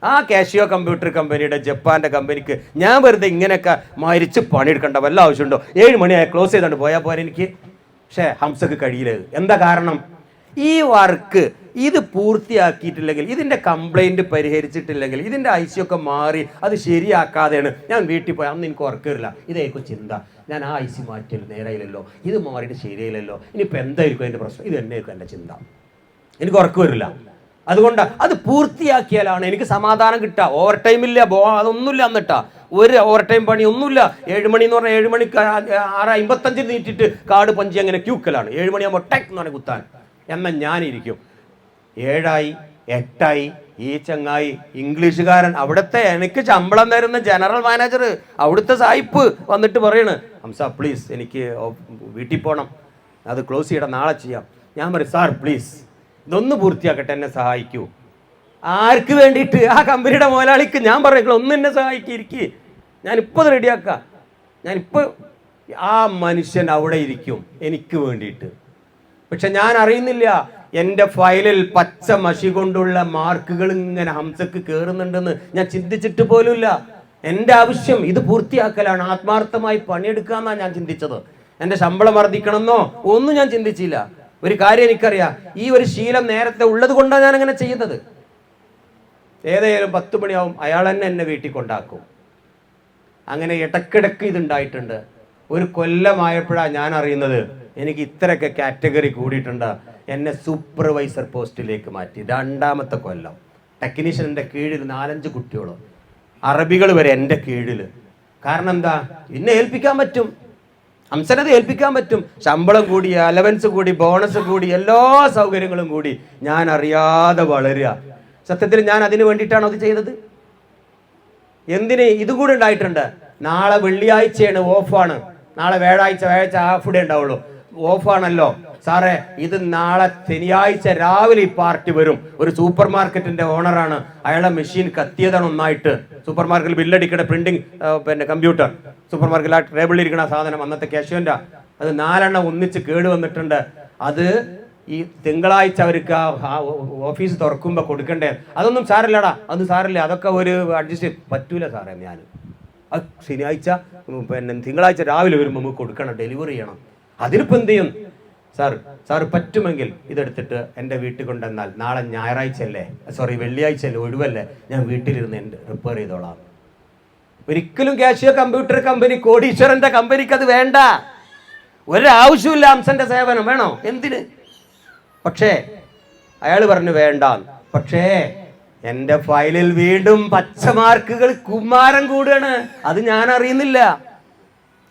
ആ കാഷിയോ കമ്പ്യൂട്ടർ കമ്പനിയുടെ, ജപ്പാൻ്റെ കമ്പനിക്ക് ഞാൻ വെറുതെ ഇങ്ങനെയൊക്കെ മരിച്ച് പണിയെടുക്കേണ്ട വല്ല ആവശ്യമുണ്ടോ? 7 മണിയായി ക്ലോസ് ചെയ്തുകൊണ്ട് പോയാൽ പോരെ എനിക്ക്. പക്ഷേ ഹംസക്ക് കഴിയില്ല. എന്താ കാരണം? ഈ വർക്ക് ഇത് പൂർത്തിയാക്കിയിട്ടില്ലെങ്കിൽ, ഇതിൻ്റെ കംപ്ലൈൻറ്റ് പരിഹരിച്ചിട്ടില്ലെങ്കിൽ, ഇതിൻ്റെ ഐസിയൊക്കെ മാറി അത് ശരിയാക്കാതെയാണ് ഞാൻ വീട്ടിൽ പോയി. അന്ന് എനിക്ക് ഉറക്കില്ല. ഇതായിരിക്കും ചിന്ത. ഞാൻ ആ ഐസി മാറ്റിയല്ലോ, നേരെയില്ലല്ലോ, ഇത് മാറിയിട്ട് ശരിയായില്ലല്ലോ, ഇനിയിപ്പോൾ എന്തായിരിക്കും എൻ്റെ പ്രശ്നം? ഇത് തന്നെയായിരിക്കും എൻ്റെ ചിന്ത. എനിക്ക് ഉറക്കം വരില്ല. അതുകൊണ്ട് അത് പൂർത്തിയാക്കിയാലാണ് എനിക്ക് സമാധാനം കിട്ടുക. ഓവർ ടൈം ഇല്ല, അതൊന്നുമില്ല. എന്നിട്ടാ ഒരു ഓവർ ടൈം പണി ഒന്നുമില്ല. 7 മണി എന്ന് പറഞ്ഞാൽ 7 മണിക്ക് 6:55 നീട്ടിയിട്ട് കാർഡ് പഞ്ചി അങ്ങനെ ക്യൂക്കലാണ്. 7 മണിയാകുമ്പോൾ ടെക് എന്ന് പറഞ്ഞാൽ കുത്താൻ. എന്നാൽ ഞാനിരിക്കും. 7 8 ഈ ചങ്ങായി ഇംഗ്ലീഷുകാരൻ, അവിടുത്തെ എനിക്ക് ശമ്പളം തരുന്ന ജനറൽ മാനേജർ, അവിടുത്തെ സായിപ്പ് വന്നിട്ട് പറയണ്, ഹംസ പ്ലീസ് എനിക്ക് വീട്ടിൽ പോകണം, അത് ക്ലോസ് ചെയ്യണം, നാളെ ചെയ്യാം. ഞാൻ പറയും സാർ പ്ലീസ് ഇതൊന്ന് പൂർത്തിയാക്കട്ടെ, എന്നെ സഹായിക്കൂ. ആർക്ക് വേണ്ടിയിട്ട്? ആ കമ്പനിയുടെ മുതലാളിക്ക്. ഞാൻ പറയുള്ളൂ ഒന്ന് എന്നെ സഹായിക്കിരിക്കുക, ഞാനിപ്പോൾ അത് റെഡിയാക്കാം. ഞാനിപ്പോൾ ആ മനുഷ്യൻ അവിടെ ഇരിക്കും എനിക്ക് വേണ്ടിയിട്ട്. പക്ഷെ ഞാൻ അറിയുന്നില്ല എൻ്റെ ഫയലിൽ പച്ച മഷി കൊണ്ടുള്ള മാർക്കുകൾ ഇങ്ങനെ ഹംസക്ക് കയറുന്നുണ്ടെന്ന് ഞാൻ ചിന്തിച്ചിട്ട് പോലുമില്ല. എൻ്റെ ആവശ്യം ഇത് പൂർത്തിയാക്കലാണ്, ആത്മാർത്ഥമായി പണിയെടുക്കുക എന്നാണ് ഞാൻ ചിന്തിച്ചത്. എൻ്റെ ശമ്പളം വർദ്ധിക്കണമെന്നോ ഒന്നും ഞാൻ ചിന്തിച്ചില്ല. ഒരു കാര്യം എനിക്കറിയാം, ഈ ഒരു ശീലം നേരത്തെ ഉള്ളത് കൊണ്ടാണ് ഞാൻ അങ്ങനെ ചെയ്യുന്നത്. ഏതായാലും 10 മണിയാവും, അയാൾ തന്നെ എന്നെ വീട്ടിൽ കൊണ്ടാക്കും. അങ്ങനെ ഇടക്കിടക്ക് ഇതുണ്ടായിട്ടുണ്ട്. ഒരു കൊല്ലമായപ്പോഴാണ് ഞാൻ അറിയുന്നത് എനിക്ക് ഇത്രയൊക്കെ കാറ്റഗറി കൂടിയിട്ടുണ്ട്. എന്നെ സൂപ്പർവൈസർ പോസ്റ്റിലേക്ക് മാറ്റി. 2ാമത്തെ കൊല്ലം. ടെക്നീഷ്യൻ്റെ കീഴിൽ 4-5 കുട്ടികൾ, അറബികൾ വരെ എൻ്റെ കീഴിൽ. കാരണം എന്താ? എന്നെ ഏൽപ്പിക്കാൻ പറ്റും, ഹംസനത് ഏൽപ്പിക്കാൻ പറ്റും. ശമ്പളം കൂടി, അലവൻസ് കൂടി, ബോണസ് കൂടി, എല്ലാ സൗകര്യങ്ങളും കൂടി. ഞാൻ അറിയാതെ വളരുക. സത്യത്തിൽ ഞാൻ അതിന് വേണ്ടിയിട്ടാണ് അത് ചെയ്തത്. എന്തിന്? ഇതുകൂടി ഉണ്ടായിട്ടുണ്ട്. നാളെ വെള്ളിയാഴ്ചയാണ്, ഓഫാണ്. നാളെ വ്യാഴാഴ്ച ഹാഫ് ഡേ ഉണ്ടാവുള്ളൂ, ഓഫാണല്ലോ സാറേ. ഇത് നാളെ ശനിയാഴ്ച രാവിലെ ഈ പാർട്ടി വരും. ഒരു സൂപ്പർ മാർക്കറ്റിന്റെ ഓണറാണ്, അയാളെ മെഷീൻ കത്തിയതാണ് ഒന്നായിട്ട്. സൂപ്പർ മാർക്കറ്റിൽ ബില്ലടിക്കണ പ്രിന്റിങ് കമ്പ്യൂട്ടർ, സൂപ്പർ മാർക്കറ്റിൽ ആ ടേബിളിൽ ഇരിക്കണ സാധനം, അന്നത്തെ കാഷ്യോന്റെ, അത് 4 ഒന്നിച്ച് കേട് വന്നിട്ടുണ്ട്. അത് ഈ തിങ്കളാഴ്ച അവർക്ക് ആ ഓഫീസ് തുറക്കുമ്പോൾ കൊടുക്കണ്ടേ. അതൊന്നും സാറില്ലടാ, അതൊന്നും സാറില്ല, അതൊക്കെ ഒരു അഡ്ജസ്റ്റ് പറ്റൂല സാറേ. ഞാൻ അത് ശനിയാഴ്ച തിങ്കളാഴ്ച രാവിലെ വരുമ്പോൾ നമുക്ക് കൊടുക്കണം, ഡെലിവറി ചെയ്യണം. അതിനിപ്പോൾ എന്ത് ചെയ്യും സാർ പറ്റുമെങ്കിൽ ഇതെടുത്തിട്ട് എൻ്റെ വീട്ടിൽ കൊണ്ടുവന്നാൽ നാളെ ഞായറാഴ്ച അല്ലേ, വെള്ളിയാഴ്ച അല്ലേ, ഒഴിവല്ലേ, ഞാൻ വീട്ടിലിരുന്ന് റിപ്പയർ ചെയ്തോളാം. ഒരിക്കലും കാഷിയോ കമ്പ്യൂട്ടർ കമ്പനി, കോടീശ്വരന്റെ കമ്പനിക്ക് അത് വേണ്ട. ഒരാവശ്യമില്ല ഹംസന്റെ സേവനം. വേണോ? എന്തിന്? പക്ഷേ അയാൾ പറഞ്ഞു വേണ്ട. പക്ഷേ എൻ്റെ ഫയലിൽ വീണ്ടും പച്ചമാർക്കുകൾ കുമാരം കൂടുകയാണ്. അത് ഞാൻ അറിയുന്നില്ല.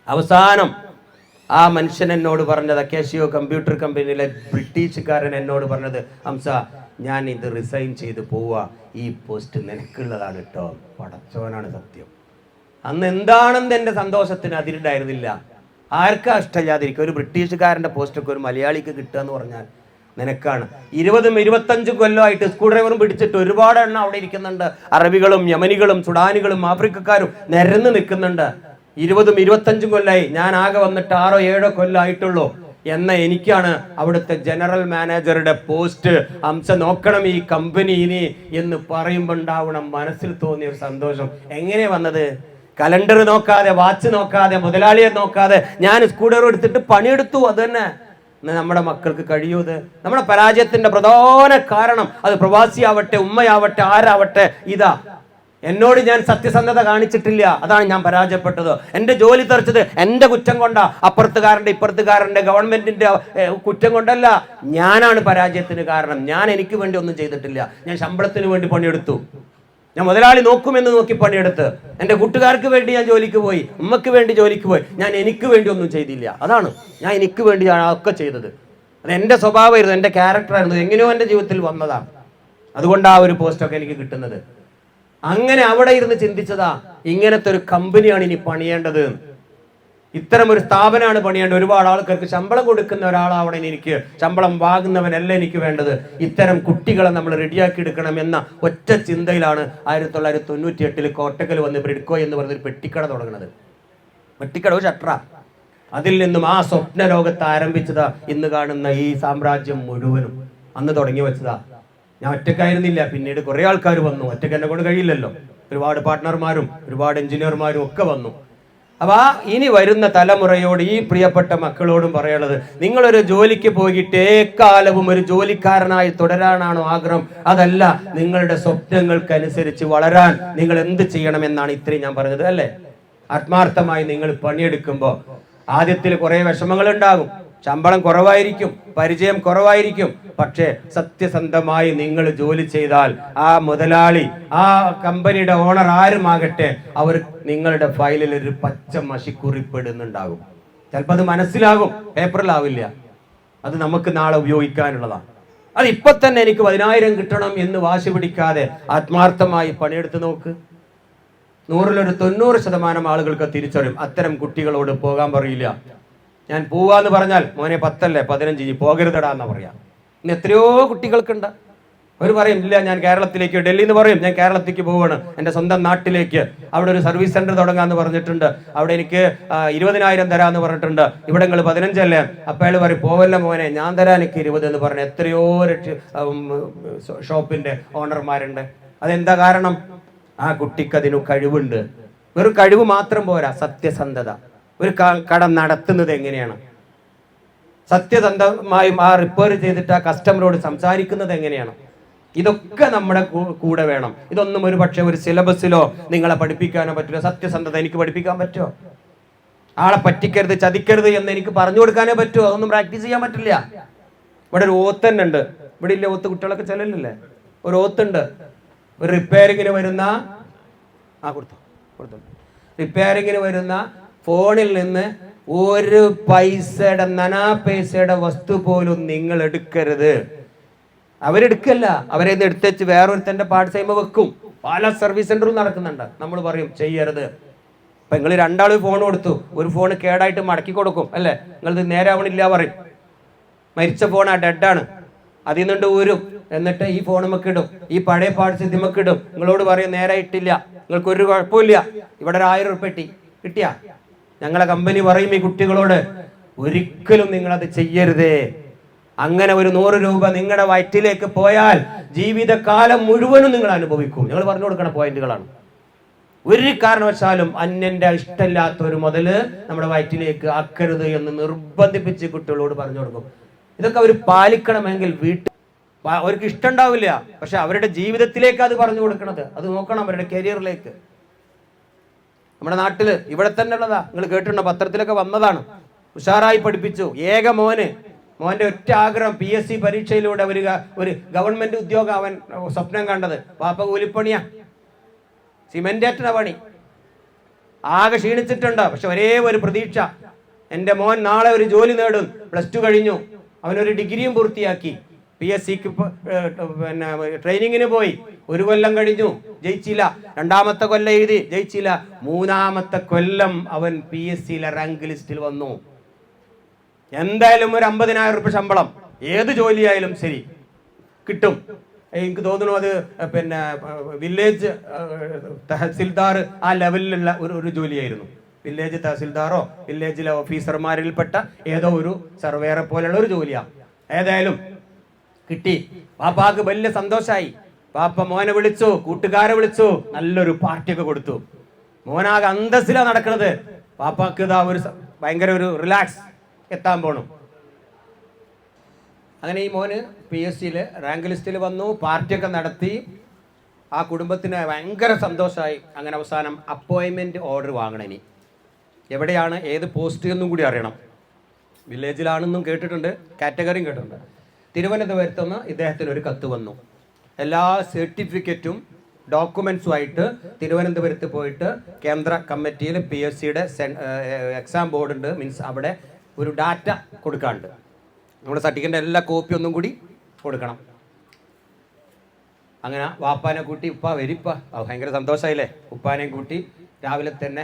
അവസാനം ആ മനുഷ്യൻ എന്നോട് പറഞ്ഞത്, കാഷിയോ കമ്പ്യൂട്ടർ കമ്പനിയിലെ ബ്രിട്ടീഷുകാരൻ എന്നോട് പറഞ്ഞത്, ഹംസ ഞാൻ ഇത് റിസൈൻ ചെയ്ത് പോവുക, ഈ പോസ്റ്റ് നിനക്കുള്ളതാണ് കേട്ടോ. പടച്ചോനാണ് സത്യം. അന്ന് എന്താണെന്ന് എൻ്റെ സന്തോഷത്തിന് അതിരുണ്ടായിരുന്നില്ല. ആർക്കാ ഇഷ്ടമില്ലാതിരിക്കുക? ഒരു ബ്രിട്ടീഷുകാരൻ്റെ പോസ്റ്റൊക്കെ ഒരു മലയാളിക്ക് കിട്ടുക എന്ന് പറഞ്ഞാൽ നിനക്കാണ്. 20-25 കൊല്ലമായിട്ട് സ്ക്രൂ ഡ്രൈവറും പിടിച്ചിട്ട് ഒരുപാട് എണ്ണം അവിടെ ഇരിക്കുന്നുണ്ട്. അറബികളും യമനികളും സുഡാനികളും ആഫ്രിക്കക്കാരും നിരന്ന് നിൽക്കുന്നുണ്ട്. 20-25 കൊല്ലമായി. ഞാൻ ആകെ വന്നിട്ട് 6-7 കൊല്ലമായിട്ടുള്ളൂ. എന്ന എനിക്കാണ് അവിടുത്തെ ജനറൽ മാനേജറുടെ പോസ്റ്റ്. അംശ നോക്കണം ഈ കമ്പനി ഇനി എന്ന് പറയുമ്പോൾ ഉണ്ടാവണം മനസ്സിൽ തോന്നിയ ഒരു സന്തോഷം. എങ്ങനെ വന്നത്? കലണ്ടർ നോക്കാതെ, വാച്ച് നോക്കാതെ, മുതലാളിയെ നോക്കാതെ ഞാൻ സ്ക്രൂ ഡ്രൈവർ എടുത്തിട്ട് പണിയെടുത്തു. അത് തന്നെ നമ്മുടെ മക്കൾക്ക് കഴിയൂത്? നമ്മുടെ പരാജയത്തിന്റെ പ്രധാന കാരണം അത് പ്രവാസിയാവട്ടെ, ഉമ്മയാവട്ടെ, ആരാവട്ടെ, ഇതാ. എന്നോട് ഞാൻ സത്യസന്ധത കാണിച്ചിട്ടില്ല, അതാണ് ഞാൻ പരാജയപ്പെട്ടത്. എൻ്റെ ജോലി തെറിച്ചത് എൻ്റെ കുറ്റം കൊണ്ടാ, അപ്പുറത്തുകാരൻ്റെ ഇപ്പുറത്തുകാരൻ്റെ ഗവൺമെന്റിന്റെ കുറ്റം കൊണ്ടല്ല. ഞാനാണ് പരാജയത്തിന് കാരണം. ഞാൻ എനിക്ക് വേണ്ടി ഒന്നും ചെയ്തിട്ടില്ല. ഞാൻ ശമ്പളത്തിന് വേണ്ടി പണിയെടുത്തു. ഞാൻ മുതലാളി നോക്കുമെന്ന് നോക്കി പണിയെടുത്ത്. എൻ്റെ കൂട്ടുകാർക്ക് വേണ്ടി ഞാൻ ജോലിക്ക് പോയി, ഉമ്മക്ക് വേണ്ടി ജോലിക്ക് പോയി. ഞാൻ എനിക്ക് വേണ്ടി ഒന്നും ചെയ്തില്ല. അതാണ് ഞാൻ എനിക്ക് വേണ്ടിയാണ് ഒക്കെ ചെയ്തത്. അത് എൻ്റെ സ്വഭാവമായിരുന്നു, എൻ്റെ ക്യാരക്ടറായിരുന്നു. എങ്ങനെയോ എൻ്റെ ജീവിതത്തിൽ വന്നതാണ്. അതുകൊണ്ട് ആ ഒരു പോസ്റ്റൊക്കെ എനിക്ക് കിട്ടുന്നത്. അങ്ങനെ അവിടെ ഇരുന്ന് ചിന്തിച്ചതാ, ഇങ്ങനത്തെ ഒരു കമ്പനിയാണ് ഇനി പണിയേണ്ടത്, ഇത്തരം ഒരു സ്ഥാപനമാണ് പണിയേണ്ടത്. ഒരുപാട് ആൾക്കാർക്ക് ശമ്പളം കൊടുക്കുന്ന ഒരാളാവണം എനിക്ക്, ശമ്പളം വാങ്ങുന്നവനല്ല എനിക്ക് വേണ്ടത്. ഇത്തരം കുട്ടികളെ നമ്മൾ റെഡിയാക്കി എടുക്കണം എന്ന ഒറ്റ ചിന്തയിലാണ് 1998 കോട്ടക്കൽ വന്ന് ബ്രിഡ്കോ എന്ന് പറഞ്ഞൊരു പെട്ടിക്കട തുടങ്ങുന്നത്. പെട്ടിക്കട ഒരു ഷട്ടറ. അതിൽ നിന്നും ആ സ്വപ്ന ലോകത്ത് ആരംഭിച്ചതാ ഇന്ന് കാണുന്ന ഈ സാമ്രാജ്യം മുഴുവനും. അന്ന് തുടങ്ങി വെച്ചതാ. ഞാൻ ഒറ്റക്കായിരുന്നില്ല, പിന്നീട് കുറെ ആൾക്കാർ വന്നു. ഒറ്റക്ക് എന്നെ കൊണ്ട് കഴിയില്ലല്ലോ. ഒരുപാട് പാർട്ട്ണർമാരും ഒരുപാട് എഞ്ചിനീയർമാരും ഒക്കെ വന്നു. അപ്പൊ ഇനി വരുന്ന തലമുറയോട്, ഈ പ്രിയപ്പെട്ട മക്കളോടും പറയുന്നത്, നിങ്ങളൊരു ജോലിക്ക് പോയിട്ട് ഏക്കാലവും ഒരു ജോലിക്കാരനായി തുടരാനാണോ ആഗ്രഹം? അതല്ല, നിങ്ങളുടെ സ്വപ്നങ്ങൾക്കനുസരിച്ച് വളരാൻ നിങ്ങൾ എന്ത് ചെയ്യണമെന്നാണ് ഇത്രയും ഞാൻ പറഞ്ഞത്, അല്ലേ? ആത്മാർത്ഥമായി നിങ്ങൾ പണിയെടുക്കുമ്പോൾ ആദ്യത്തിൽ കുറെ വിഷമങ്ങൾ ഉണ്ടാകും. ശമ്പളം കുറവായിരിക്കും, പരിചയം കുറവായിരിക്കും. പക്ഷേ സത്യസന്ധമായി നിങ്ങൾ ജോലി ചെയ്താൽ ആ മുതലാളി, ആ കമ്പനിയുടെ ഓണർ ആരുമാകട്ടെ, അവർ നിങ്ങളുടെ ഫയലിൽ ഒരു പച്ച മഷിക്കുറിപ്പിടുന്നുണ്ടാകും. ചിലപ്പോൾ അത് മനസ്സിലാകും, പേപ്പറിലാവില്ല. അത് നമുക്ക് നാളെ ഉപയോഗിക്കാനുള്ളതാണ്. അത് ഇപ്പൊ തന്നെ എനിക്ക് 10,000 കിട്ടണം എന്ന് വാശി പിടിക്കാതെ ആത്മാർത്ഥമായി പണിയെടുത്ത് നോക്ക്. 100-ൽ 90% ആളുകൾക്ക് തിരിച്ചറിയും. അത്തരം കുട്ടികളോട് പോകാൻ പറയില്ല. ഞാൻ പോവാന്ന് പറഞ്ഞാൽ മോനെ 10 അല്ലേ 15 പോകരുതടാ എന്നാ പറയാ. ഇന്ന് എത്രയോ കുട്ടികൾക്കുണ്ട്. അവർ പറയും ഇല്ല ഞാൻ കേരളത്തിലേക്ക്, ഡൽഹിയിൽ നിന്ന് പറയും ഞാൻ കേരളത്തിലേക്ക് പോവാണ്, എൻ്റെ സ്വന്തം നാട്ടിലേക്ക്. അവിടെ ഒരു സർവീസ് സെന്റർ തുടങ്ങാന്ന് പറഞ്ഞിട്ടുണ്ട്. അവിടെ എനിക്ക് 20,000 തരാന്ന് പറഞ്ഞിട്ടുണ്ട്. ഇവിടെ നിങ്ങൾ 15 അല്ലേ? അപ്പൊ അയാൾ പറയും പോവല്ല മോനെ, ഞാൻ തരാൻ എനിക്ക് 20 എന്ന് പറഞ്ഞ എത്രയോ ഷോപ്പിന്റെ ഓണർമാരുണ്ട്. അതെന്താ കാരണം? ആ കുട്ടിക്ക് അതിന് കഴിവുണ്ട്. വെറും കഴിവ് മാത്രം പോരാ, സത്യസന്ധത. ഒരു കട നടത്തുന്നത് എങ്ങനെയാണ്? സത്യസന്ധമായി ആ റിപ്പയർ ചെയ്തിട്ട് ആ കസ്റ്റമറോട് സംസാരിക്കുന്നത് എങ്ങനെയാണ്? ഇതൊക്കെ നമ്മുടെ കൂടെ വേണം. ഇതൊന്നും ഒരു പക്ഷേ ഒരു സിലബസിലോ നിങ്ങളെ പഠിപ്പിക്കാനോ പറ്റില്ല. സത്യസന്ധത എനിക്ക് പഠിപ്പിക്കാൻ പറ്റുമോ? ആളെ പറ്റിക്കരുത്, ചതിക്കരുത് എന്ന് എനിക്ക് പറഞ്ഞു കൊടുക്കാനേ പറ്റുമോ? അതൊന്നും പ്രാക്ടീസ് ചെയ്യാൻ പറ്റില്ല. ഇവിടെ ഒരു ഓത്ത് തന്നെ ഉണ്ട്. ഇവിടെ ഇല്ല ഓത്ത്? കുട്ടികളൊക്കെ ചെല്ലല്ലേ? ഒരു ഓത്തുണ്ട്. ഒരു റിപ്പയറിങ്ങിന് വരുന്ന റിപ്പയറിങ്ങിന് വരുന്ന ഫോണിൽ നിന്ന് ഒരു പൈസയുടെ, നനാ പൈസയുടെ വസ്തു പോലും നിങ്ങൾ എടുക്കരുത്. അവരെടുക്കല്ല, അവരെ എടുത്ത് വെച്ച് വേറൊരുത്തന്റെ പാർട്സ് ചെയ്യുമ്പോൾ വെക്കും. പല സർവീസ് സെന്ററും നടക്കുന്നുണ്ട്. നമ്മൾ പറയും ചെയ്യരുത്. ഇപ്പൊ നിങ്ങൾ 2 ഫോൺ കൊടുത്തു, ഒരു ഫോൺ കേടായിട്ട് മടക്കി കൊടുക്കും, അല്ലേ? നിങ്ങളിത് നേരെ ആവണില്ല പറയും. മരിച്ച ഫോൺ ആ ഡെഡാണ്, അതിൽ നിന്നുണ്ട് ഊരും. എന്നിട്ട് ഈ ഫോൺ നമുക്ക് ഇടും, ഈ പഴയ പാർട്സ് ഇതിമക്ക് ഇടും. നിങ്ങളോട് പറയും നേരെ ഇട്ടില്ല, നിങ്ങൾക്ക് ഒരു കുഴപ്പമില്ല, ഇവിടെ ഒരു 1000 ഉറുപ്പിക കിട്ടിയ. ഞങ്ങളെ കമ്പനി പറയും ഈ കുട്ടികളോട്, ഒരിക്കലും നിങ്ങളത് ചെയ്യരുതേ. അങ്ങനെ ഒരു 100 രൂപ നിങ്ങളുടെ വയറ്റിലേക്ക് പോയാൽ ജീവിതകാലം മുഴുവനും നിങ്ങൾ അനുഭവിക്കും. ഞങ്ങൾ പറഞ്ഞു കൊടുക്കുന്ന പോയിന്റുകളാണ്. ഒരു കാരണവശാലും അന്യന്റെ ഇഷ്ടമില്ലാത്തൊരു മുതല് നമ്മുടെ വയറ്റിലേക്ക് ആക്കരുത് എന്ന് നിർബന്ധിപ്പിച്ച് കുട്ടികളോട് പറഞ്ഞു കൊടുക്കും. ഇതൊക്കെ അവർ പാലിക്കണമെങ്കിൽ അവർക്ക് ഇഷ്ടം ഉണ്ടാവില്ല, പക്ഷെ അവരുടെ ജീവിതത്തിലേക്ക് അത് പറഞ്ഞു കൊടുക്കണത്. അത് നോക്കണം, അവരുടെ കരിയറിലേക്ക്. നമ്മുടെ നാട്ടില് ഇവിടെ തന്നെ ഉള്ളതാ, നിങ്ങൾ കേട്ടിട്ടുണ്ടോ? പത്രത്തിലൊക്കെ വന്നതാണ്. ഉഷാറായി പഠിപ്പിച്ചു. ഏക മോന്റെ ഒറ്റ ആഗ്രഹം PSC പരീക്ഷയിലൂടെ ഒരു ഗവൺമെന്റ് ഉദ്യോഗം അവൻ സ്വപ്നം കണ്ടത്. പാപ്പ കൂലിപ്പണിയാ, സിമെന്റേറ്റന പണി. ആകെ ക്ഷീണിച്ചിട്ടുണ്ട്. പക്ഷെ ഒരേ ഒരു പ്രതീക്ഷ, എൻ്റെ മോൻ നാളെ ഒരു ജോലി നേടും. +2 കഴിഞ്ഞു, അവനൊരു ഡിഗ്രിയും പൂർത്തിയാക്കി. PSCക്ക് പിന്നെ ട്രെയിനിങ്ങിന് പോയി, 1 കൊല്ലം കഴിഞ്ഞു, ജയിച്ചില്ല. 2ാമത്തെ കൊല്ലം എഴുതി, ജയിച്ചില്ല. 3ാമത്തെ കൊല്ലം അവൻ PSCയിലെ റാങ്ക് ലിസ്റ്റിൽ വന്നു. എന്തായാലും ഒരു 50,000 രൂപ ശമ്പളം ഏത് ജോലിയായാലും ശരി കിട്ടും. എനിക്ക് തോന്നുന്നു അത് പിന്നെ വില്ലേജ് തഹസിൽദാർ ആ ലെവലിലുള്ള ഒരു ജോലിയായിരുന്നു. വില്ലേജ് തഹസിൽദാറോ വില്ലേജിലെ ഓഫീസർമാരിൽപ്പെട്ട ഏതോ ഒരു സർവേറെ പോലെയുള്ള ഒരു ജോലിയാണ്. ഏതായാലും കിട്ടി. പാപ്പാക്ക് വലിയ സന്തോഷമായി. പാപ്പ മോനെ വിളിച്ചു, കൂട്ടുകാരെ വിളിച്ചു, നല്ലൊരു പാർട്ടിയൊക്കെ കൊടുത്തു. മോനാകെ അന്തസ്സിലാണ് നടക്കുന്നത്. പാപ്പാക്ക് ഇതാ ഭയങ്കര ഒരു റിലാക്സ് എത്താൻ പോണു. അങ്ങനെ ഈ മോന് PSCയിൽ റാങ്ക് ലിസ്റ്റിൽ വന്നു, പാർട്ടിയൊക്കെ നടത്തി. ആ കുടുംബത്തിന് ഭയങ്കര സന്തോഷമായി. അങ്ങനെ അവസാനം അപ്പോയിൻമെൻറ്റ് ഓർഡർ വാങ്ങണം. ഇനി എവിടെയാണ്, ഏത് പോസ്റ്റ് എന്നും കൂടി അറിയണം. വില്ലേജിലാണെന്നും കേട്ടിട്ടുണ്ട്, കാറ്റഗറിയും കേട്ടിട്ടുണ്ട്. തിരുവനന്തപുരത്ത് നിന്ന് ഇദ്ദേഹത്തിന് ഒരു കത്ത് വന്നു. എല്ലാ സർട്ടിഫിക്കറ്റും ഡോക്യുമെൻസുമായിട്ട് തിരുവനന്തപുരത്ത് പോയിട്ട് കേന്ദ്ര കമ്മിറ്റിയിൽ PSCയുടെ എക്സാം ബോർഡ് ഉണ്ട്, മീൻസ് അവിടെ ഒരു ഡാറ്റ കൊടുക്കാനുണ്ട്. നമ്മുടെ സർട്ടിഫിക്കറ്റിൻ്റെ എല്ലാ കോപ്പി ഒന്നും കൂടി കൊടുക്കണം. അങ്ങനെ വാപ്പാനെ കൂട്ടി, ഉപ്പ വരിപ്പ, ഭയങ്കര സന്തോഷമായില്ലേ. ഉപ്പാനെയും കൂട്ടി രാവിലെ തന്നെ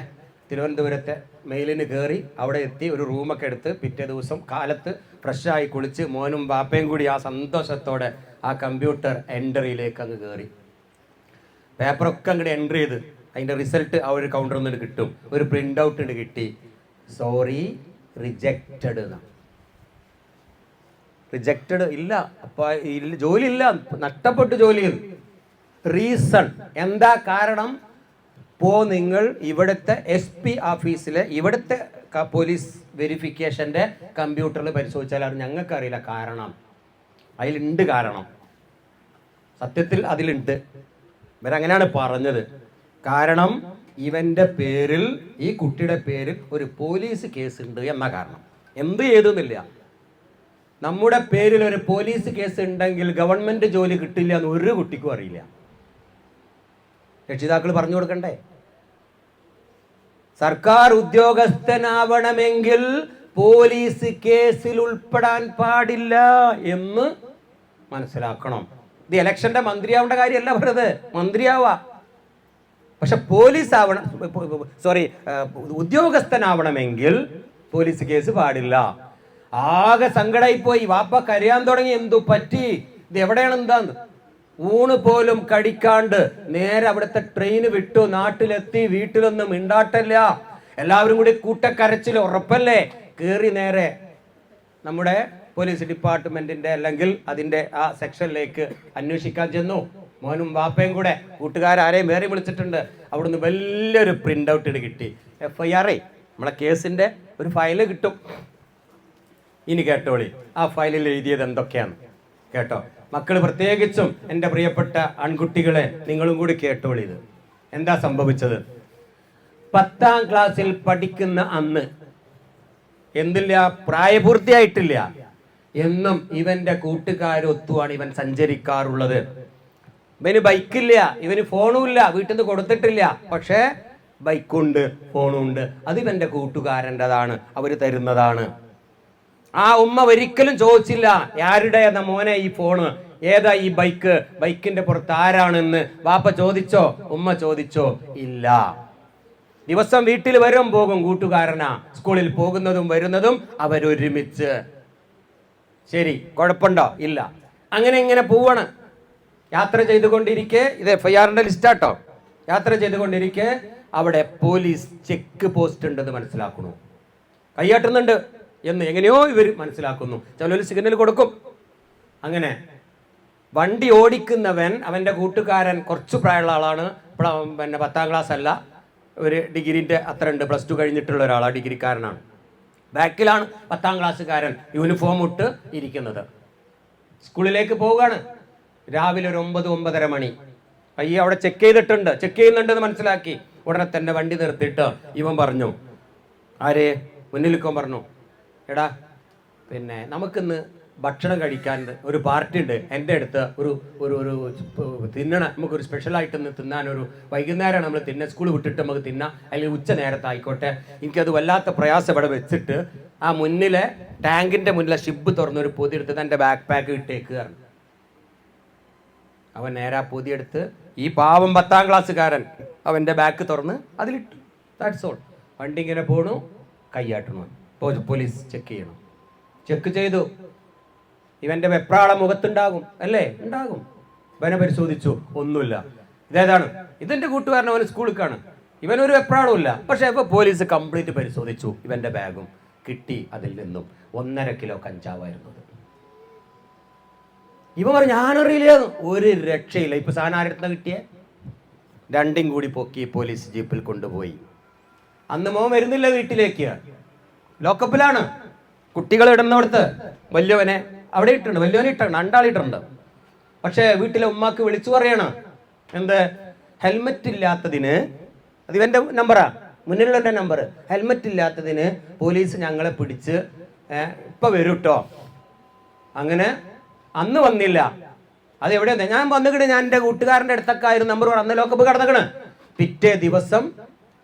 തിരുവനന്തപുരത്തെ മെയിലിന് കയറി അവിടെ എത്തി ഒരു റൂമൊക്കെ എടുത്ത് പിറ്റേ ദിവസം കാലത്ത് ഫ്രഷായി കുളിച്ച് മോനും വാപ്പയും കൂടി ആ സന്തോഷത്തോടെ ആ കമ്പ്യൂട്ടർ എൻട്രിയിലേക്ക് അങ്ങ് കയറി. പേപ്പറൊക്കെ അങ്ങോട്ട് എൻട്രി ചെയ്ത് അതിൻ്റെ റിസൾട്ട് ആ ഒരു കൗണ്ടറിൽ നിന്ന് കിട്ടും. ഒരു പ്രിൻ്റ് ഔട്ട് ഉണ്ട്, കിട്ടി. സോറി, റിജക്റ്റഡ് എന്നാണ്. റിജക്റ്റഡ് ഇല്ല, അപ്പോൾ ജോലി ഇല്ല, നഷ്ടപ്പെട്ടു ജോലി. റീസൺ എന്താ കാരണം? നിങ്ങൾ ഇവിടുത്തെ SP ഓഫീസിലെ ഇവിടുത്തെ പോലീസ് വെരിഫിക്കേഷൻ്റെ കമ്പ്യൂട്ടറിൽ പരിശോധിച്ചാലാണ് ഞങ്ങൾക്കറിയില്ല കാരണം. അതിലുണ്ട് കാരണം, സത്യത്തിൽ അതിലുണ്ട്. ഇവരങ്ങനെയാണ് പറഞ്ഞത്. കാരണം ഇവൻ്റെ പേരിൽ, ഈ കുട്ടിയുടെ പേരിൽ ഒരു പോലീസ് കേസ് ഉണ്ട് എന്ന കാരണം. എന്ത് ചെയ്തെന്നില്ല, നമ്മുടെ പേരിൽ ഒരു പോലീസ് കേസ് ഉണ്ടെങ്കിൽ ഗവൺമെൻറ് ജോലി കിട്ടില്ല എന്ന് ഒരു കുട്ടിക്കും അറിയില്ല. രക്ഷിതാക്കൾ പറഞ്ഞു കൊടുക്കണ്ടേ? സർക്കാർ ഉദ്യോഗസ്ഥനാവണമെങ്കിൽ പോലീസ് കേസിൽ ഉൾപ്പെടാൻ പാടില്ല എന്ന് മനസ്സിലാക്കണം. ഇത് ഇലക്ഷന്റെ മന്ത്രിയാവേണ്ട കാര്യമല്ല പറഞ്ഞത്, മന്ത്രിയാവാ. പക്ഷെ പോലീസ് ആവണം, ഉദ്യോഗസ്ഥനാവണമെങ്കിൽ പോലീസ് കേസ് പാടില്ല. ആകെ സങ്കടമായിപ്പോയി. വാപ്പ കരയാൻ തുടങ്ങി. എന്തു പറ്റി, ഇത് എവിടെയാണ്, എന്താന്ന്. ഊണ് പോലും കഴിക്കാണ്ട് നേരെ അവിടുത്തെ ട്രെയിൻ വിട്ടു, നാട്ടിലെത്തി. വീട്ടിലൊന്നും മിണ്ടാട്ടില്ല. എല്ലാവരും കൂടി കൂട്ടക്കരച്ചിൽ, ഉറപ്പല്ലേ. കയറി നേരെ നമ്മുടെ പോലീസ് ഡിപ്പാർട്ട്മെന്റിന്റെ അല്ലെങ്കിൽ അതിന്റെ ആ സെക്ഷനിലേക്ക് അന്വേഷിക്കാൻ ചെന്നു. മോനും വാപ്പയും കൂടെ കൂട്ടുകാരെയും വേറെ വിളിച്ചിട്ടുണ്ട്. അവിടുന്ന് വലിയൊരു പ്രിന്റ് ഔട്ട് കിട്ടി. FIR, നമ്മളെ കേസിന്റെ ഒരു ഫയല് കിട്ടും. ഇനി കേട്ടോളി, ആ ഫയലിൽ എഴുതിയത് എന്തൊക്കെയാണ് കേട്ടോ. മക്കൾ പ്രത്യേകിച്ചും എൻ്റെ പ്രിയപ്പെട്ട ആൺകുട്ടികളെ നിങ്ങളും കൂടി കേട്ടോളി. ഇത് എന്താ സംഭവിച്ചത്? 10ാം ക്ലാസ്സിൽ പഠിക്കുന്ന അന്ന്, എന്തില്ല, പ്രായപൂർത്തിയായിട്ടില്ല എന്നും ഇവന്റെ കൂട്ടുകാരൊത്തുമാണ് ഇവൻ സഞ്ചരിക്കാറുള്ളത്. ഇവന് ബൈക്കില്ല, ഇവന് ഫോണും ഇല്ല, വീട്ടിൽ നിന്ന് കൊടുത്തിട്ടില്ല. പക്ഷേ ബൈക്കുണ്ട്, ഫോണുണ്ട്. അത് ഇവന്റെ കൂട്ടുകാരൻ്റെതാണ്, അവർ തരുന്നതാണ്. ആ ഉമ്മ ഒരിക്കലും ചോദിച്ചില്ല ആരുടെ എന്ന മോനെ ഈ ഫോണ്, ഏതാ ഈ ബൈക്ക്, ബൈക്കിന്റെ പുറത്ത് ആരാണെന്ന് വാപ്പ ചോദിച്ചോ, ഉമ്മ ചോദിച്ചോ? ഇല്ല. ദിവസം വീട്ടിൽ വരും പോകും കൂട്ടുകാരനാ, സ്കൂളിൽ പോകുന്നതും വരുന്നതും അവരൊരുമിച്ച്. ശരി, കുഴപ്പമുണ്ടോ? ഇല്ല. അങ്ങനെ ഇങ്ങനെ പോവാണ്. യാത്ര ചെയ്തുകൊണ്ടിരിക്കെ, ഇത് FIRന്റെ ലിസ്റ്റാട്ടോ. യാത്ര ചെയ്തുകൊണ്ടിരിക്കെ അവിടെ പോലീസ് ചെക്ക് പോസ്റ്റ് ഉണ്ടെന്ന് മനസ്സിലാക്കുന്നു. കൈയാട്ടുന്നുണ്ട് എന്ന് എങ്ങനെയോ ഇവർ മനസ്സിലാക്കുന്നു. ചിലർ സിഗ്നൽ കൊടുക്കും. അങ്ങനെ വണ്ടി ഓടിക്കുന്നവൻ, അവൻ്റെ കൂട്ടുകാരൻ കുറച്ച് പ്രായമുള്ള ആളാണ്. പിന്നെ 10ാം ക്ലാസ് അല്ല, ഒരു ഡിഗ്രീൻ്റെ അത്ര ഉണ്ട്, +2 കഴിഞ്ഞിട്ടുള്ള ഒരാളാണ്, ഡിഗ്രിക്കാരനാണ്. ബാക്കിലാണ് 10ാം ക്ലാസ്സുകാരൻ യൂണിഫോം ഇട്ട് ഇരിക്കുന്നത്. സ്കൂളിലേക്ക് പോവുകയാണ്. രാവിലെ ഒരു 9-9:30 മണി. പയ്യെ അവിടെ ചെക്ക് ചെയ്യുന്നുണ്ടെന്ന് മനസ്സിലാക്കി. ഉടനെ തന്നെ വണ്ടി നിർത്തിയിട്ട് ഇവൻ പറഞ്ഞു, ആരെ മുന്നിലിക്കോൻ പറഞ്ഞു, എടാ പിന്നെ നമുക്കിന്ന് ഭക്ഷണം കഴിക്കാൻ ഒരു പാർട്ടി ഉണ്ട്, എൻ്റെ അടുത്ത് ഒരു ഒരു ഒരു തിന്നണം, നമുക്കൊരു സ്പെഷ്യലായിട്ടൊന്ന് തിന്നാനൊരു വൈകുന്നേരമാണ് നമ്മൾ സ്കൂൾ വിട്ടിട്ട് നമുക്ക് തിന്നാം, അല്ലെങ്കിൽ ഉച്ച നേരത്തായിക്കോട്ടെ. എനിക്കത് വല്ലാത്ത പ്രയാസം ഇവിടെ വെച്ചിട്ട് ആ മുന്നിലെ ടാങ്കിൻ്റെ മുന്നിലെ ഷിബ് തുറന്നൊരു പൊതി എടുത്ത് എൻ്റെ ബാക്ക് പാക്ക് ഇട്ടേക്കുകയാണ്. അവൻ നേരാ പൊതിയെടുത്ത് ഈ പാവം 10ാം ക്ലാസ്സുകാരൻ അവൻ്റെ ബാക്ക് തുറന്ന് അതിലിട്ടു. That's all. വണ്ടി ഇങ്ങനെ പോണു, കൈയാട്ടണു. പോലീസ് ചെക്ക് ചെയ്യണം. ചെക്ക് ചെയ്തു. ഇവൻ്റെ വെപ്രാളം മുഖത്തുണ്ടാകും അല്ലേ? ഉണ്ടാകും. ഇവനെ പരിശോധിച്ചു, ഒന്നുമില്ല. ഇതേതാണ്? ഇതെൻ്റെ കൂട്ടുകാരൻ, അവന് സ്കൂളിലേക്കാണ്. ഇവനൊരു വെപ്രാളവും ഇല്ല. പക്ഷേ ഇപ്പോൾ പോലീസ് കംപ്ലീറ്റ് പരിശോധിച്ചു. ഇവൻ്റെ ബാഗും കിട്ടി. അതിൽ നിന്നും 1.5 കിലോ കഞ്ചാവായിരുന്നത്. ഇവ പറഞ്ഞു ഞാനറിയില്ല. ഒരു രക്ഷയില്ല. ഇപ്പൊ സാധനം ആരുടെ കിട്ടിയേ? 2 കൂടി പൊക്കി പോലീസ് ജീപ്പിൽ കൊണ്ടുപോയി. അന്ന് മോൻ വരുന്നില്ല വീട്ടിലേക്ക്, ലോക്കപ്പിലാണ്. കുട്ടികൾ ഇടുന്നിടത്ത് വലിയവനെ അവിടെ ഇട്ടുണ്ട്, വലിയവനെ ഇട്ടുണ്ട്, 2 ആളിട്ടുണ്ട്. പക്ഷേ വീട്ടിലെ ഉമ്മാക്ക് വിളിച്ചു പറയണം, എന്ത്? ഹെൽമെറ്റ് ഇല്ലാത്തതിന്, അത് ഇവന്റെ നമ്പറാ, മുന്നിലുള്ള നമ്പർ, ഹെൽമെറ്റ് ഇല്ലാത്തതിന് പോലീസ് ഞങ്ങളെ പിടിച്ച് ഇപ്പൊ വരും കേട്ടോ. അങ്ങനെ അന്ന് വന്നില്ല. അത് എവിടെയാ? ഞാൻ വന്നിട്ട് ഞാൻ എൻ്റെ കൂട്ടുകാരൻ്റെ അടുത്തൊക്കെ ആയിരുന്നു നമ്പർ. അന്ന് ലോക്കപ്പ് കടന്നേക്കണ്. പിറ്റേ ദിവസം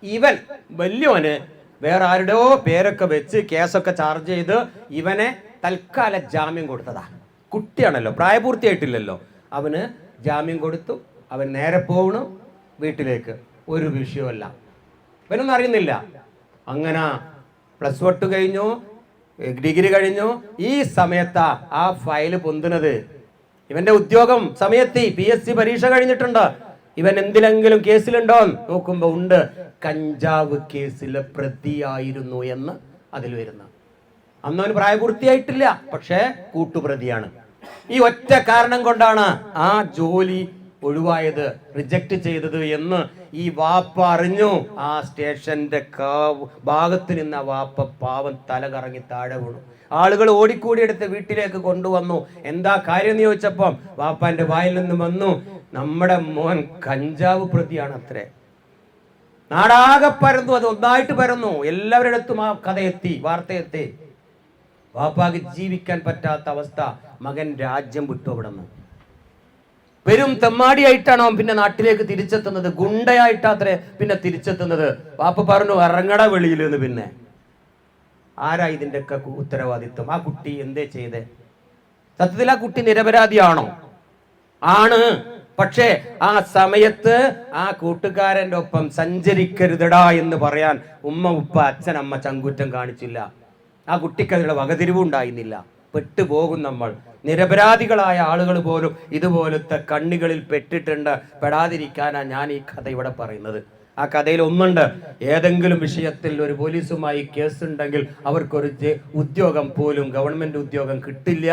ഇവൻ വലിയവന് വേറെ ആരുടെയോ പേരൊക്കെ വെച്ച് കേസൊക്കെ ചാർജ് ചെയ്ത് ഇവനെ തൽക്കാല ജാമ്യം കൊടുത്തതാ. കുട്ടിയാണല്ലോ, പ്രായപൂർത്തിയായിട്ടില്ലല്ലോ. അവന് ജാമ്യം കൊടുത്തു. അവൻ നേരെ പോകണം വീട്ടിലേക്ക്. ഒരു വിഷയമല്ല, ഇവനൊന്നും അറിയുന്നില്ല. അങ്ങനെ +1 കഴിഞ്ഞു, ഡിഗ്രി കഴിഞ്ഞു. ഈ സമയത്താ ആ ഫയല് പൊന്തുന്നത്. ഇവന്റെ ഉദ്യോഗം സമയത്തി, PSC പരീക്ഷ കഴിഞ്ഞിട്ടുണ്ട്. ഇവൻ എന്തിലെങ്കിലും കേസിലുണ്ടോ നോക്കുമ്പോ ഉണ്ട്, കഞ്ചാവ് കേസിലെ പ്രതിയായിരുന്നു എന്ന് അതിൽ വരുന്ന. അന്ന് അവന് പ്രായപൂർത്തിയായിട്ടില്ല, പക്ഷേ കൂട്ടുപ്രതിയാണ്. ഈ ഒറ്റ കാരണം കൊണ്ടാണ് ആ ജോലി ഒഴിവായത്, റിജക്റ്റ് ചെയ്തത് എന്ന് ഈ വാപ്പ അറിഞ്ഞു. ആ സ്റ്റേഷന്റെ ഭാഗത്ത് നിന്ന് ആ വാപ്പ പാവം തല കറങ്ങി താഴെ വീണു. ആളുകൾ ഓടിക്കൂടി എടുത്ത് വീട്ടിലേക്ക് കൊണ്ടുവന്നു. എന്താ കാര്യം എന്ന് ചോദിച്ചപ്പം വാപ്പാന്റെ വായിൽ നിന്ന് വന്നു, നമ്മുടെ മോൻ കഞ്ചാവ് പ്രതിയാണ് അത്രേ. നാടാകെ പരന്നു, അത് ഒന്നായിട്ട് പരന്നു. എല്ലാവരുടെ അടുത്തും ആ കഥ എത്തി, വാർത്ത എത്തി. വാപ്പാക്ക് ജീവിക്കാൻ പറ്റാത്ത അവസ്ഥ. മകൻ രാജ്യം വിട്ടു. അവിടെ നിന്ന് വെറും തെമ്മാടിയായിട്ടാണ് അവൻ പിന്നെ നാട്ടിലേക്ക് തിരിച്ചെത്തുന്നത്. ഗുണ്ടയായിട്ടാത്രേ പിന്നെ തിരിച്ചെത്തുന്നത്. വാപ്പ പറഞ്ഞു ഇറങ്ങട വെളിയിൽ നിന്ന്. പിന്നെ ആരാ ഇതിൻ്റെയൊക്കെ ഉത്തരവാദിത്വം? ആ കുട്ടി എന്തേ ചെയ്തേ? സത്യത്തിൽ ആ കുട്ടി നിരപരാധിയാണോ? ആണ്. പക്ഷേ ആ സമയത്ത് ആ കൂട്ടുകാരന്റെ ഒപ്പം സഞ്ചരിക്കരുതടാ എന്ന് പറയാൻ ഉമ്മ, ഉപ്പ, അച്ഛൻ, അമ്മ ചങ്കുറ്റം കാണിച്ചില്ല. ആ കുട്ടിക്ക് അതിനുള്ള വകതിരിവും ഉണ്ടായിരുന്നില്ല. പെട്ടുപോകും നമ്മൾ. നിരപരാധികളായ ആളുകൾ പോലും ഇതുപോലത്തെ കണ്ണികളിൽ പെട്ടിട്ടുണ്ട്. പെടാതിരിക്കാനാ ഞാൻ ഈ കഥ ഇവിടെ പറയുന്നത്. ആ കഥയിൽ ഒന്നുണ്ട്, ഏതെങ്കിലും വിഷയത്തിൽ ഒരു പോലീസുമായി കേസുണ്ടെങ്കിൽ അവർക്കൊരു ഉദ്യോഗം പോലും, ഗവൺമെന്റ് ഉദ്യോഗം കിട്ടില്ല.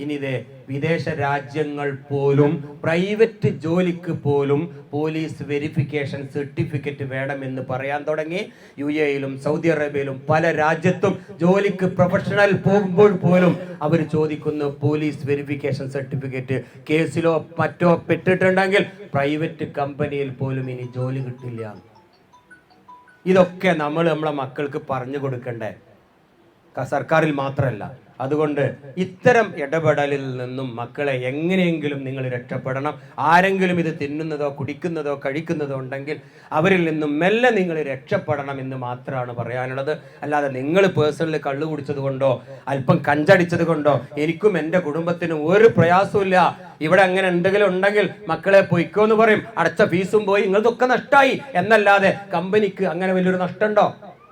ഇനി ഇതേ വിദേശ രാജ്യങ്ങൾ പോലും പ്രൈവറ്റ് ജോലിക്ക് പോലും പോലീസ് വെരിഫിക്കേഷൻ സർട്ടിഫിക്കറ്റ് വേണമെന്ന് പറയാൻ തുടങ്ങി. UAE-യിലും സൗദി അറേബ്യയിലും പല രാജ്യത്തും ജോലിക്ക് പ്രൊഫഷണൽ പോകുമ്പോൾ പോലും അവർ ചോദിക്കുന്നു പോലീസ് വെരിഫിക്കേഷൻ സർട്ടിഫിക്കറ്റ്. കേസിലോ മറ്റോ പെട്ടിട്ടുണ്ടെങ്കിൽ പ്രൈവറ്റ് കമ്പനിയിൽ പോലും ഇനി ജോലി കിട്ടില്ല. ഇതൊക്കെ നമ്മളെ മക്കൾക്ക് പറഞ്ഞു കൊടുക്കണ്ടേ, സർക്കാരിൽ മാത്രമല്ല. അതുകൊണ്ട് ഇത്തരം ഇടപെടലിൽ നിന്നും മക്കളെ എങ്ങനെയെങ്കിലും നിങ്ങൾ രക്ഷപ്പെടണം. ആരെങ്കിലും ഇത് തിന്നുന്നതോ കുടിക്കുന്നതോ കഴിക്കുന്നതോ ഉണ്ടെങ്കിൽ അവരിൽ നിന്നും മെല്ലെ നിങ്ങൾ രക്ഷപ്പെടണം എന്ന് മാത്രമാണ് പറയാനുള്ളത്. അല്ലാതെ നിങ്ങൾ പേഴ്സണലി കള്ളു കുടിച്ചത് കൊണ്ടോ അല്പം കഞ്ചടിച്ചത് കൊണ്ടോ എനിക്കും എൻ്റെ കുടുംബത്തിനും ഒരു പ്രയാസമില്ല. ഇവിടെ അങ്ങനെ എന്തെങ്കിലും ഉണ്ടെങ്കിൽ മക്കളെ പൊയ്ക്കോ എന്ന് പറയും. അടച്ച ഫീസും പോയി, നിങ്ങളതൊക്കെ നഷ്ടമായി എന്നല്ലാതെ കമ്പനിക്ക് അങ്ങനെ വലിയൊരു നഷ്ടമുണ്ടോ?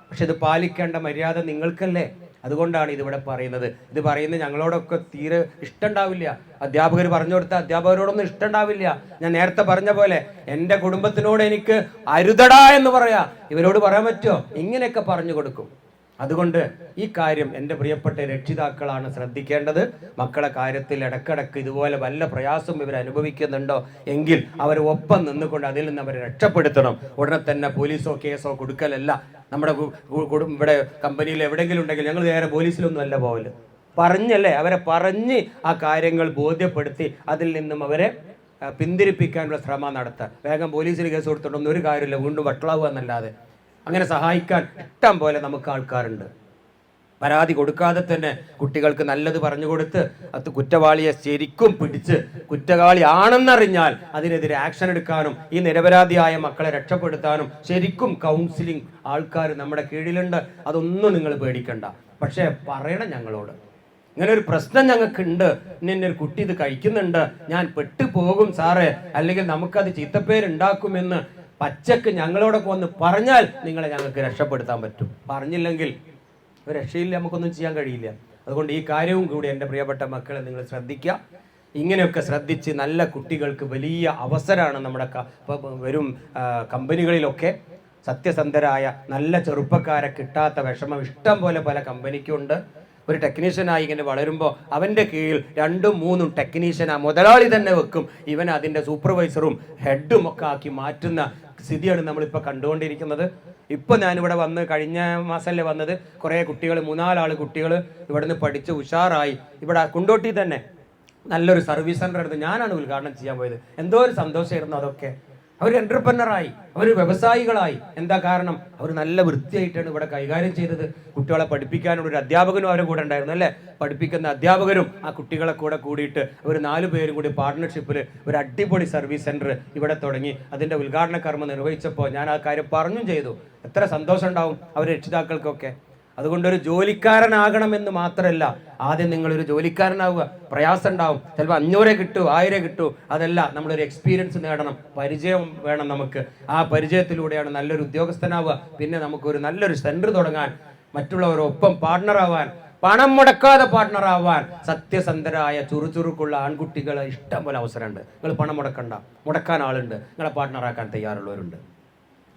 പക്ഷെ ഇത് പാലിക്കേണ്ട മര്യാദ നിങ്ങൾക്കല്ലേ. അതുകൊണ്ടാണ് ഇതിവിടെ പറയുന്നത്. ഇത് പറയുന്നത് ഞങ്ങളോടൊക്കെ തീരെ ഇഷ്ടമുണ്ടാവില്ല. അധ്യാപകർ പറഞ്ഞു കൊടുത്ത അധ്യാപകരോടൊന്നും ഇഷ്ടമുണ്ടാവില്ല. ഞാൻ നേരത്തെ പറഞ്ഞ പോലെ എൻ്റെ കുടുംബത്തിനോട് എനിക്ക് അരുതടാ എന്ന് പറയാ, ഇവരോട് പറയാൻ പറ്റുമോ? ഇങ്ങനെയൊക്കെ പറഞ്ഞു കൊടുക്കും. അതുകൊണ്ട് ഈ കാര്യം എൻ്റെ പ്രിയപ്പെട്ട രക്ഷിതാക്കളാണ് ശ്രദ്ധിക്കേണ്ടത്. മക്കളെ കാര്യത്തിൽ ഇടക്കിടക്ക് ഇതുപോലെ വല്ല പ്രയാസം ഇവർ അനുഭവിക്കുന്നുണ്ടോ എങ്കിൽ അവർ ഒപ്പം നിന്നുകൊണ്ട് അതിൽ നിന്ന് അവരെ രക്ഷപ്പെടുത്തണം. ഉടനെ തന്നെ പോലീസോ കേസോ കൊടുക്കലല്ല. നമ്മുടെ ഇവിടെ കമ്പനിയിൽ എവിടെയെങ്കിലും ഉണ്ടെങ്കിൽ ഞങ്ങൾ നേരെ പോലീസിലൊന്നും അല്ല പോകല്. പറഞ്ഞല്ലേ, അവരെ പറഞ്ഞ് ആ കാര്യങ്ങൾ ബോധ്യപ്പെടുത്തി അതിൽ നിന്നും അവരെ പിന്തിരിപ്പിക്കാനുള്ള ശ്രമം നടത്തുക. വേഗം പോലീസിൽ കേസ് കൊടുത്തിട്ടൊന്നും ഒരു കാര്യമില്ല, വീണ്ടും വഷളാവുക എന്നല്ലാതെ. അങ്ങനെ സഹായിക്കാൻ ഇഷ്ടം പോലെ നമുക്ക് ആൾക്കാരുണ്ട്. പരാതി കൊടുക്കാതെ തന്നെ കുട്ടികൾക്ക് നല്ലത് പറഞ്ഞു കൊടുത്ത് അത് കുറ്റവാളിയെ ശരിക്കും പിടിച്ച് കുറ്റവാളി ആണെന്നറിഞ്ഞാൽ അതിനെതിരെ ആക്ഷൻ എടുക്കാനും ഈ നിരപരാധിയായ മക്കളെ രക്ഷപ്പെടുത്താനും ശരിക്കും കൗൺസിലിംഗ് ആൾക്കാർ നമ്മുടെ കീഴിലുണ്ട്. അതൊന്നും നിങ്ങൾ പേടിക്കണ്ട. പക്ഷേ പറയണം ഞങ്ങളോട്, ഇങ്ങനെ ഒരു പ്രശ്നം ഞങ്ങൾക്കുണ്ട്, ഇന്ന ഒരു കുട്ടി ഇത് കഴിക്കുന്നുണ്ട്, ഞാൻ പെട്ടുപോകും സാറേ, അല്ലെങ്കിൽ നമുക്കത് ചീത്തപ്പേരുണ്ടാക്കുമെന്ന് പച്ചക്ക് ഞങ്ങളോടൊക്കെ വന്ന് പറഞ്ഞാൽ നിങ്ങളെ ഞങ്ങൾക്ക് രക്ഷപ്പെടുത്താൻ പറ്റും. പറഞ്ഞില്ലെങ്കിൽ ഒരു രക്ഷയില്ല, നമുക്കൊന്നും ചെയ്യാൻ കഴിയില്ല. അതുകൊണ്ട് ഈ കാര്യവും കൂടി എൻ്റെ പ്രിയപ്പെട്ട മക്കളെ നിങ്ങൾ ശ്രദ്ധിക്കുക. ഇങ്ങനെയൊക്കെ ശ്രദ്ധിച്ച് നല്ല കുട്ടികൾക്ക് വലിയ അവസരമാണ് നമ്മുടെ വരും കമ്പനികളിലൊക്കെ. സത്യസന്ധരായ നല്ല ചെറുപ്പക്കാരെ കിട്ടാത്ത വിഷമം ഇഷ്ടം പോലെ പല കമ്പനിക്കുണ്ട്. ഒരു ടെക്നീഷ്യനായി ഇങ്ങനെ വളരുമ്പോൾ അവൻ്റെ കീഴിൽ 2ഉം 3ഉം ടെക്നീഷ്യൻ ആ മുതലാളി തന്നെ വെക്കും. ഇവൻ അതിൻ്റെ സൂപ്പർവൈസറും ഹെഡും ഒക്കെ ആക്കി മാറ്റുന്ന സ്ഥിതിയാണ് നമ്മളിപ്പോൾ കണ്ടുകൊണ്ടിരിക്കുന്നത്. ഇപ്പോൾ ഞാനിവിടെ വന്ന് കഴിഞ്ഞ മാസമല്ലേ വന്നത്, കുറേ കുട്ടികൾ 3-4 കുട്ടികൾ ഇവിടുന്ന് പഠിച്ച് ഉഷാറായി. ഇവിടെ കുണ്ടോട്ടി തന്നെ നല്ലൊരു സർവീസ് സെൻ്റർ എടുത്ത് ഞാനാണ് ഉദ്ഘാടനം ചെയ്യാൻ പോയത്. എന്തോ ഒരു സന്തോഷമായിരുന്നു അതൊക്കെ. അവർ എൻ്റർപ്രനറായി, അവർ വ്യവസായികളായി. എന്താ കാരണം? അവർ നല്ല വൃത്തിയായിട്ടാണ് ഇവിടെ കൈകാര്യം ചെയ്തത്. കുട്ടികളെ പഠിപ്പിക്കാനുള്ള ഒരു അധ്യാപകനും അവരുടെ കൂടെ ഉണ്ടായിരുന്നു അല്ലേ. പഠിപ്പിക്കുന്ന അധ്യാപകരും ആ കുട്ടികളെ കൂടെ കൂടിയിട്ട് അവർ 4 പേരും കൂടി പാർട്ട്ണർഷിപ്പിൽ ഒരു അടിപൊളി സർവീസ് സെൻറ്റർ ഇവിടെ തുടങ്ങി. അതിൻ്റെ ഉദ്ഘാടന കർമ്മം നിർവഹിച്ചപ്പോൾ ഞാൻ ആ കാര്യം പറഞ്ഞും ചെയ്തു. എത്ര സന്തോഷം ഉണ്ടാവും അവർ രക്ഷിതാക്കൾക്കൊക്കെ. അതുകൊണ്ടൊരു ജോലിക്കാരനാകണമെന്ന് മാത്രമല്ല, ആദ്യം നിങ്ങളൊരു ജോലിക്കാരനാവുക. പ്രയാസം ഉണ്ടാവും, ചിലപ്പോൾ 500 കിട്ടൂ, 1000 കിട്ടൂ, അതല്ല, നമ്മളൊരു എക്സ്പീരിയൻസ് നേടണം, പരിചയം വേണം നമുക്ക്. ആ പരിചയത്തിലൂടെയാണ് നല്ലൊരു ഉദ്യോഗസ്ഥനാവുക. പിന്നെ നമുക്കൊരു നല്ലൊരു സെൻറ്റർ തുടങ്ങാൻ, മറ്റുള്ളവരൊപ്പം പാർട്ട്ണറാവാൻ, പണം മുടക്കാതെ പാർട്ട്ണറാവാൻ സത്യസന്ധരായ ചുറുചുറുക്കുള്ള ആൺകുട്ടികൾ ഇഷ്ടം പോലെ അവസരമുണ്ട്. നിങ്ങൾ പണം മുടക്കണ്ട, മുടക്കാൻ ആളുണ്ട്, നിങ്ങളെ പാർട്ട്ണറാക്കാൻ തയ്യാറുള്ളവരുണ്ട്.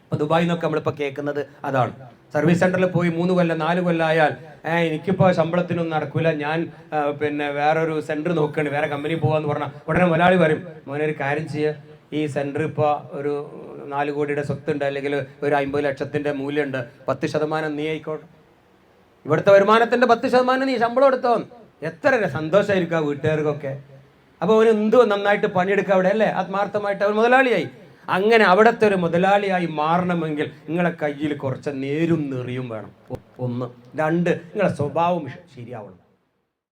അപ്പോൾ ദുബായിൽ നിന്നൊക്കെ നമ്മളിപ്പോൾ കേൾക്കുന്നത് അതാണ്. സർവീസ് സെൻ്ററിൽ പോയി 3 കൊല്ലം 4 കൊല്ലം ആയാൽ എനിക്കിപ്പോൾ ശമ്പളത്തിനൊന്നും നടക്കില്ല, ഞാൻ പിന്നെ വേറൊരു സെൻറ്റർ നോക്കുകയാണ്, വേറെ കമ്പനി പോകാമെന്ന് പറഞ്ഞാൽ ഉടനെ മുതലാളി പറയും, മോനെ ഒരു കാര്യം ചെയ്യുക, ഈ സെൻറ്റർ ഇപ്പോൾ ഒരു 4 കോടിയുടെ സ്വത്തുണ്ട്, അല്ലെങ്കിൽ ഒരു 50 ലക്ഷത്തിൻ്റെ മൂല്യമുണ്ട്, 10% നീ ആയിക്കോട്ടെ, ഇവിടുത്തെ വരുമാനത്തിൻ്റെ 10% നീ ശമ്പളം എടുത്തോ. എത്ര സന്തോഷമായിരിക്കും ആ വീട്ടുകാർക്കൊക്കെ. അപ്പോൾ അവന് എന്തോ നന്നായിട്ട് പണിയെടുക്കുക അവിടെ അല്ലേ, ആത്മാർത്ഥമായിട്ട് അവൻ മുതലാളിയായി. അങ്ങനെ അവിടുത്തെ ഒരു മുതലാളിയായി മാറണമെങ്കിൽ നിങ്ങളെ കയ്യിൽ കുറച്ച് നേരും നെറിയും വേണം. 1. 2, നിങ്ങളെ സ്വഭാവം ശരിയാവണം.